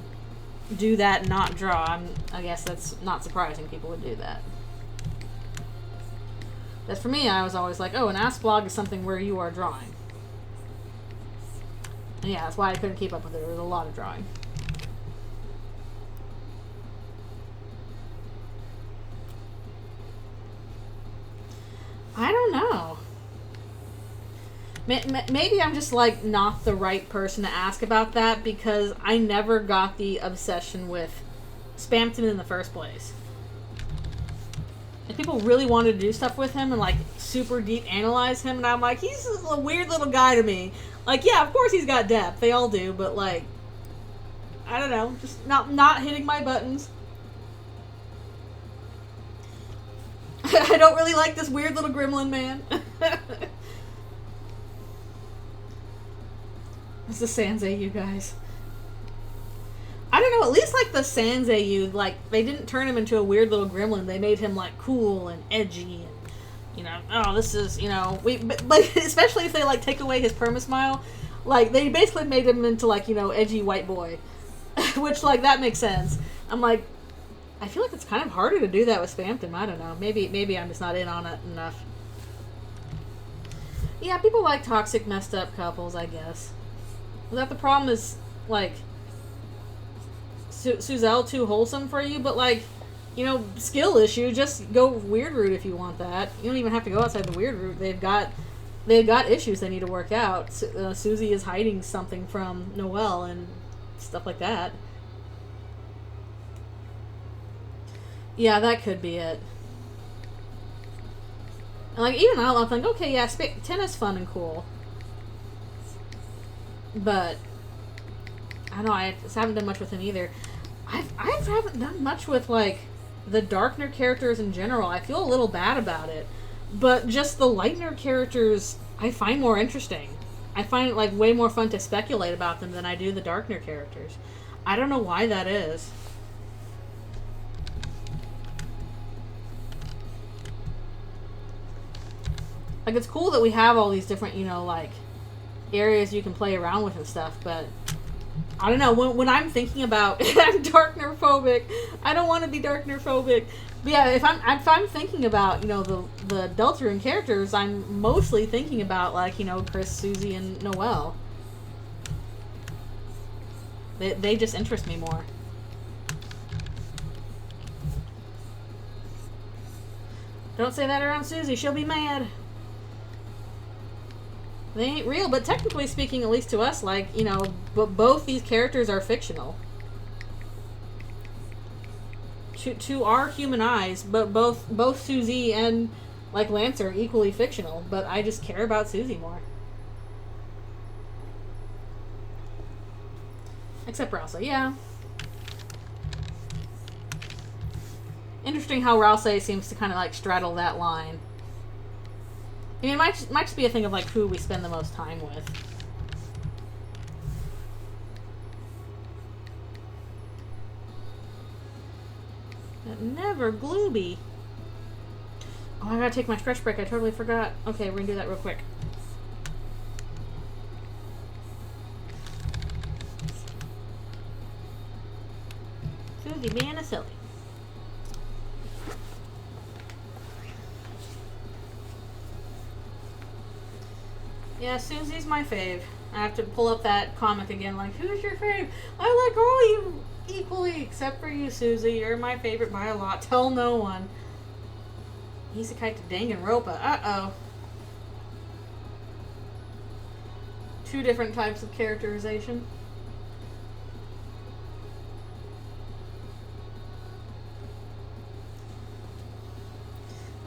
do that and not draw, I guess that's not surprising people would do that. But for me, I was always like, oh, an Ask blog is something where you are drawing. And yeah, that's why I couldn't keep up with it. There was a lot of drawing. I don't know. Maybe I'm just, like, not the right person to ask about that because I never got the obsession with Spamton in the first place. Like, people really wanted to do stuff with him and, like, super deep analyze him, and I'm like, he's a weird little guy to me. Like, yeah, of course he's got depth. They all do, but, like, I don't know. Just not hitting my buttons. I don't really like this weird little gremlin man. It's the Sansei, you guys. I don't know, at least like the Sansei, like, they didn't turn him into a weird little gremlin. They made him like cool and edgy and, you know, oh, this is, you know, but especially if they like take away his perma-smile, like they basically made him into like, you know, edgy white boy. Which, like, that makes sense. I'm like, I feel like it's kind of harder to do that with Spamton. I don't know. Maybe I'm just not in on it enough. Yeah, people like toxic, messed up couples, I guess. Is that the problem? Is, like, Suselle too wholesome for you? But, like, you know, skill issue. Just go weird route if you want that. You don't even have to go outside the weird route. They've got issues they need to work out. Susie is hiding something from Noelle and stuff like that. Yeah, that could be it. And like, even I'll think, okay, yeah, tennis fun and cool. But I don't know, I just haven't done much with him either. I haven't done much with like the Darkner characters in general. I feel a little bad about it. But just the Lightner characters I find more interesting. I find it like way more fun to speculate about them than I do the Darkner characters. I don't know why that is. Like, it's cool that we have all these different, you know, like, areas you can play around with and stuff, but I don't know, when I'm thinking about I'm Darkner phobic. I don't want to be Darkner phobic. But yeah, if I'm thinking about, you know, the Deltarune characters, I'm mostly thinking about, like, you know, Chris, Susie, and Noelle. They just interest me more. Don't say that around Susie, she'll be mad. They ain't real, but technically speaking, at least to us, like, you know, but both these characters are fictional. To our human eyes, but both Susie and, like, Lance are equally fictional, but I just care about Susie more. Except Rouse, yeah. Interesting how Rouse seems to kind of, like, straddle that line. I mean, it might just be a thing of, like, who we spend the most time with. But never Glooby. Oh, I gotta take my stretch break. I totally forgot. Okay, we're gonna do that real quick. Susie being a silly. Yeah, Susie's my fave. I have to pull up that comic again, like, who's your fave? I like all you equally, except for you, Susie. You're my favorite by a lot. Tell no one. Isekai to Danganronpa. Uh-oh. Two different types of characterization.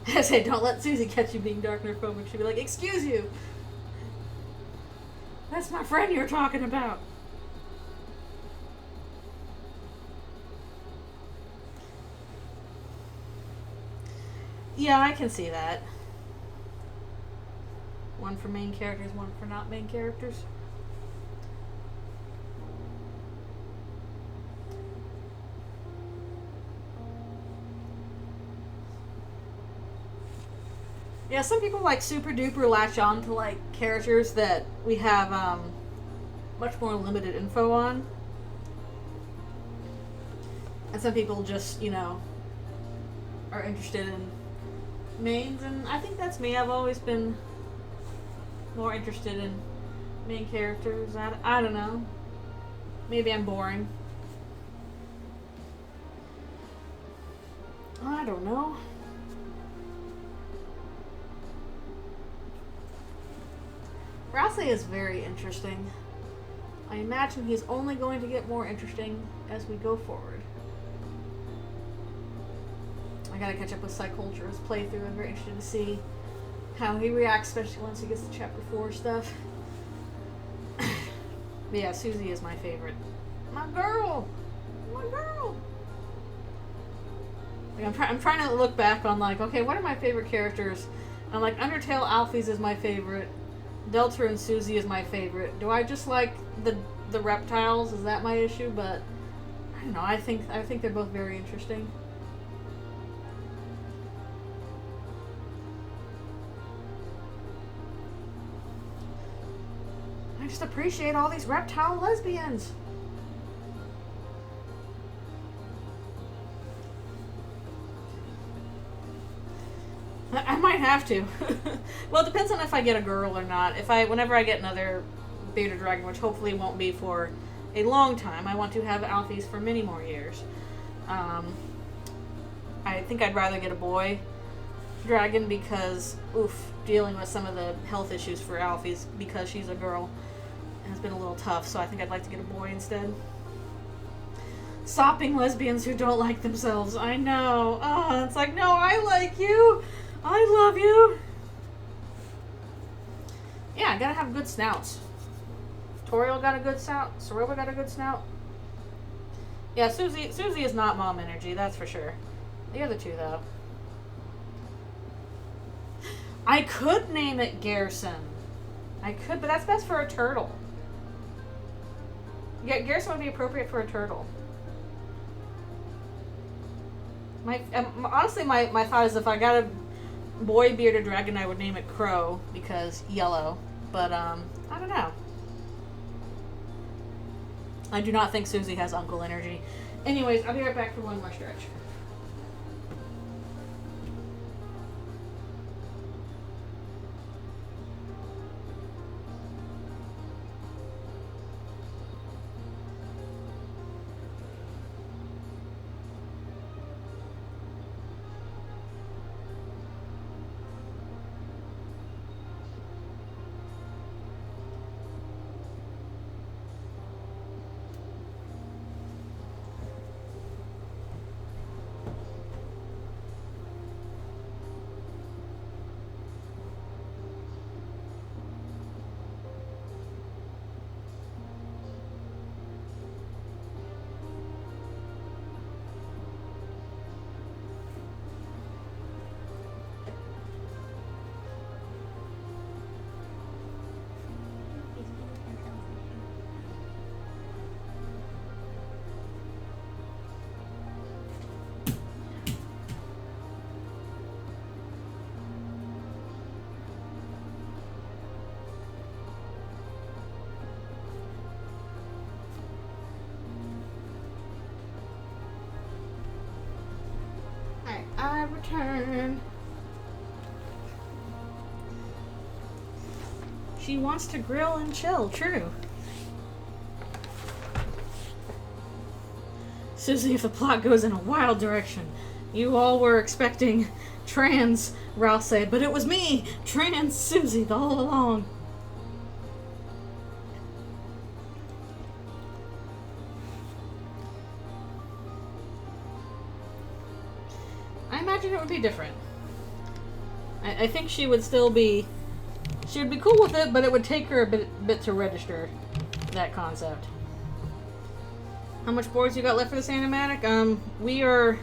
I say, don't let Susie catch you being Darkner phobic. She'd be like, excuse you. That's my friend you're talking about. Yeah, I can see that. One for main characters, one for not main characters. Yeah, some people like super duper latch on to like characters that we have much more limited info on. And some people just, you know, are interested in mains, and I think that's me. I've always been more interested in main characters. I don't know. Maybe I'm boring. I don't know. Rouse is very interesting. I imagine he's only going to get more interesting as we go forward. I gotta catch up with Psyculture's playthrough. I'm very interested to see how he reacts, especially once he gets to chapter 4 stuff. But yeah, Susie is my favorite. My girl! My girl! Like, I'm trying to look back on, like, okay, what are my favorite characters? And I'm like, Undertale Alphys is my favorite. Delta and Susie is my favorite. Do I just like the reptiles? Is that my issue? But I don't know. I think they're both very interesting. I just appreciate all these reptile lesbians. I might have to. Well, it depends on if I get a girl or not. Whenever I get another bearded dragon, which hopefully won't be for a long time, I want to have Alphys for many more years. I think I'd rather get a boy dragon because, dealing with some of the health issues for Alphys because she's a girl has been a little tough, so I think I'd like to get a boy instead. Sopping lesbians who don't like themselves. I know. Oh, it's like, no, I like you. I love you. Yeah, I gotta have good snouts. Toriel got a good snout. Soroba got a good snout. Yeah, Susie is not mom energy, that's for sure. The other two, though. I could name it Garrison. I could, but that's best for a turtle. Yeah, Garrison would be appropriate for a turtle. Honestly, my thought is if I got a boy bearded dragon, I would name it Crow because yellow. But I don't know. I do not think Susie has uncle energy. Anyways, I'll be right back for one more stretch. I return. She wants to grill and chill, true. Susie, if the plot goes in a wild direction, you all were expecting trans Rouse, but it was me, trans Susie, the whole along. I imagine it would be different. I think she would still be... She would be cool with it, but it would take her a bit to register that concept. How much boards you got left for this animatic? We are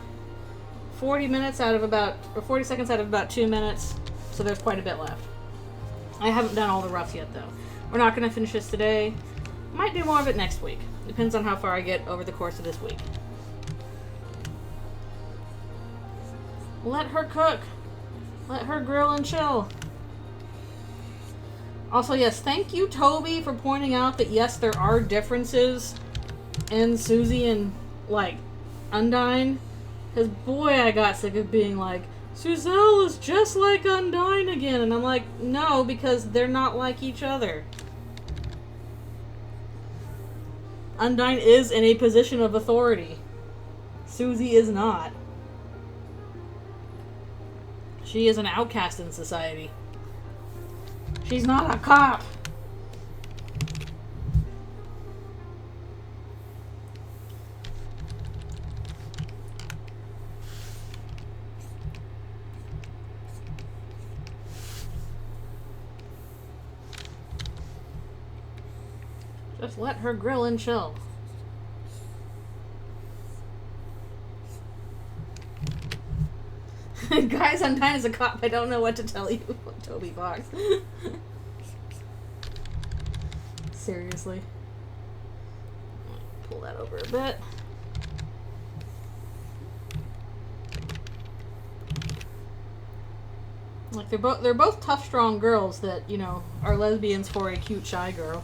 40 minutes out of about... Or 40 seconds out of about 2 minutes, so there's quite a bit left. I haven't done all the roughs yet, though. We're not going to finish this today. Might do more of it next week. Depends on how far I get over the course of this week. Let her cook. Let her grill and chill. Also, yes, thank you, Toby, for pointing out that, yes, there are differences in Susie and, like, Undyne. Because, boy, I got sick of being like, Suselle is just like Undyne again. And I'm like, no, because they're not like each other. Undyne is in a position of authority. Susie is not. She is an outcast in society. She's not a cop. Just let her grill and chill. Guys, I'm dying as a cop. I don't know what to tell you, Toby Fox. Seriously. Pull that over a bit. Like they're both tough, strong girls that, you know, are lesbians for a cute, shy girl.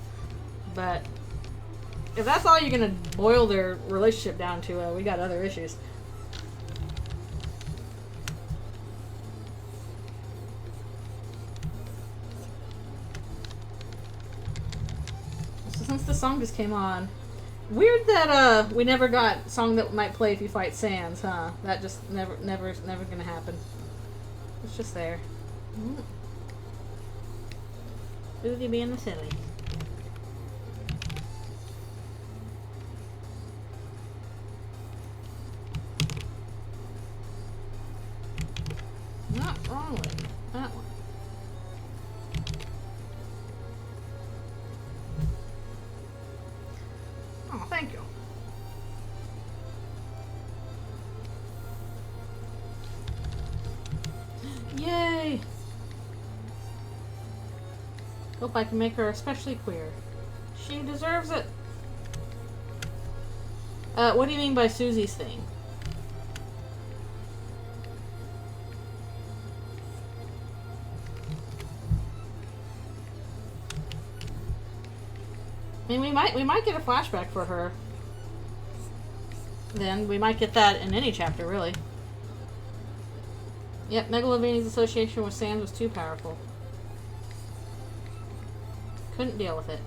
But if that's all you're gonna boil their relationship down to, we got other issues. So since the song just came on, weird that we never got a song that might play if you fight Sans, huh? That just never gonna happen. It's just there. Booty being the silly. Not wrong with that one. Oh, thank you. Yay! Hope I can make her especially queer. She deserves it. What do you mean by Susie's thing? I mean, we might get a flashback for her. Then we might get that in any chapter, really. Yep, Megalovani's association with Sans was too powerful. Couldn't deal with it.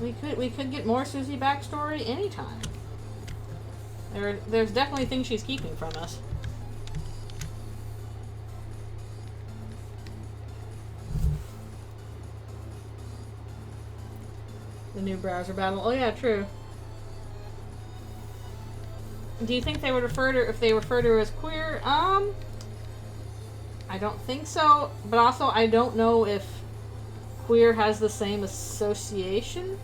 We could get more Susie backstory anytime. There's definitely things she's keeping from us. The new browser battle. Oh yeah, true. Do you think they would refer to, if they refer to her as queer? I don't think so, but also I don't know if queer has the same association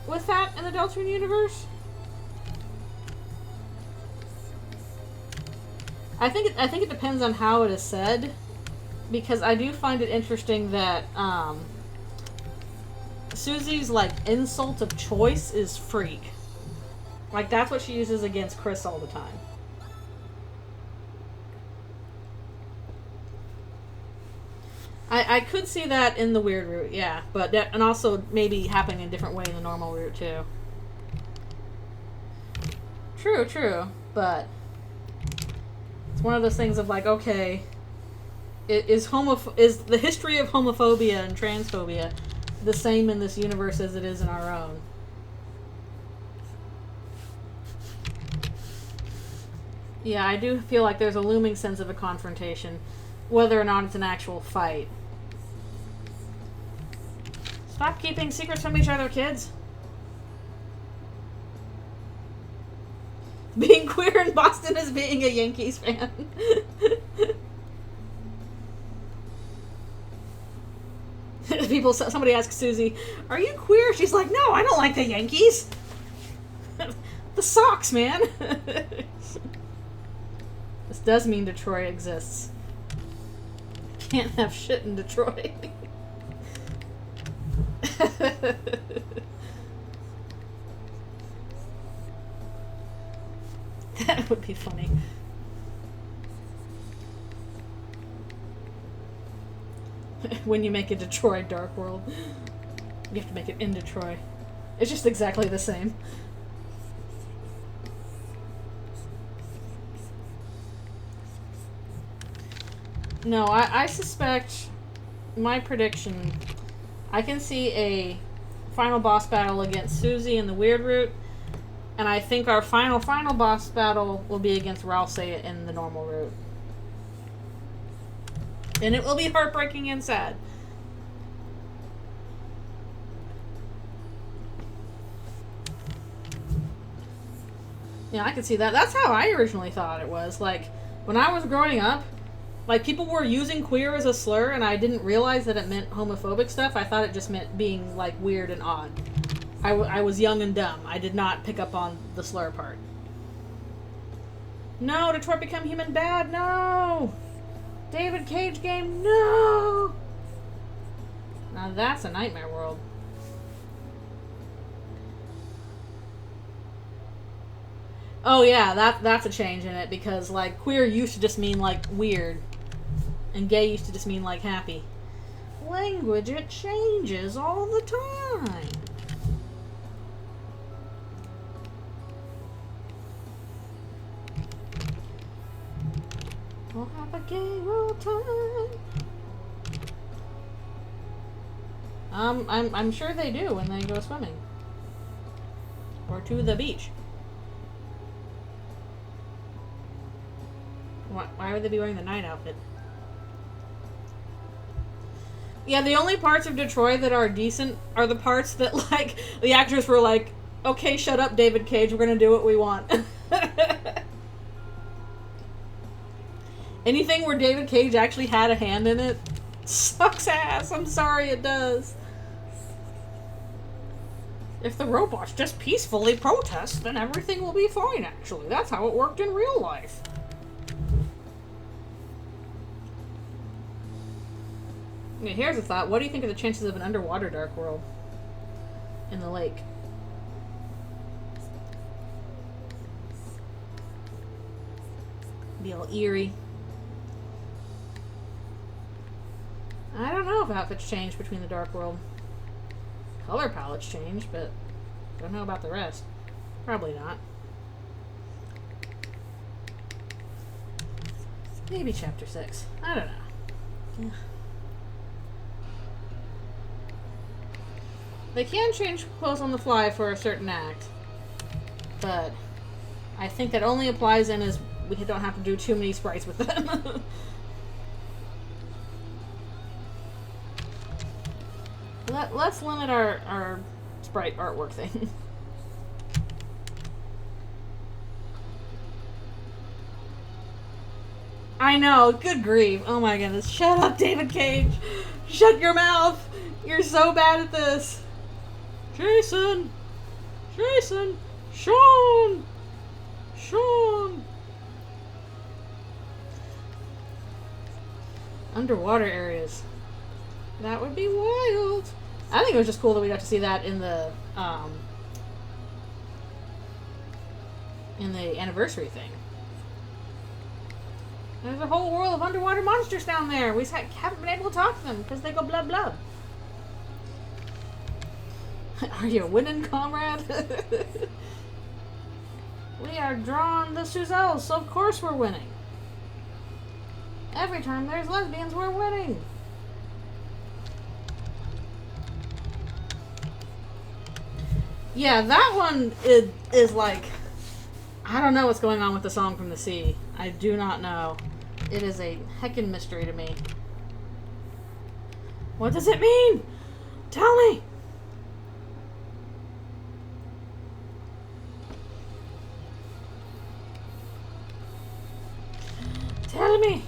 with that in the Deltarune universe. I think it depends on how it is said, because I do find it interesting that Susie's like insult of choice is freak. Like that's what she uses against Chris all the time. I could see that in the weird route, yeah, but that, and also maybe happening in a different way in the normal route too. True, but it's one of those things of like, okay, is the history of homophobia and transphobia the same in this universe as it is in our own? Yeah, I do feel like there's a looming sense of a confrontation, whether or not it's an actual fight. Stop keeping secrets from each other, kids. Being queer in Boston is being a Yankees fan. Somebody asks Susie, "Are you queer?" She's like, "No, I don't like the Yankees." The Sox, man. This does mean Detroit exists. Can't have shit in Detroit. That would be funny. When you make a Detroit Dark World, you have to make it in Detroit. It's just exactly the same. No, I suspect, my prediction, I can see a final boss battle against Susie in the weird route, and I think our final boss battle will be against Ralsei in the normal route. And it will be heartbreaking and sad. Yeah, I can see that. That's how I originally thought it was. Like, when I was growing up, like, people were using queer as a slur, and I didn't realize that it meant homophobic stuff. I thought it just meant being, like, weird and odd. I was young and dumb. I did not pick up on the slur part. No, Detroit Become Human bad, no! David Cage game, no! Now that's a nightmare world. Oh yeah, that's a change in it, because, like, queer used to just mean, like, weird. And gay used to just mean, like, happy. Language, it changes all the time. We'll have a gay old time. I'm sure they do when they go swimming. Or to the beach. Why would they be wearing the night outfit? Yeah, the only parts of Detroit that are decent are the parts that, like, the actors were like, okay, shut up, David Cage, we're gonna do what we want. Anything where David Cage actually had a hand in it sucks ass. I'm sorry, it does. If the robots just peacefully protest, then everything will be fine, actually. That's how it worked in real life. Okay, here's a thought. What do you think of the chances of an underwater Dark World in the lake? Be all eerie. I don't know if outfits change between the Dark World. Color palettes change, but I don't know about the rest. Probably not. Maybe Chapter 6. I don't know. Yeah. They can change clothes on the fly for a certain act, but I think that only applies in as we don't have to do too many sprites with them. Let's limit our sprite artwork thing. I know, good grief. Oh my goodness. Shut up, David Cage. Shut your mouth. You're so bad at this. Jason! Jason! Sean! Sean! Underwater areas. That would be wild. I think it was just cool that we got to see that in the anniversary thing. There's a whole world of underwater monsters down there. We haven't been able to talk to them because they go blah blah. Are you winning, comrade? We are drawing the Suselle, so of course we're winning. Every time there's lesbians, we're winning. Yeah, that one is like, I don't know what's going on with the Song from the Sea. I do not know. It is a heckin' mystery to me. What does it mean? Tell me! Tell me!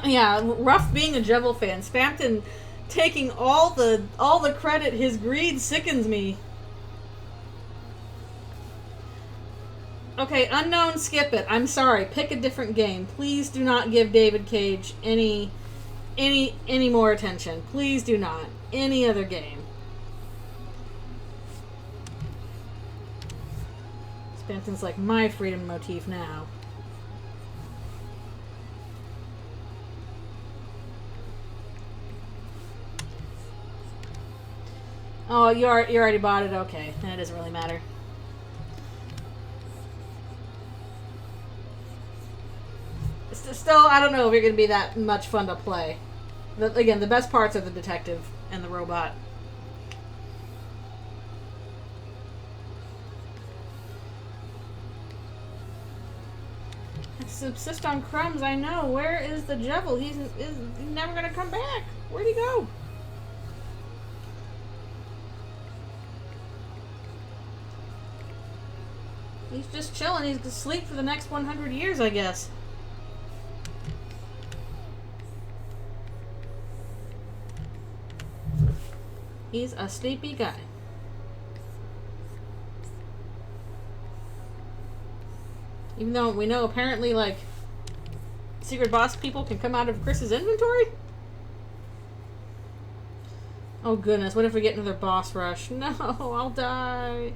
Yeah, Ruff being a Jevil fan. Spampton taking all the credit. His greed sickens me. Okay, Unknown, skip it. I'm sorry. Pick a different game. Please do not give David Cage any more attention. Please do not. Any other game. Spampton's like my freedom motif now. Oh, you already bought it? Okay, then it doesn't really matter. Still, I don't know if you're going to be that much fun to play. Again, the best parts are the detective and the robot. Subsist on crumbs, I know. Where is the Jevil? He's never going to come back. Where'd he go? He's just chilling. He's gonna sleep for the next 100 years, I guess. He's a sleepy guy. Even though we know apparently, like, secret boss people can come out of Chris's inventory? Oh goodness, what if we get another boss rush? No, I'll die.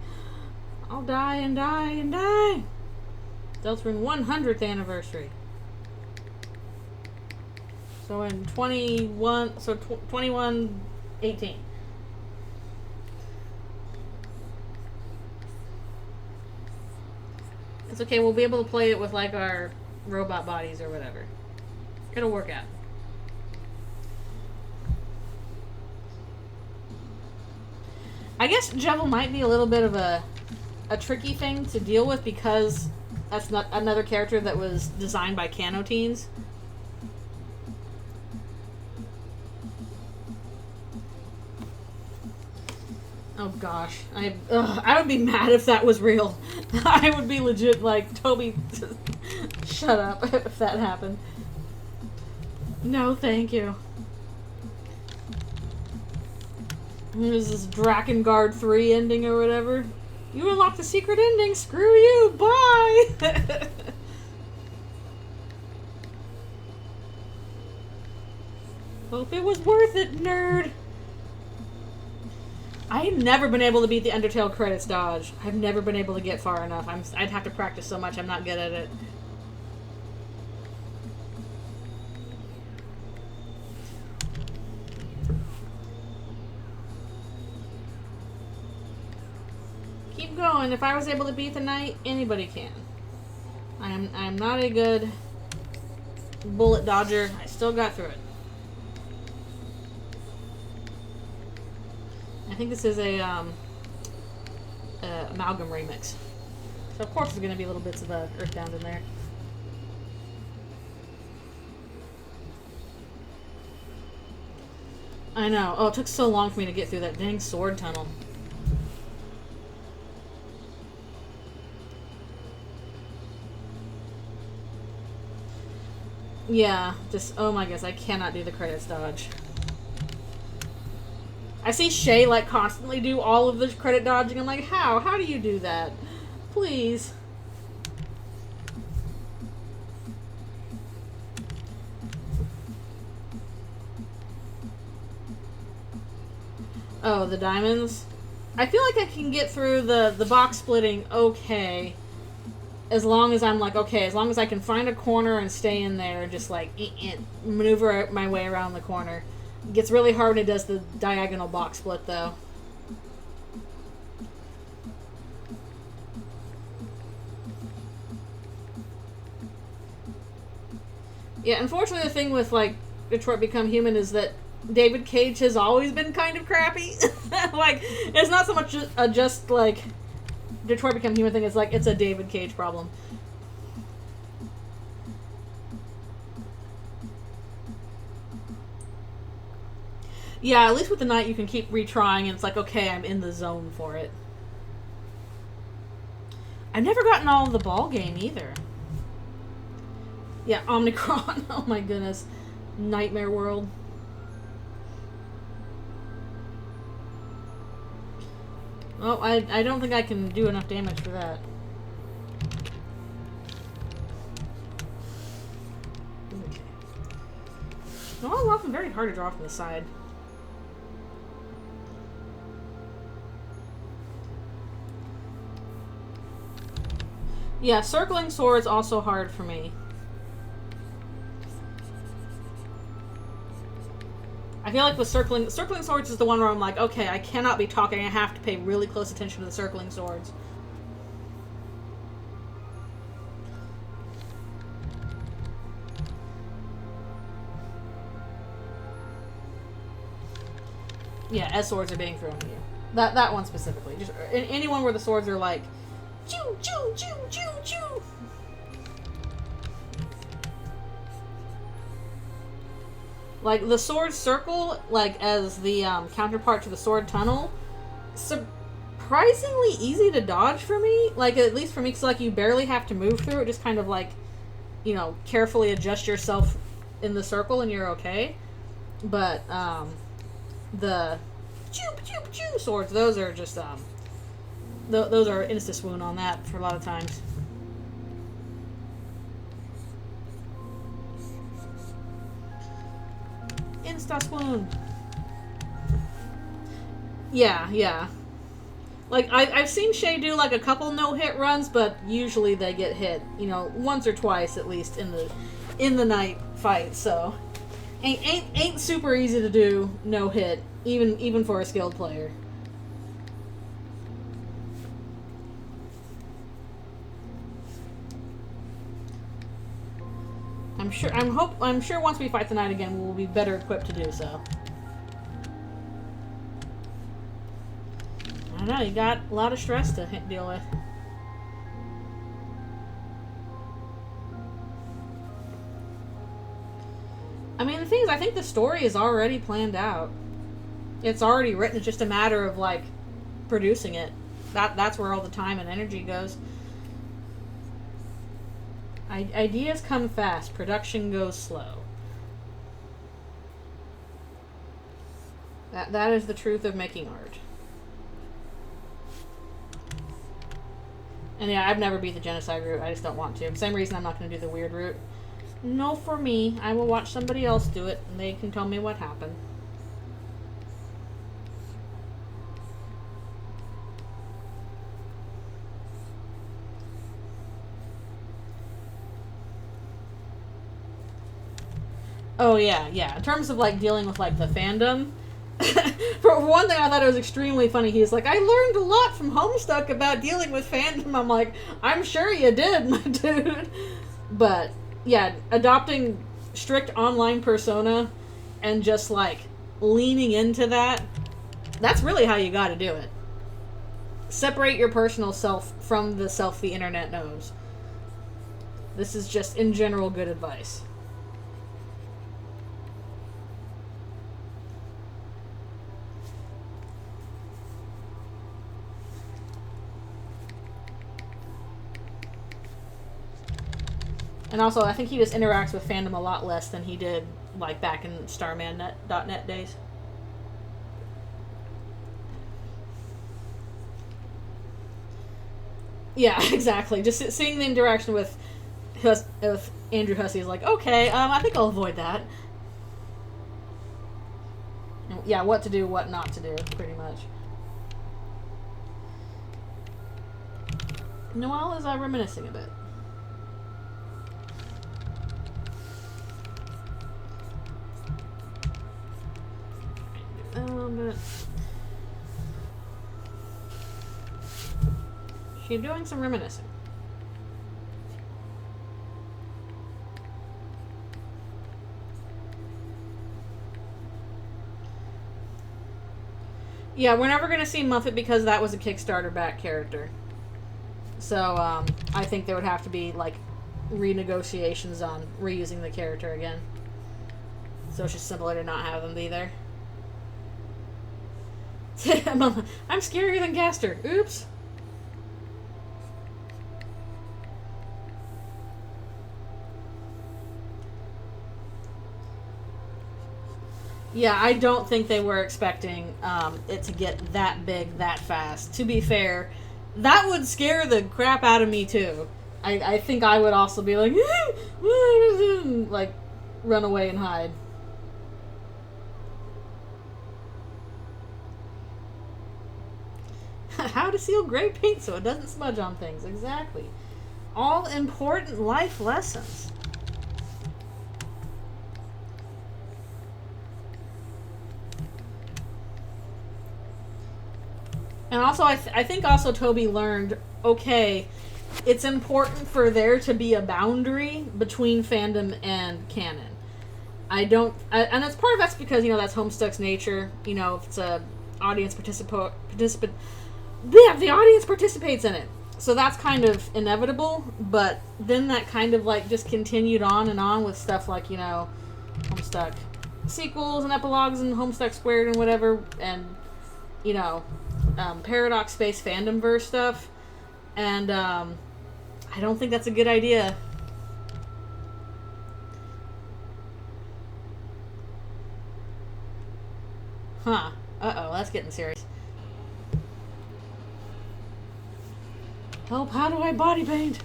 I'll die and die and die. Deltarune 100th anniversary. So in 2118. It's okay, we'll be able to play it with like our robot bodies or whatever. It'll work out. I guess Jevil might be a little bit of a tricky thing to deal with because that's not another character that was designed by Cano Teens. Oh gosh, I would be mad if that was real. I would be legit like, Toby, shut up if that happened. No, thank you. There's this Drakengard 3 ending or whatever. You unlocked the secret ending. Screw you. Bye. Hope it was worth it, nerd. I've never been able to beat the Undertale credits dodge. I've never been able to get far enough. I'd have to practice so much. I'm not good at it. Keep going. If I was able to beat the knight, anybody can. I'm not a good bullet dodger. I still got through it. I think this is a amalgam remix. So of course there's going to be little bits of Earthbound in there. I know. Oh, it took so long for me to get through that dang sword tunnel. Yeah, just, oh my gosh, I cannot do the credits dodge. I see Shay, like, constantly do all of the credit dodging. I'm like, how? How do you do that? Please. Oh, the diamonds? I feel like I can get through the box splitting okay. As long as I'm like, okay, as long as I can find a corner and stay in there and just like maneuver my way around the corner. It gets really hard when it does the diagonal box split though. Yeah, unfortunately the thing with like Detroit Become Human is that David Cage has always been kind of crappy. Like, it's not so much just like Detroit Become Human thing, it's like, it's a David Cage problem. Yeah, at least with the Knight you can keep retrying and it's like, okay, I'm in the zone for it. I've never gotten all of the ball game either. Yeah, Omnicron. Oh my goodness. Nightmare World. Oh, I don't think I can do enough damage for that. Okay. Oh, often very hard to draw from the side. Yeah, circling sword's also hard for me. I feel like with circling swords is the one where I'm like, okay, I cannot be talking. I have to pay really close attention to the circling swords. Yeah, as swords are being thrown at you. That one specifically. Just anyone where the swords are like, choo choo choo choo choo. Like, the sword circle, like, as the counterpart to the sword tunnel, surprisingly easy to dodge for me. Like, at least for me, because, like, you barely have to move through it. Just kind of, like, you know, carefully adjust yourself in the circle and you're okay. But, the choo swords, those are just, those are insta-swoon on that for a lot of times. Insta-swoon. Yeah. Like, I've seen Shay do, like, a couple no-hit runs, but usually they get hit, you know, once or twice at least in the night fight, so ain't super easy to do no-hit, even for a skilled player. I'm sure once we fight the knight again, we'll be better equipped to do so. I don't know, you got a lot of stress to deal with. I mean, the thing is, I think the story is already planned out. It's already written. It's just a matter of, like, producing it. That's where all the time and energy goes. Ideas come fast. Production goes slow. That is the truth of making art. And yeah, I've never beat the genocide route. I just don't want to. Same reason I'm not going to do the weird route. No, for me. I will watch somebody else do it, and they can tell me what happened. Oh, yeah. In terms of, like, dealing with, like, the fandom, for one thing, I thought it was extremely funny. He's like, I learned a lot from Homestuck about dealing with fandom. I'm like, I'm sure you did, my dude. But, yeah, adopting strict online persona and just, like, leaning into that, that's really how you gotta do it. Separate your personal self from the self the internet knows. This is just, in general, good advice. And also, I think he just interacts with fandom a lot less than he did, like, back in StarmanNet.net days. Yeah, exactly. Just seeing the interaction with Andrew Hussey is like, okay, I think I'll avoid that. Yeah, what to do, what not to do, pretty much. Noelle is reminiscing a bit. But she's doing some reminiscing. Yeah, we're never going to see Muffet because that was a Kickstarter back character. So, I think there would have to be, like, renegotiations on reusing the character again. So it's just simpler to not have them be there. I'm scarier than Gaster. Oops. Yeah, I don't think they were expecting it to get that big that fast. To be fair, that would scare the crap out of me too. I think I would also be like, like, run away and hide. How to seal gray paint so it doesn't smudge on things. Exactly. All important life lessons. And also, I think also Toby learned, okay, it's important for there to be a boundary between fandom and canon. And that's part of that's because, you know, that's Homestuck's nature. You know, if it's a audience participant, yeah, the audience participates in it. So that's kind of inevitable, but then that kind of, like, just continued on and on with stuff like, you know, Homestuck sequels and epilogues and Homestuck Squared and whatever, and, you know, Paradox Space Fandomverse stuff, and I don't think that's a good idea. Huh. Uh-oh, that's getting serious. Help, how do I body paint?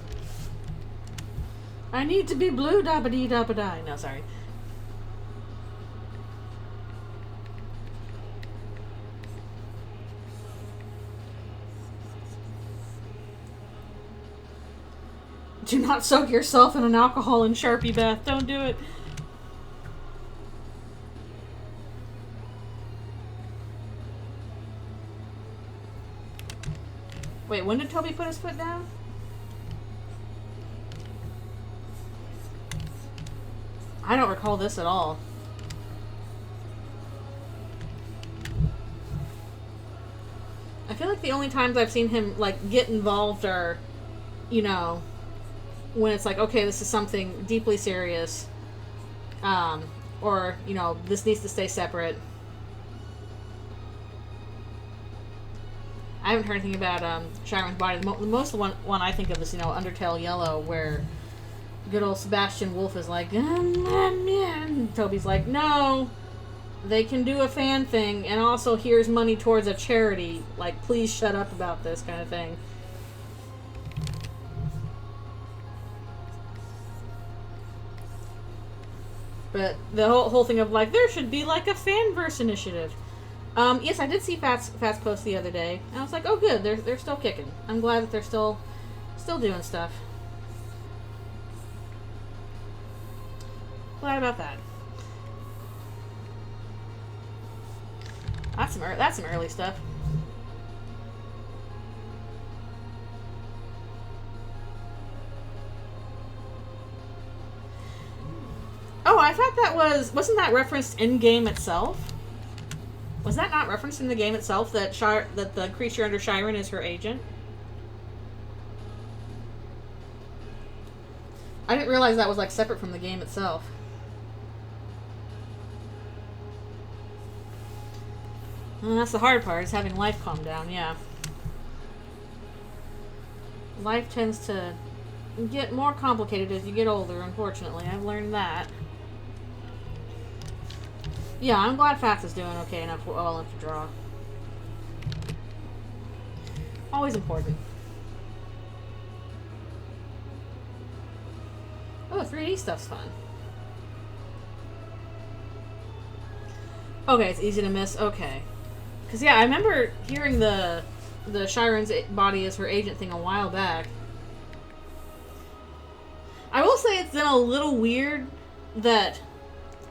I need to be blue dabba-dee dabba-die. No, sorry. Do not soak yourself in an alcohol and Sharpie bath. Don't do it. Wait, when did Toby put his foot down? I don't recall this at all. I feel like the only times I've seen him, like, get involved are, you know, when it's like, okay, this is something deeply serious. Or, you know, this needs to stay separate. I haven't heard anything about Chiron's body. The most one I think of is, you know, Undertale Yellow, where good old Sebastian Wolf is like, and Toby's like, no, they can do a fan thing, and also here's money towards a charity. Like, please shut up about this kind of thing. But the whole thing of, like, there should be, like, a fanverse initiative. Yes, I did see Fat's post the other day, and I was like, oh, good, they're still kicking. I'm glad that they're still doing stuff. Glad about that. That's some early stuff. Oh, I thought that wasn't that referenced in game itself? Was that not referenced in the game itself that the creature under Chiron is her agent? I didn't realize that was like separate from the game itself. And that's the hard part, is having life calm down, yeah. Life tends to get more complicated as you get older, unfortunately. I've learned that. Yeah, I'm glad Fats is doing okay enough, well enough to draw. Always important. Oh, 3D stuff's fun. Okay, it's easy to miss. Okay. Because, yeah, I remember hearing the Chiron's body as her agent thing a while back. I will say it's then a little weird that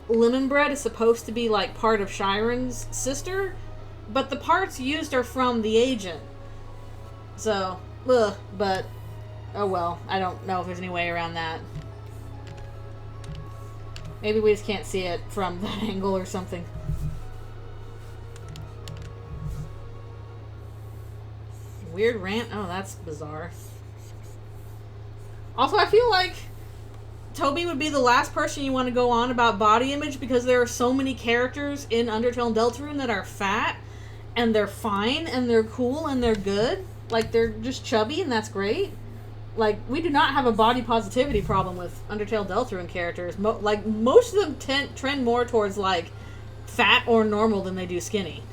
Lemon Bread is supposed to be, like, part of Chiron's sister, but the parts used are from the agent. So, ugh, but, oh well. I don't know if there's any way around that. Maybe we just can't see it from that angle or something. Weird rant? Oh, that's bizarre. Also, I feel like Toby would be the last person you want to go on about body image, because there are so many characters in Undertale and Deltarune that are fat, and they're fine, and they're cool, and they're good. Like, they're just chubby, and that's great. Like, we do not have a body positivity problem with Undertale Deltarune characters. Most of them trend more towards, like, fat or normal than they do skinny.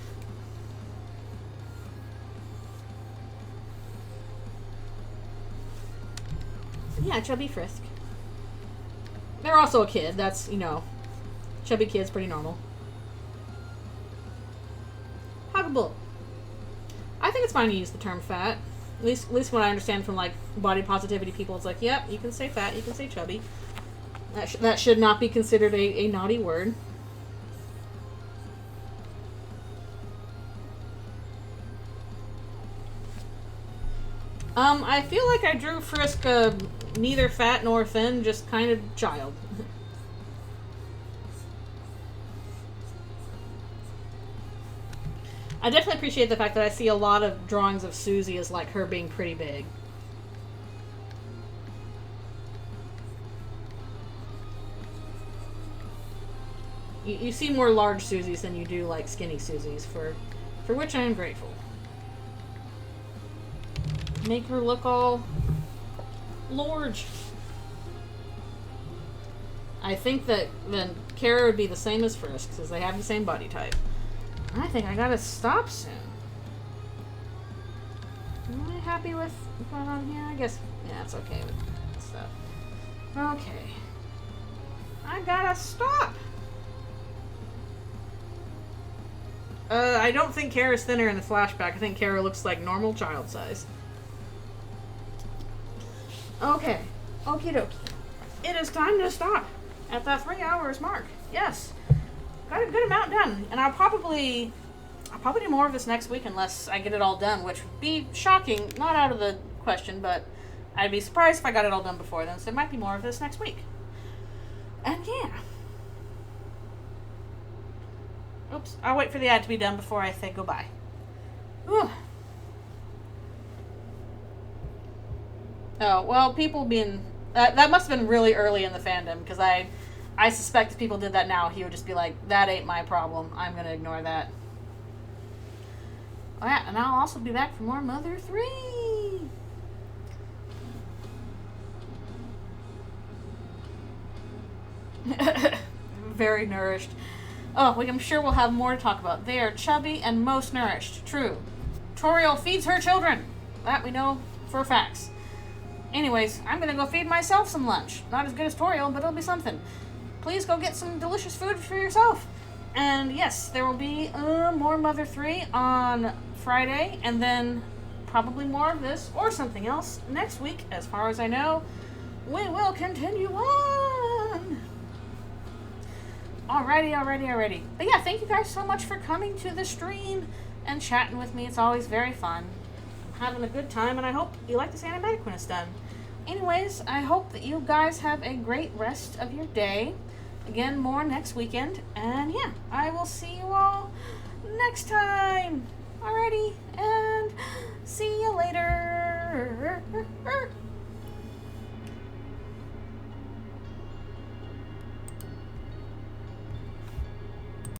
Yeah, chubby Frisk. They're also a kid. That's, you know, chubby kid's pretty normal. Huggable. I think it's fine to use the term fat. At least what I understand from, like, body positivity people, it's like, yep, you can say fat, you can say chubby. That should not be considered a naughty word. I feel like I drew Frisk neither fat nor thin, just kind of child. I definitely appreciate the fact that I see a lot of drawings of Susie as, like, her being pretty big. You see more large Susies than you do, like, skinny Susies, for which I am grateful. make her look all large. I think that then Kara would be the same as Frisk, because they have the same body type. I think I gotta stop soon. Am I happy with what's going on here? I guess, yeah, it's okay with stuff. Okay. I gotta stop! I don't think Kara's thinner in the flashback. I think Kara looks like normal child size. Okay. Okie dokie. It is time to stop at that 3 hours mark. Yes. Got a good amount done. And I'll probably do more of this next week unless I get it all done, which would be shocking. Not out of the question, but I'd be surprised if I got it all done before then. So there might be more of this next week. And yeah. Oops, I'll wait for the ad to be done before I say goodbye. Whew. Oh, well, people being... that must have been really early in the fandom, because I suspect if people did that now, he would just be like, that ain't my problem. I'm going to ignore that. Oh yeah, and I'll also be back for more Mother 3. Very nourished. Oh, I'm sure we'll have more to talk about. They are chubby and most nourished. True. Toriel feeds her children. That we know for facts. Anyways, I'm going to go feed myself some lunch. Not as good as Toriel, but it'll be something. Please go get some delicious food for yourself. And yes, there will be more Mother 3 on Friday, and then probably more of this or something else next week. As far as I know, we will continue on. Alrighty. But yeah, thank you guys so much for coming to the stream and chatting with me. It's always very fun. I'm having a good time, and I hope you like this animatic when it's done. Anyways, I hope that you guys have a great rest of your day. Again, more next weekend. And yeah, I will see you all next time. Alrighty, and see you later.